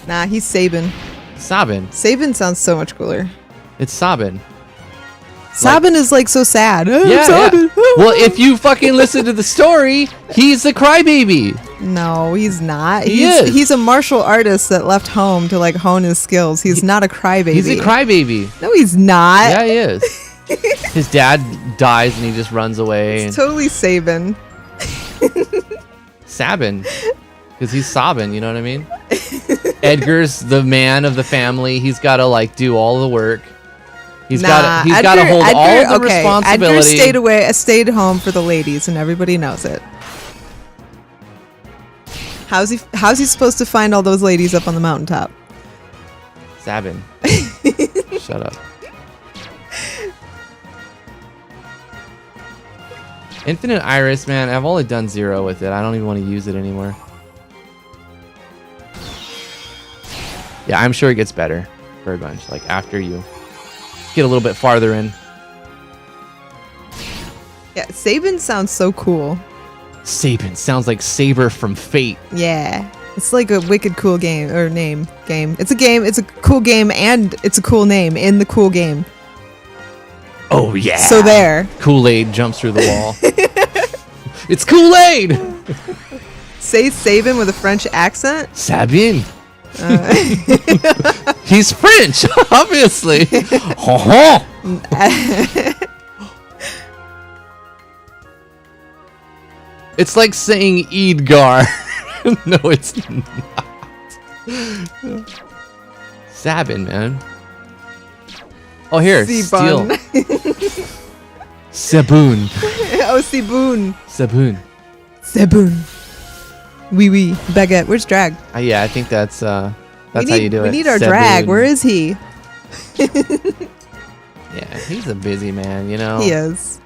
[SPEAKER 2] Nah, he's Sabin.
[SPEAKER 1] Sabin.
[SPEAKER 2] Sabin sounds so much cooler.
[SPEAKER 1] It's Sabin.
[SPEAKER 2] Sabin is like so sad. Oh,
[SPEAKER 1] Yeah,
[SPEAKER 2] Sabin.
[SPEAKER 1] yeah. Well, if you fucking listen to the story, he's the crybaby.
[SPEAKER 2] No, he's not.
[SPEAKER 1] He is.
[SPEAKER 2] He's a martial artist that left home to like hone his skills. He's not a crybaby.
[SPEAKER 1] He's a crybaby.
[SPEAKER 2] No, he's not.
[SPEAKER 1] Yeah, he is. His dad dies and he just runs away.
[SPEAKER 2] It's totally Sabin.
[SPEAKER 1] Sabin. Because he's sobbing, you know what I mean? Edgar's the man of the family. He's got to like do all the work. He's got to hold all the responsibility.
[SPEAKER 2] Edgar stayed home for the ladies, and everybody knows it. How's he supposed to find all those ladies up on the mountaintop?
[SPEAKER 1] Sabin. Shut up. Infinite Iris, man, I've only done 0 with it. I don't even want to use it anymore. Yeah, I'm sure it gets better. BirdBunch, like after you get a little bit farther in.
[SPEAKER 2] Yeah, Sabin sounds so cool.
[SPEAKER 1] Sabin sounds like Saber from Fate.
[SPEAKER 2] Yeah, it's like a wicked cool game or game. It's a game. It's a cool game, and it's a cool name in the cool game.
[SPEAKER 1] Oh yeah.
[SPEAKER 2] So there.
[SPEAKER 1] Kool-Aid jumps through the wall. It's Kool-Aid.
[SPEAKER 2] Say Sabin with a French accent.
[SPEAKER 1] Sabin. He's French, obviously. It's like saying Edgar. No, it's not. Sabin, man. Oh, here, steal. Saboon.
[SPEAKER 2] Oh, Siboon.
[SPEAKER 1] Saboon.
[SPEAKER 2] Saboon. Oui, baguette. Where's Drag?
[SPEAKER 1] Yeah, I think that's how you do it.
[SPEAKER 2] We need our
[SPEAKER 1] Saboon.
[SPEAKER 2] Drag. Where is he?
[SPEAKER 1] Yeah, he's a busy man, you know.
[SPEAKER 2] He is.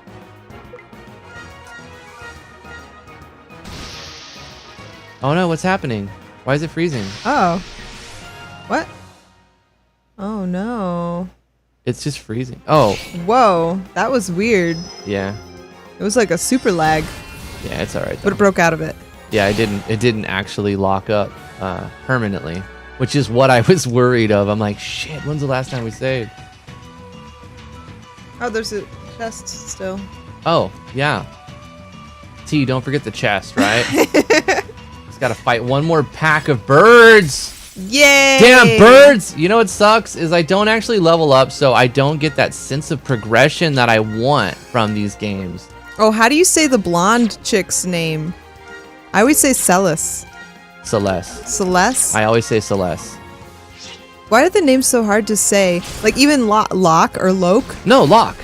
[SPEAKER 1] Oh no, what's happening? Why is it freezing?
[SPEAKER 2] Oh. What? Oh no.
[SPEAKER 1] It's just freezing. Oh.
[SPEAKER 2] Whoa, that was weird.
[SPEAKER 1] Yeah.
[SPEAKER 2] It was like a super lag,
[SPEAKER 1] Yeah, it's alright.
[SPEAKER 2] but it broke out of it.
[SPEAKER 1] Yeah, it didn't actually lock up permanently, which is what I was worried of. I'm like, shit, when's the last time we saved?
[SPEAKER 2] Oh, there's a chest still.
[SPEAKER 1] Oh, yeah. T, don't forget the chest, right? Just gotta fight one more pack of birds.
[SPEAKER 2] Yay!
[SPEAKER 1] Damn birds! You know what sucks is I don't actually level up, so I don't get that sense of progression that I want from these games.
[SPEAKER 2] Oh, how do you say the blonde chick's name? I always say Celis.
[SPEAKER 1] Celeste.
[SPEAKER 2] Celeste?
[SPEAKER 1] I always say Celeste.
[SPEAKER 2] Why are the names so hard to say? Like even Locke or Loke?
[SPEAKER 1] No, Locke.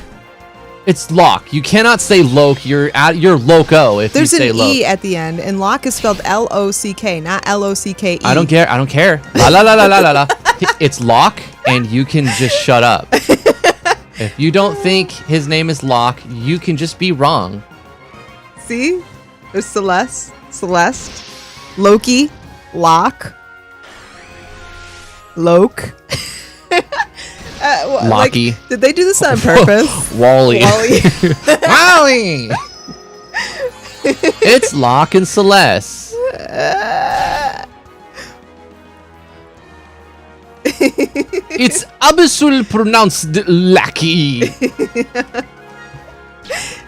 [SPEAKER 1] It's Locke. You cannot say Loke. You're loco if
[SPEAKER 2] There's
[SPEAKER 1] you say
[SPEAKER 2] an
[SPEAKER 1] Loke.
[SPEAKER 2] E at the end, and Locke is spelled L-O-C-K, not L-O-C-K-E.
[SPEAKER 1] I don't care. I don't care. La la la la la la la. It's Locke, and you can just shut up. If you don't think his name is Locke, you can just be wrong.
[SPEAKER 2] See? There's Celeste, Loki, Locke, Loke.
[SPEAKER 1] Locky.
[SPEAKER 2] Like, did they do this on purpose?
[SPEAKER 1] Wally.
[SPEAKER 2] Wally.
[SPEAKER 1] Wally. It's Locke and Celeste. It's Abyssal pronounced Lackey.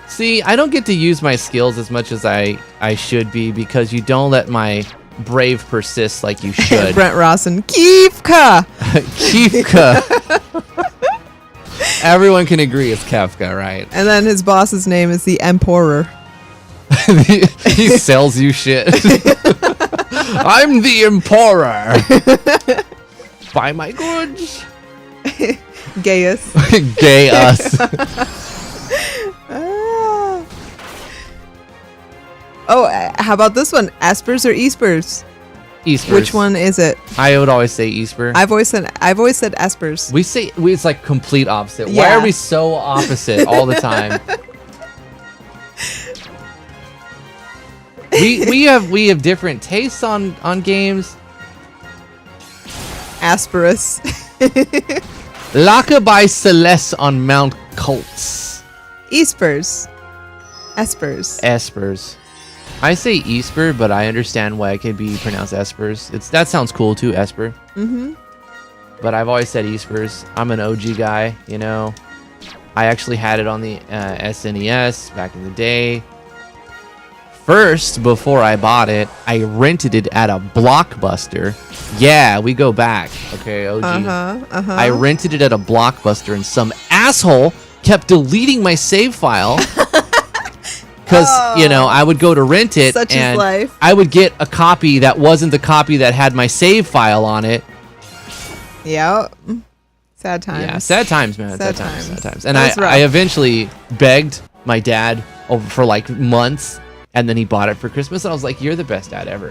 [SPEAKER 1] See, I don't get to use my skills as much as I should be because you don't let my brave persists like you should.
[SPEAKER 2] Brent Rawson, Kefka.
[SPEAKER 1] Kefka. Everyone can agree it's Kefka, right?
[SPEAKER 2] And then his boss's name is the Emperor.
[SPEAKER 1] He sells you shit. I'm the Emperor. Buy my goods.
[SPEAKER 2] Gaius.
[SPEAKER 1] Gay us.
[SPEAKER 2] How about this one? Aspers or Espers?
[SPEAKER 1] Espers.
[SPEAKER 2] Which one is it?
[SPEAKER 1] I would always say Esper.
[SPEAKER 2] I've always said Aspers.
[SPEAKER 1] It's like complete opposite. Why
[SPEAKER 2] Yeah.
[SPEAKER 1] are we so opposite all the time? we have different tastes on games.
[SPEAKER 2] Asperus.
[SPEAKER 1] Laka by Celeste on Mount Colts.
[SPEAKER 2] Espers.
[SPEAKER 1] Espers. I say Esper, but I understand why it could be pronounced Espers. That sounds cool too, Esper.
[SPEAKER 2] Mm-hmm.
[SPEAKER 1] But I've always said Espers. I'm an OG guy, you know. I actually had it on the SNES back in the day. First, before I bought it, I rented it at a Blockbuster. Yeah, we go back. Okay, OG. I rented it at a Blockbuster, and some asshole kept deleting my save file. Because, you know, I would go to rent it,
[SPEAKER 2] Such is
[SPEAKER 1] and
[SPEAKER 2] life.
[SPEAKER 1] I would get a copy that wasn't the copy that had my save file on it.
[SPEAKER 2] Yep. Sad times.
[SPEAKER 1] Yeah, sad times, man.
[SPEAKER 2] Sad
[SPEAKER 1] Sad
[SPEAKER 2] times.
[SPEAKER 1] times. And
[SPEAKER 2] That was rough.
[SPEAKER 1] I eventually begged my dad over for like months, and then he bought it for Christmas, and I was like, "You're the best dad ever."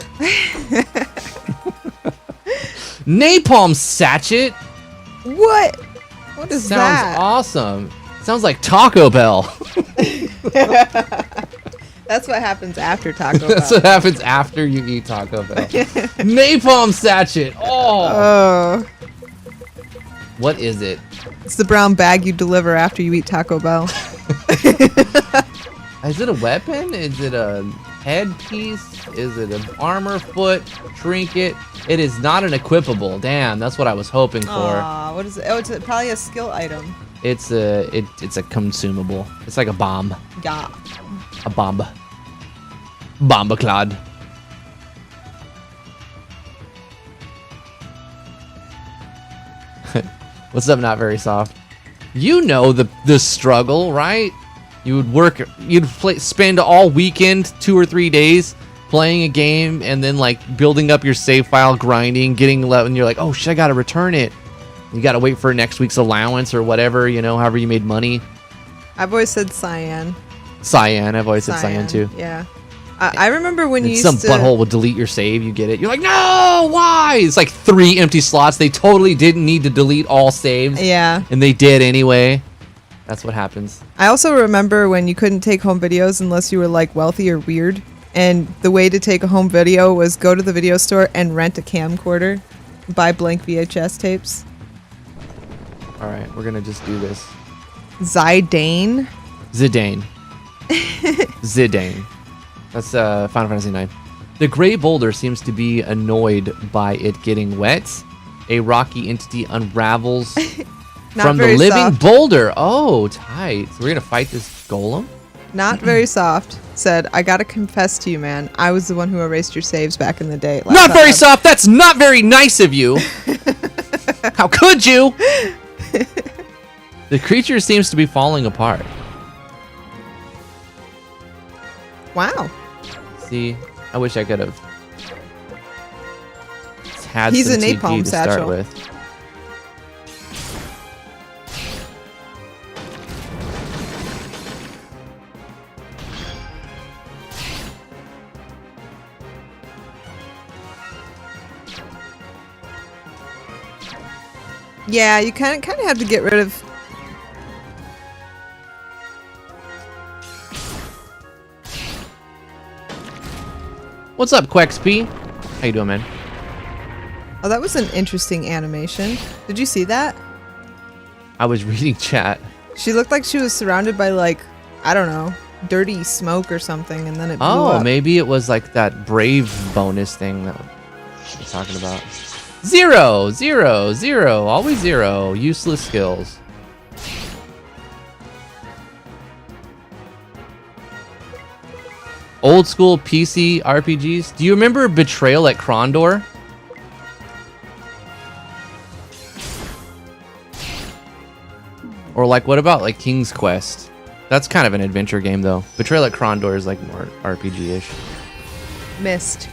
[SPEAKER 1] Napalm Sachet.
[SPEAKER 2] What? What is
[SPEAKER 1] Sounds
[SPEAKER 2] that?
[SPEAKER 1] awesome. Sounds like Taco Bell.
[SPEAKER 2] That's what happens after Taco Bell.
[SPEAKER 1] That's what happens after you eat Taco Bell. Napalm Sachet. Oh.
[SPEAKER 2] Oh.
[SPEAKER 1] What is it?
[SPEAKER 2] It's the brown bag you deliver after you eat Taco Bell.
[SPEAKER 1] Is it a weapon? Is it a headpiece? Is it an armor foot trinket? It is not an equipable. Damn, that's what I was hoping for.
[SPEAKER 2] Aw, what is it? Oh, it's probably a skill item.
[SPEAKER 1] It's a consumable. It's like a bomb.
[SPEAKER 2] Yeah.
[SPEAKER 1] A bomb. Bombaclad. What's up, not very soft? You know the struggle, right? You'd spend all weekend, 2 or 3 days playing a game, and then like building up your save file, grinding, getting low, and you're like, oh shit, I gotta return it. You gotta wait for next week's allowance or whatever, you know, however you made money.
[SPEAKER 2] I've always said cyan.
[SPEAKER 1] Cyan, I've always said cyan too.
[SPEAKER 2] Yeah. I remember when you used
[SPEAKER 1] some
[SPEAKER 2] to...
[SPEAKER 1] butthole would delete your save, you get it. You're like, no, why? It's like 3 empty slots. They totally didn't need to delete all saves.
[SPEAKER 2] Yeah.
[SPEAKER 1] And they did anyway. That's what happens.
[SPEAKER 2] I also remember when you couldn't take home videos unless you were like wealthy or weird. And the way to take a home video was go to the video store and rent a camcorder. Buy blank VHS tapes.
[SPEAKER 1] All right, we're going to just do this.
[SPEAKER 2] Zidane.
[SPEAKER 1] Zidane. Zidane. That's Final Fantasy IX. The gray boulder seems to be annoyed by it getting wet. A rocky entity unravels from the living
[SPEAKER 2] soft.
[SPEAKER 1] boulder. Oh, tight. So we're going to fight this golem?
[SPEAKER 2] Not very soft. Said, I gotta confess to you, man. I was the one who erased your saves back in the day.
[SPEAKER 1] Not very soft. That's not very nice of you. How could you? The creature seems to be falling apart.
[SPEAKER 2] Wow.
[SPEAKER 1] See, I wish I could have had
[SPEAKER 2] He's
[SPEAKER 1] some
[SPEAKER 2] a napalm
[SPEAKER 1] TP to start
[SPEAKER 2] satchel.
[SPEAKER 1] with.
[SPEAKER 2] Yeah, you kind of have to get rid of...
[SPEAKER 1] What's up, QuexP? How you doing, man?
[SPEAKER 2] Oh, that was an interesting animation. Did you see that?
[SPEAKER 1] I was reading chat.
[SPEAKER 2] She looked like she was surrounded by, like, I don't know, dirty smoke or something, and then it blew
[SPEAKER 1] Oh,
[SPEAKER 2] up.
[SPEAKER 1] maybe it was like that brave bonus thing that we're talking about. 0, 0, 0, always 0. Useless skills. Old school PC RPGs. Do you remember Betrayal at Krondor? Or like, what about like King's Quest? That's kind of an adventure game though. Betrayal at Krondor is like more RPG-ish.
[SPEAKER 2] Myst.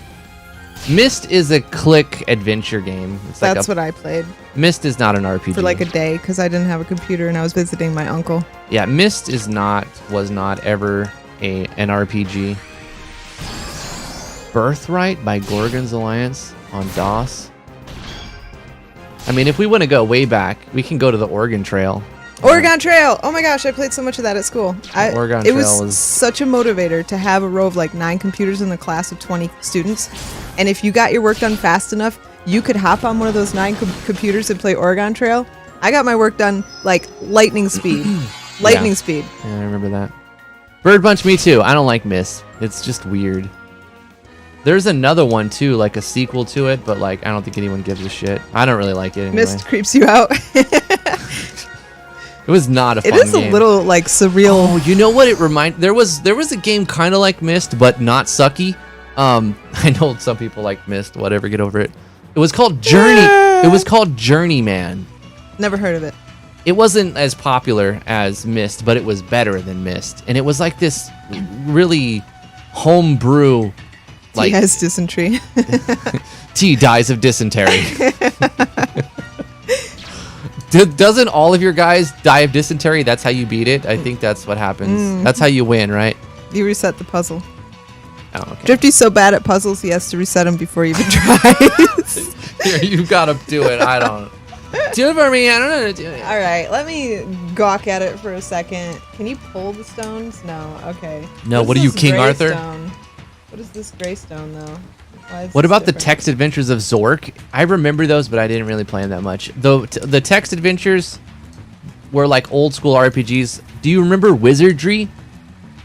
[SPEAKER 1] Myst is a click adventure game. It's like
[SPEAKER 2] That's what I played
[SPEAKER 1] Myst is not an RPG.
[SPEAKER 2] for like a day because I didn't have a computer and I was visiting my uncle.
[SPEAKER 1] Yeah, Myst was not ever an RPG. Birthright by Gorgon's Alliance on DOS. I mean, if we want to go way back, we can go to the Oregon Trail.
[SPEAKER 2] Oregon Trail! Oh my gosh, I played so much of that at school.
[SPEAKER 1] Oregon
[SPEAKER 2] it
[SPEAKER 1] Trail
[SPEAKER 2] was such a motivator to have a row of like 9 computers in the class of 20 students. And if you got your work done fast enough, you could hop on one of those 9 computers and play Oregon Trail. I got my work done like lightning speed. Lightning speed.
[SPEAKER 1] Yeah, I remember that. BirdBunch, me too. I don't like Myst. It's just weird. There's another one too, like a sequel to it, but like I don't think anyone gives a shit. I don't really like it anyway.
[SPEAKER 2] Myst creeps you out.
[SPEAKER 1] It was not a fun
[SPEAKER 2] game. It is a little like surreal.
[SPEAKER 1] Oh, you know what it reminded? There was a game kind of like Myst, but not sucky. I know some people like Myst. Whatever, get over it. It was called Journey. It was called Journeyman.
[SPEAKER 2] Never heard of it.
[SPEAKER 1] It wasn't as popular as Myst, but it was better than Myst, and it was like this really homebrew. Like,
[SPEAKER 2] T has dysentery.
[SPEAKER 1] T dies of dysentery. Doesn't all of your guys die of dysentery? That's how you beat it? I think that's what happens. That's how you win, right?
[SPEAKER 2] You reset the puzzle.
[SPEAKER 1] Oh, okay.
[SPEAKER 2] Drifty's so bad at puzzles, he has to reset them before he even tries.
[SPEAKER 1] Here, you gotta do it. I don't. Do it for me. I don't know how to do it.
[SPEAKER 2] All right, let me gawk at it for a second. Can you pull the stones? No. Okay.
[SPEAKER 1] No, what are you, King Arthur?
[SPEAKER 2] Stone? What is this gray stone, though?
[SPEAKER 1] What about the text adventures of Zork? I remember those, but I didn't really play them that much. Though the text adventures were like old school RPGs. Do you remember Wizardry?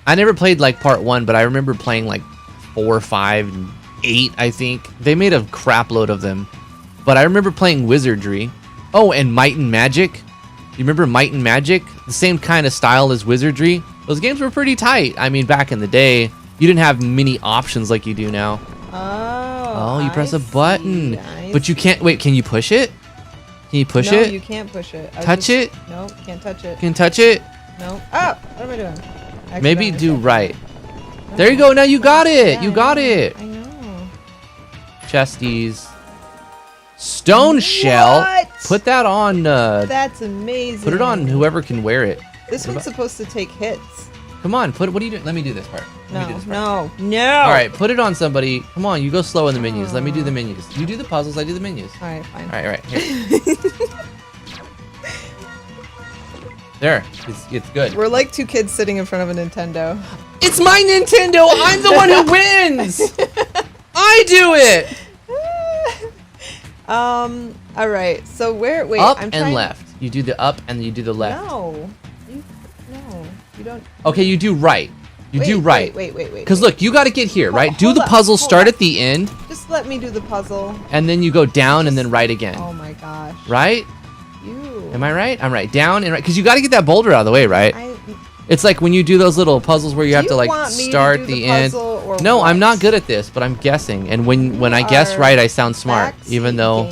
[SPEAKER 1] I never played like part 1, but I remember playing like 4, 5, and 8, I think. They made a crap load of them. But I remember playing Wizardry. Oh, and Might and Magic. You remember Might and Magic? The same kind of style as Wizardry. Those games were pretty tight. I mean, back in the day, you didn't have many options like you do now. Oh, you press a button. But you can't, wait, can you push it? Can you push it?
[SPEAKER 2] No, you can't push it.
[SPEAKER 1] Touch it?
[SPEAKER 2] No, can't touch it.
[SPEAKER 1] Can touch it?
[SPEAKER 2] No. Oh, what am I doing?
[SPEAKER 1] Maybe do right. There you go, now you got it.
[SPEAKER 2] Yeah,
[SPEAKER 1] You got it.
[SPEAKER 2] I know.
[SPEAKER 1] Chesties. Stone shell.
[SPEAKER 2] What?
[SPEAKER 1] Put that on,
[SPEAKER 2] That's amazing.
[SPEAKER 1] put it on whoever can wear it.
[SPEAKER 2] This one's supposed to take hits.
[SPEAKER 1] Come on, what are you doing? Let me do this part. Let me do this part.
[SPEAKER 2] No.
[SPEAKER 1] All right, put it on somebody. Come on, you go slow in the menus. Let me do the menus. You do the puzzles, I do the menus.
[SPEAKER 2] All right, fine.
[SPEAKER 1] All right, here. There, it's good.
[SPEAKER 2] We're like 2 kids sitting in front of a Nintendo.
[SPEAKER 1] It's my Nintendo. I'm the one who wins. I do it.
[SPEAKER 2] All right. So wait.
[SPEAKER 1] Up
[SPEAKER 2] I'm
[SPEAKER 1] and left. You do the up and you do the left.
[SPEAKER 2] No, you don't.
[SPEAKER 1] Okay, you do right. You do right.
[SPEAKER 2] Wait.
[SPEAKER 1] Because look, you got to get here, right? Do
[SPEAKER 2] hold
[SPEAKER 1] the
[SPEAKER 2] up,
[SPEAKER 1] puzzle,
[SPEAKER 2] hold
[SPEAKER 1] start
[SPEAKER 2] up.
[SPEAKER 1] at the end,
[SPEAKER 2] Just let me do the puzzle.
[SPEAKER 1] and then you go down and then right again.
[SPEAKER 2] Oh my gosh.
[SPEAKER 1] Right?
[SPEAKER 2] You.
[SPEAKER 1] Am I right? I'm right. Down and right. Because you got to get that boulder out of the way, right? It's like when you do those little puzzles where you have to like start the end. No, I'm not good at this, but I'm guessing. And when I guess right, I sound smart, even though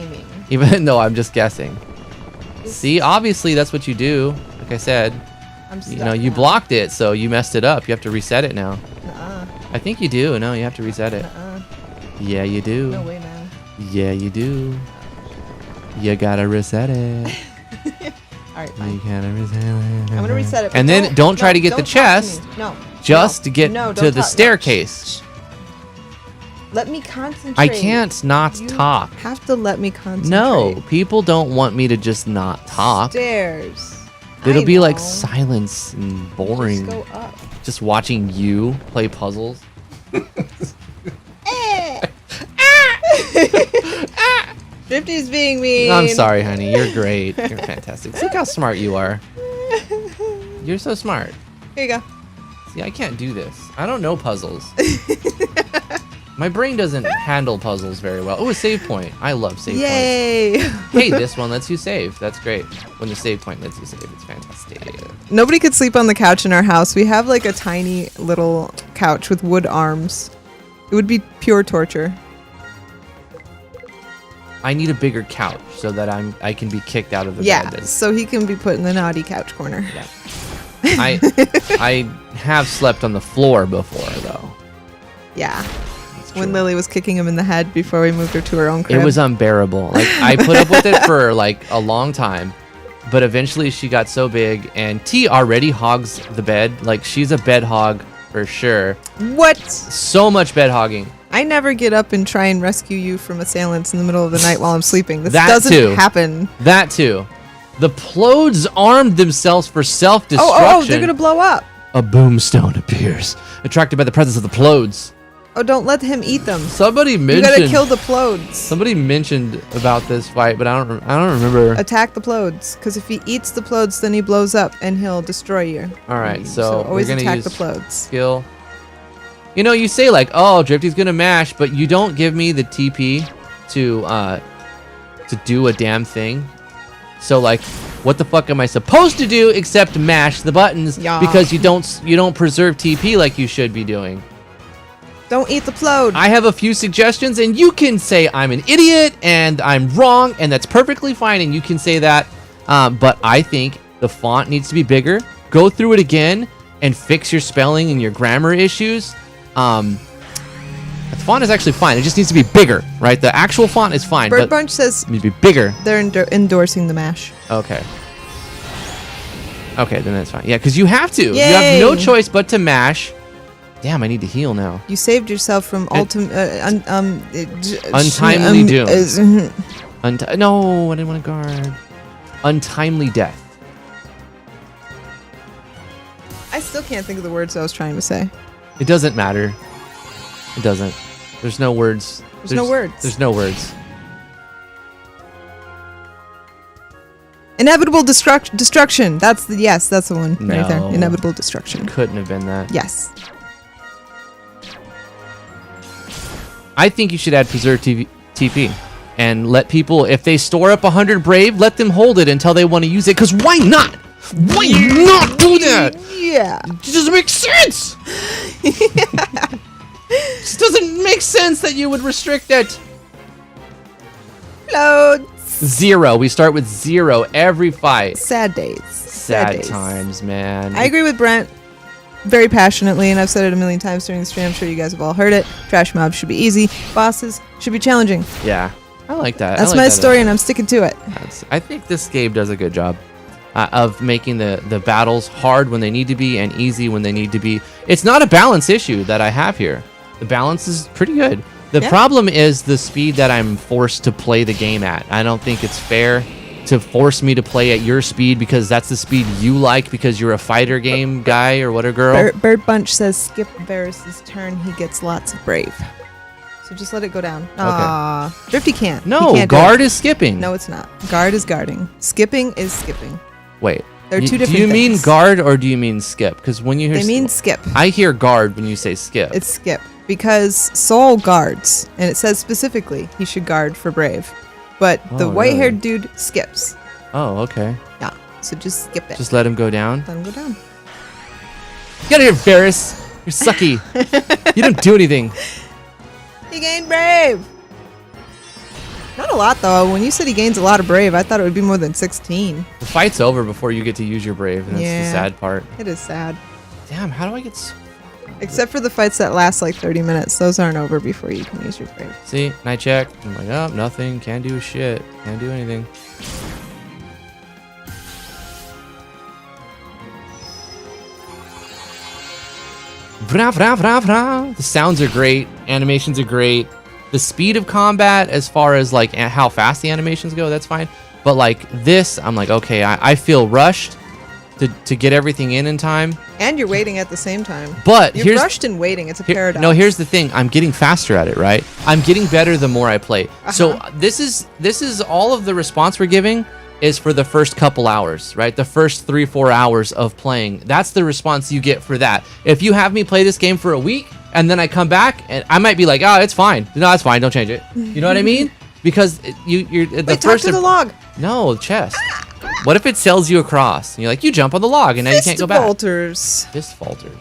[SPEAKER 1] I'm just guessing. See, obviously that's what you do. Like I said, you know, you blocked it, so you messed it up. You have to reset it now. I think you do. No, you have to reset it. Yeah, you do.
[SPEAKER 2] No way, man.
[SPEAKER 1] Yeah, you do. You gotta reset it.
[SPEAKER 2] All right, fine.
[SPEAKER 1] You gotta reset it.
[SPEAKER 2] I'm gonna reset it.
[SPEAKER 1] And then don't try to get the chest.
[SPEAKER 2] No.
[SPEAKER 1] Just to get to the staircase.
[SPEAKER 2] Let me concentrate.
[SPEAKER 1] I can't not
[SPEAKER 2] You
[SPEAKER 1] talk.
[SPEAKER 2] have to let me concentrate.
[SPEAKER 1] No, people don't want me to just not talk.
[SPEAKER 2] Stairs.
[SPEAKER 1] It'll
[SPEAKER 2] I
[SPEAKER 1] be like
[SPEAKER 2] know.
[SPEAKER 1] silence and boring.
[SPEAKER 2] Just go up.
[SPEAKER 1] Just watching you play puzzles.
[SPEAKER 2] Drifty's being mean.
[SPEAKER 1] I'm sorry, honey. You're great. You're fantastic. Look how smart you are. You're so smart.
[SPEAKER 2] Here you go.
[SPEAKER 1] See, I can't do this. I don't know puzzles. My brain doesn't handle puzzles very well. Oh, a save point. I love save points.
[SPEAKER 2] Yay!
[SPEAKER 1] Hey, this one lets you save. That's great. When the save point lets you save, it's fantastic.
[SPEAKER 2] Nobody could sleep on the couch in our house. We have like a tiny little couch with wood arms. It would be pure torture.
[SPEAKER 1] I need a bigger couch so that I can be kicked out of the
[SPEAKER 2] Yeah,
[SPEAKER 1] bed.
[SPEAKER 2] so he can be put in the naughty couch corner.
[SPEAKER 1] Yeah. I have slept on the floor before though.
[SPEAKER 2] Yeah.
[SPEAKER 1] That's
[SPEAKER 2] When
[SPEAKER 1] true.
[SPEAKER 2] Lily was kicking him in the head before we moved her to her own crib.
[SPEAKER 1] It was unbearable. Like I put up with it for like a long time, but eventually she got so big, and T already hogs the bed. Like she's a bed hog for sure.
[SPEAKER 2] What?
[SPEAKER 1] So much bed hogging.
[SPEAKER 2] I never get up and try and rescue you from assailants in the middle of the night while I'm sleeping. This
[SPEAKER 1] That
[SPEAKER 2] doesn't
[SPEAKER 1] too.
[SPEAKER 2] happen.
[SPEAKER 1] That too. The Plodes armed themselves for self-destruction.
[SPEAKER 2] Oh, they're gonna blow up.
[SPEAKER 1] A boomstone appears, attracted by the presence of the Plodes.
[SPEAKER 2] Oh, don't let him eat them.
[SPEAKER 1] Somebody
[SPEAKER 2] You
[SPEAKER 1] mentioned.
[SPEAKER 2] gotta kill the Plodes.
[SPEAKER 1] Somebody mentioned about this fight, but I don't remember.
[SPEAKER 2] Attack the Plodes, because if he eats the Plodes, then he blows up and he'll destroy you.
[SPEAKER 1] All right, so
[SPEAKER 2] always
[SPEAKER 1] we're gonna
[SPEAKER 2] attack
[SPEAKER 1] use
[SPEAKER 2] the Plodes.
[SPEAKER 1] skill. You know, you say like, "Oh, Drifty's gonna mash," but you don't give me the TP to do a damn thing. So like, what the fuck am I supposed to do except mash the buttons?
[SPEAKER 2] Yeah.
[SPEAKER 1] Because you don't preserve TP like you should be doing.
[SPEAKER 2] Don't eat the Plode.
[SPEAKER 1] I have a few suggestions, and you can say I'm an idiot and I'm wrong, and that's perfectly fine, and you can say that. But I think the font needs to be bigger. Go through it again and fix your spelling and your grammar issues. The font is actually fine. It just needs to be bigger, right? The actual font is fine, but
[SPEAKER 2] BirdBunch says
[SPEAKER 1] it needs to be bigger.
[SPEAKER 2] they're endorsing the mash.
[SPEAKER 1] Okay. Okay, then that's fine. Yeah, because you have to.
[SPEAKER 2] Yay.
[SPEAKER 1] You have no choice but to mash. Damn, I need to heal now.
[SPEAKER 2] You saved yourself from
[SPEAKER 1] Untimely doom. No, I didn't want to guard. Untimely death.
[SPEAKER 2] I still can't think of the words I was trying to say.
[SPEAKER 1] It doesn't matter. It doesn't. There's no words.
[SPEAKER 2] There's no words.
[SPEAKER 1] There's no words.
[SPEAKER 2] Inevitable destruction. That's the one right there.
[SPEAKER 1] No.
[SPEAKER 2] Inevitable destruction.
[SPEAKER 1] Couldn't have been that.
[SPEAKER 2] Yes.
[SPEAKER 1] I think you should add preserve TP and let people, if they store up 100 brave, let them hold it until they want to use it. Because why not? Why not do that?
[SPEAKER 2] Yeah.
[SPEAKER 1] It doesn't make sense. It just doesn't make sense that you would restrict it.
[SPEAKER 2] Load.
[SPEAKER 1] 0. We start with 0 every fight.
[SPEAKER 2] Sad days.
[SPEAKER 1] Sad
[SPEAKER 2] days.
[SPEAKER 1] times, man.
[SPEAKER 2] I agree with Brent very passionately, and I've said it a million times during the stream. I'm sure you guys have all heard it. Trash mobs should be easy. Bosses should be challenging.
[SPEAKER 1] Yeah, I like that.
[SPEAKER 2] That's
[SPEAKER 1] I like
[SPEAKER 2] my
[SPEAKER 1] that.
[SPEAKER 2] story, and I'm sticking to it.
[SPEAKER 1] I think this game does a good job of making the battles hard when they need to be and easy when they need to be. It's not a balance issue that I have here. The balance is pretty good. The
[SPEAKER 2] Yeah.
[SPEAKER 1] problem is the speed that I'm forced to play the game at. I don't think it's fair to force me to play at your speed because that's the speed you like because you're a fighter game guy or what a girl.
[SPEAKER 2] BirdBunch says skip Varys' turn. He gets lots of brave. So just let it go down. Okay. Drifty can't.
[SPEAKER 1] No,
[SPEAKER 2] He can't do
[SPEAKER 1] guard
[SPEAKER 2] it.
[SPEAKER 1] is skipping.
[SPEAKER 2] No, it's not. Guard is guarding. Skipping is skipping.
[SPEAKER 1] Wait.
[SPEAKER 2] They're two
[SPEAKER 1] Do
[SPEAKER 2] different
[SPEAKER 1] you mean
[SPEAKER 2] things.
[SPEAKER 1] guard or do you mean skip? Because when you hear
[SPEAKER 2] They mean skip.
[SPEAKER 1] I hear guard when you say skip.
[SPEAKER 2] It's skip because Soul guards, and it says specifically he should guard for brave. But the
[SPEAKER 1] Oh,
[SPEAKER 2] white-haired dude skips.
[SPEAKER 1] Oh, okay.
[SPEAKER 2] Yeah, so just skip it.
[SPEAKER 1] Just let him go down.
[SPEAKER 2] Let him go down.
[SPEAKER 1] Get out of here, Varys. You're sucky. You don't do anything.
[SPEAKER 2] He gained brave. Not a lot though. When you said he gains a lot of brave, I thought it would be more than 16.
[SPEAKER 1] The fight's over before you get to use your brave, and that's
[SPEAKER 2] Yeah.
[SPEAKER 1] the sad part.
[SPEAKER 2] It is sad.
[SPEAKER 1] Damn, how do I get...
[SPEAKER 2] Except for the fights that last like 30 minutes. Those aren't over before you can use your brave.
[SPEAKER 1] See, and I check. I'm like, oh, nothing. Can't do shit. Can't do anything. Vra, vra, vra, vra. The sounds are great. Animations are great. The speed of combat, as far as like how fast the animations go, that's fine. But like this, I'm like, okay, I feel rushed to get everything in time.
[SPEAKER 2] And you're waiting at the same time.
[SPEAKER 1] But
[SPEAKER 2] You're
[SPEAKER 1] here's
[SPEAKER 2] rushed and waiting. It's a paradox.
[SPEAKER 1] no, here's the thing. I'm getting faster at it, right? I'm getting better the more I play. So this is all of the response we're giving is for the first couple hours, right? The first 3-4 hours of playing. That's the response you get for that. If you have me play this game for a week, and then I come back and I might be like, oh, it's fine. No, it's fine. Don't change it. You know what I mean? Because you're the
[SPEAKER 2] Wait,
[SPEAKER 1] first.
[SPEAKER 2] talk to the log.
[SPEAKER 1] No, chest. What if it sails you across? And you're like, you jump on the log and now you can't go back.
[SPEAKER 2] Falters.
[SPEAKER 1] Fist falters.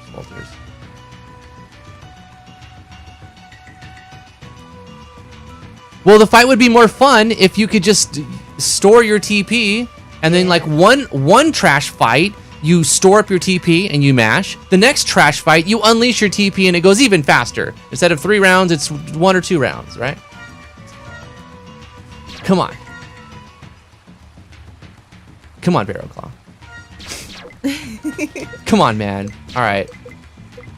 [SPEAKER 1] Well, the fight would be more fun if you could just store your TP and then like one trash fight, you store up your TP and you mash. The next trash fight, you unleash your TP and it goes even faster. Instead of 3 rounds, it's 1 or 2 rounds, right? Come on. Come on, Barrel Claw. Come on, man. All right.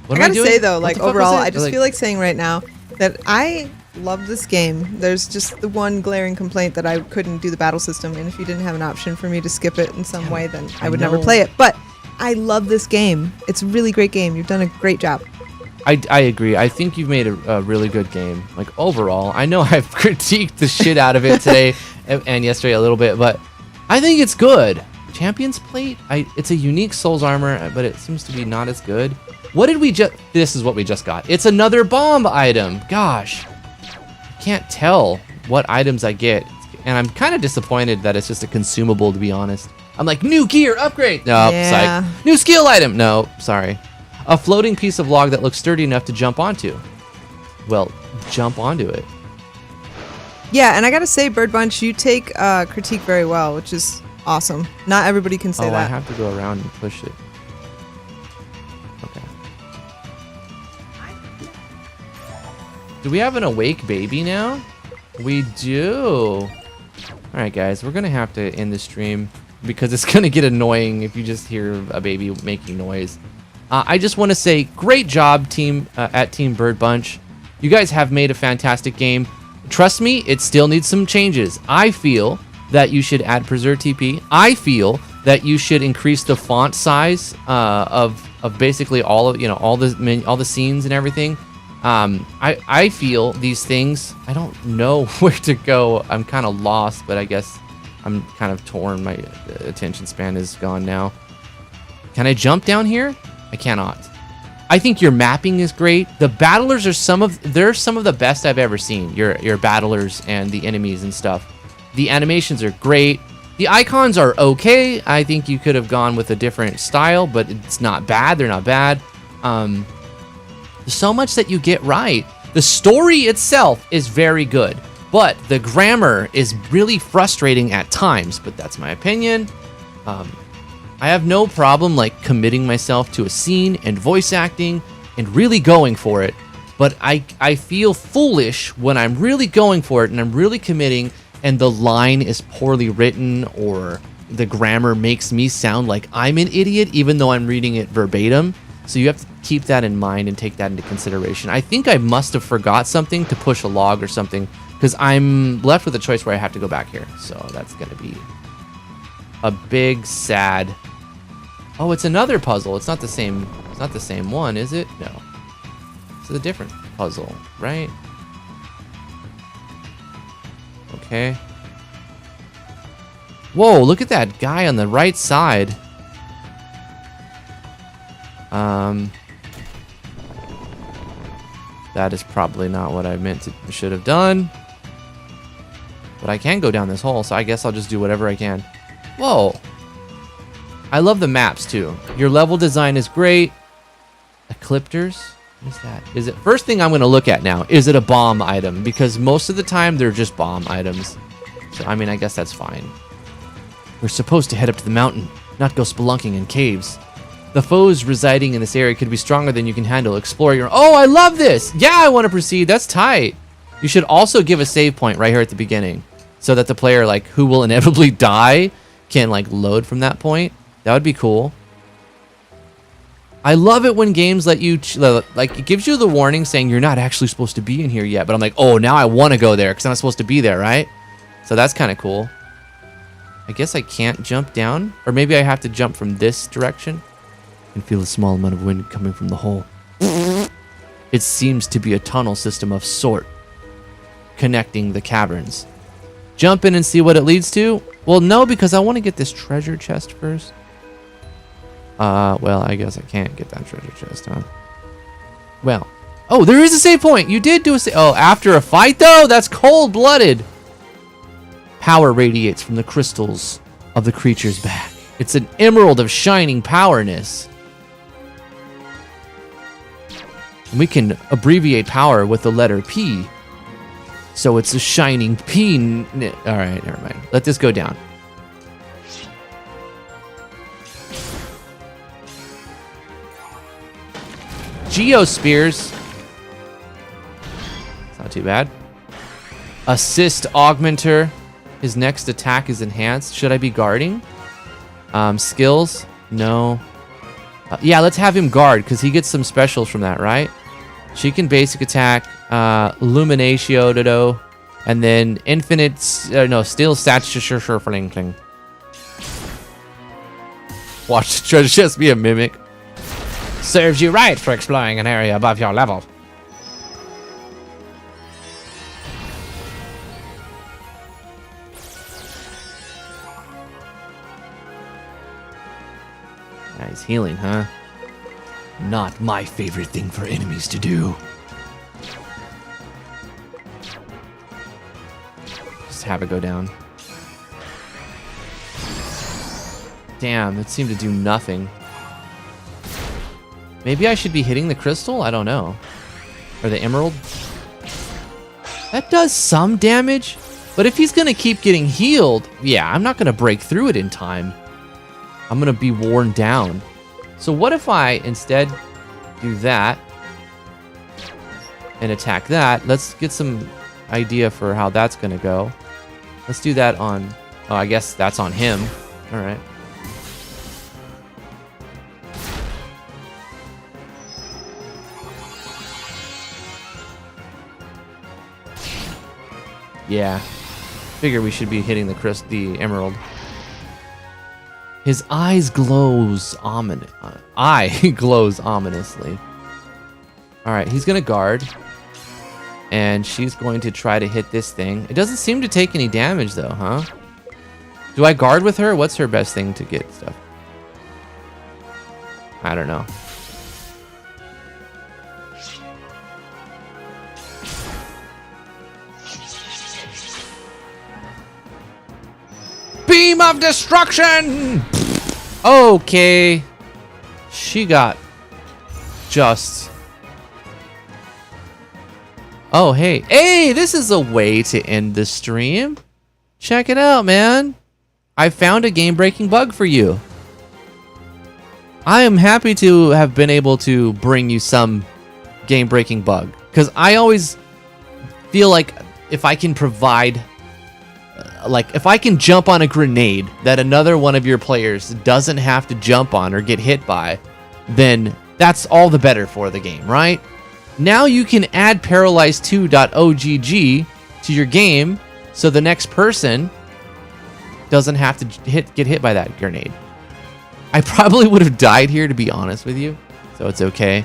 [SPEAKER 2] I gotta say though, like overall, I just feel like saying right now that I love this game. There's just the one glaring complaint that I couldn't do the battle system, and if you didn't have an option for me to skip it in some way, then I would never play it. But I love this game. It's a really great game. You've done a great job.
[SPEAKER 1] I agree. I think you've made a really good game. Like overall, I know I've critiqued the shit out of it today and yesterday a little bit, but I think it's good. Champion's Plate? It's a unique Souls armor, but it seems to be not as good. What did we just... This is what we just got. It's another bomb item. Gosh. I can't tell what items I get. And I'm kind of disappointed that it's just a consumable, to be honest. I'm like, new gear, upgrade. No,
[SPEAKER 2] yeah.
[SPEAKER 1] psych. New skill item. No, sorry. A floating piece of log that looks sturdy enough to jump onto. Well, jump onto it.
[SPEAKER 2] Yeah, and I gotta say, BirdBunch, you take critique very well, which is awesome. Not everybody can say that.
[SPEAKER 1] I have to go around and push it. Okay. Do we have an awake baby now? We do. All right, guys, we're gonna have to end the stream because it's gonna get annoying if you just hear a baby making noise. I just want to say, great job, team at Team BirdBunch. You guys have made a fantastic game. Trust me, it still needs some changes. I feel that you should add preserve TP. I feel that you should increase the font size of basically all of all the scenes and everything. I feel these things. I don't know where to go. I'm kind of lost, but I guess I'm kind of torn. My attention span is gone now. Can I jump down here? I cannot. I think your mapping is great. The battlers are some of the best I've ever seen. Your battlers and the enemies and stuff. The animations are great. The icons are okay. I think you could have gone with a different style, but it's not bad. They're not bad. There's so much that you get right. The story itself is very good, but the grammar is really frustrating at times, but that's my opinion. I have no problem like committing myself to a scene and voice acting and really going for it, but I feel foolish when I'm really going for it and I'm really committing and the line is poorly written or the grammar makes me sound like I'm an idiot even though I'm reading it verbatim. So you have to keep that in mind and take that into consideration. I think I must have forgot something to push a log or something because I'm left with a choice where I have to go back here. So that's going to be a big sad... Oh, it's another puzzle. It's not the same one, is it? No. It's a different puzzle, right? Okay. Whoa, look at that guy on the right side. That is probably not what I should have done. But I can go down this hole, so I guess I'll just do whatever I can. Whoa. I love the maps too. Your level design is great. Ecliptors? What is that? Is it first thing I'm going to look at now? Is it a bomb item? Because most of the time they're just bomb items. So I mean, I guess that's fine. We're supposed to head up to the mountain, not go spelunking in caves. The foes residing in this area could be stronger than you can handle. Explore your... Oh, I love this! Yeah, I want to proceed. That's tight. You should also give a save point right here at the beginning, so that the player, like, who will inevitably die, can like load from that point. That would be cool. I love it when games let you, like, it gives you the warning saying you're not actually supposed to be in here yet, but I'm like, oh, now I want to go there because I'm not supposed to be there, right? So that's kind of cool. I guess I can't jump down, or maybe I have to jump from this direction. I can feel a small amount of wind coming from the hole. It seems to be a tunnel system of sort connecting the caverns. Jump in and see what it leads to? Well, no, because I want to get this treasure chest first. Well, I guess I can't get that treasure chest, huh? Well, Oh, there is a save point. You did do a save. Oh, after a fight, though? That's cold-blooded. Power radiates from the crystals of the creature's back. It's an emerald of shining powerness. And we can abbreviate power with the letter P. So it's a shining P. All right, never mind. Let this go down. Geospheres. It's not too bad. Assist Augmenter. His next attack is enhanced. Should I be guarding? Skills? No. Yeah, let's have him guard because he gets some specials from that, right? She can basic attack, Luminatio, Dodo, and then infinite, steel stature fling. Watch the treasure chest be a mimic. Serves you right for exploring an area above your level. Nice healing, huh?
[SPEAKER 3] Not my favorite thing for enemies to do.
[SPEAKER 1] Just have it go down. Damn, it seemed to do nothing. Maybe I should be hitting the crystal? I don't know. Or the emerald? That does some damage, but if he's gonna keep getting healed, yeah, I'm not gonna break through it in time. I'm gonna be worn down. So what if I instead do that and attack that? Let's get some idea for how that's gonna go. Let's do that on, oh, I guess that's on him. All right. Yeah, figure we should be hitting the emerald. His eyes glows glows ominously. All right, he's gonna guard, and she's going to try to hit this thing. It doesn't seem to take any damage though, huh? Do I guard with her? What's her best thing to get stuff? I don't know. Beam of destruction! Okay. She got just... Oh, hey. Hey, this is a way to end the stream. Check it out, man. I found a game-breaking bug for you. I am happy to have been able to bring you some game-breaking bug. Because I always feel like if I can provide... Like, if I can jump on a grenade that another one of your players doesn't have to jump on or get hit by, then that's all the better for the game, right? Now you can add paralyzed2.ogg to your game so the next person doesn't have to get hit by that grenade. I probably would have died here, to be honest with you, so it's okay.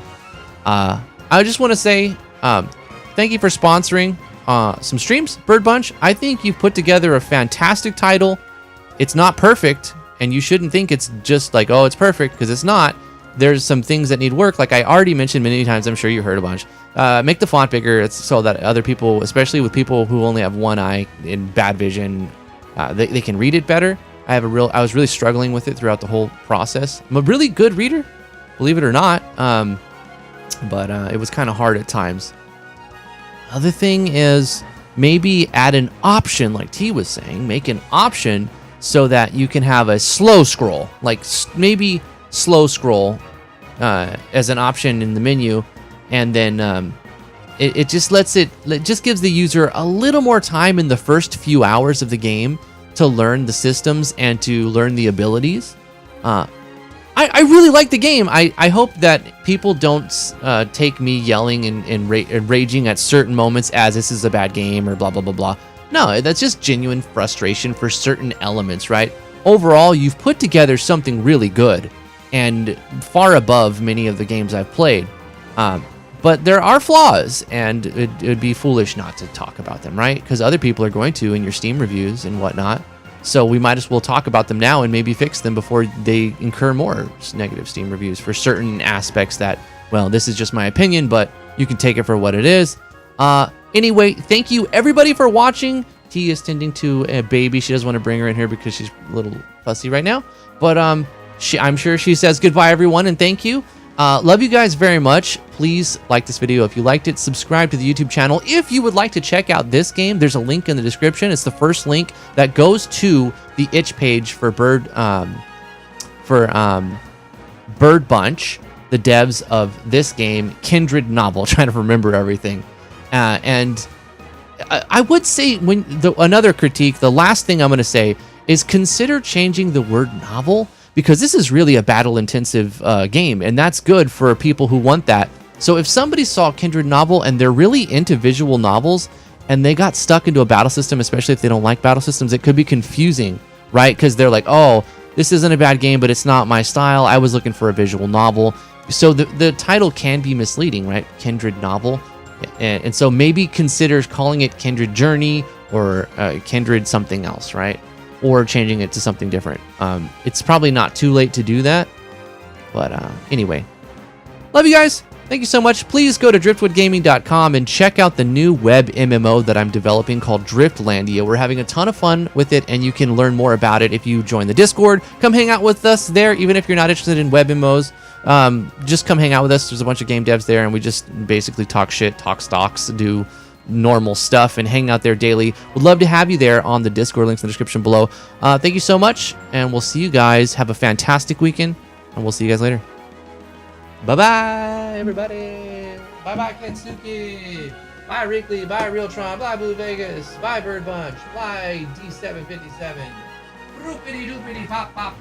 [SPEAKER 1] I just want to say thank you for sponsoring some streams, BirdBunch. I think you've put together a fantastic title. It's not perfect, and you shouldn't think it's just like, oh, it's perfect, because it's not. There's some things that need work, like I already mentioned many times. I'm sure you heard a bunch. Make the font bigger so that other people, especially with people who only have one eye in bad vision, they can read it better. I was really struggling with it throughout the whole process. I'm a really good reader, believe it or not, but it was kind of hard at times. Other thing is maybe add an option, like T was saying, make an option so that you can have a slow scroll, like maybe slow scroll as an option in the menu, and then it just gives the user a little more time in the first few hours of the game to learn the systems and to learn the abilities. I really like the game. I hope that people don't take me yelling and raging at certain moments as this is a bad game or blah, blah, blah, blah. No, that's just genuine frustration for certain elements, right? Overall, you've put together something really good and far above many of the games I've played. But there are flaws, and it would be foolish not to talk about them, right? Because other people are going to in your Steam reviews and whatnot. So we might as well talk about them now and maybe fix them before they incur more negative Steam reviews for certain aspects that, well, this is just my opinion, but you can take it for what it is. Anyway, thank you everybody for watching. T is tending to a baby. She doesn't want to bring her in here because she's a little fussy right now. But I'm sure she says goodbye, everyone, and thank you. Love you guys very much. Please like this video if you liked it. Subscribe to the YouTube channel. If you would like to check out this game, there's a link in the description. It's the first link that goes to the itch page for BirdBunch, the devs of this game, Kindred novel. Trying to remember everything. And I would say another critique, the last thing I'm going to say is consider changing the word novel, because this is really a battle-intensive game, and that's good for people who want that. So if somebody saw Kindred novel and they're really into visual novels and they got stuck into a battle system, especially if they don't like battle systems, it could be confusing, right? Because they're like, oh, this isn't a bad game, but it's not my style. I was looking for a visual novel. So the title can be misleading, right? Kindred novel. And so maybe consider calling it Kindred Journey or Kindred something else, right? Or changing it to something different. It's probably not too late to do that. But anyway, love you guys. Thank you so much. Please go to driftwoodgaming.com and check out the new web MMO that I'm developing called Driftlandia. We're having a ton of fun with it, and you can learn more about it if you join the Discord. Come hang out with us there, even if you're not interested in web MMOs. Just come hang out with us. There's a bunch of game devs there, and we just basically talk shit, talk stocks, do normal stuff, and hang out there daily. Would love to have you there on the Discord. Links in the description below. Thank you so much, and we'll see you guys. Have a fantastic weekend, and we'll see you guys later. Bye-bye, everybody. Bye-bye, Kensuke. Bye, Rickley. Bye, Realtron. Bye, Blue Vegas. Bye, BirdBunch. Bye, D757. Roopity doopity pop pop.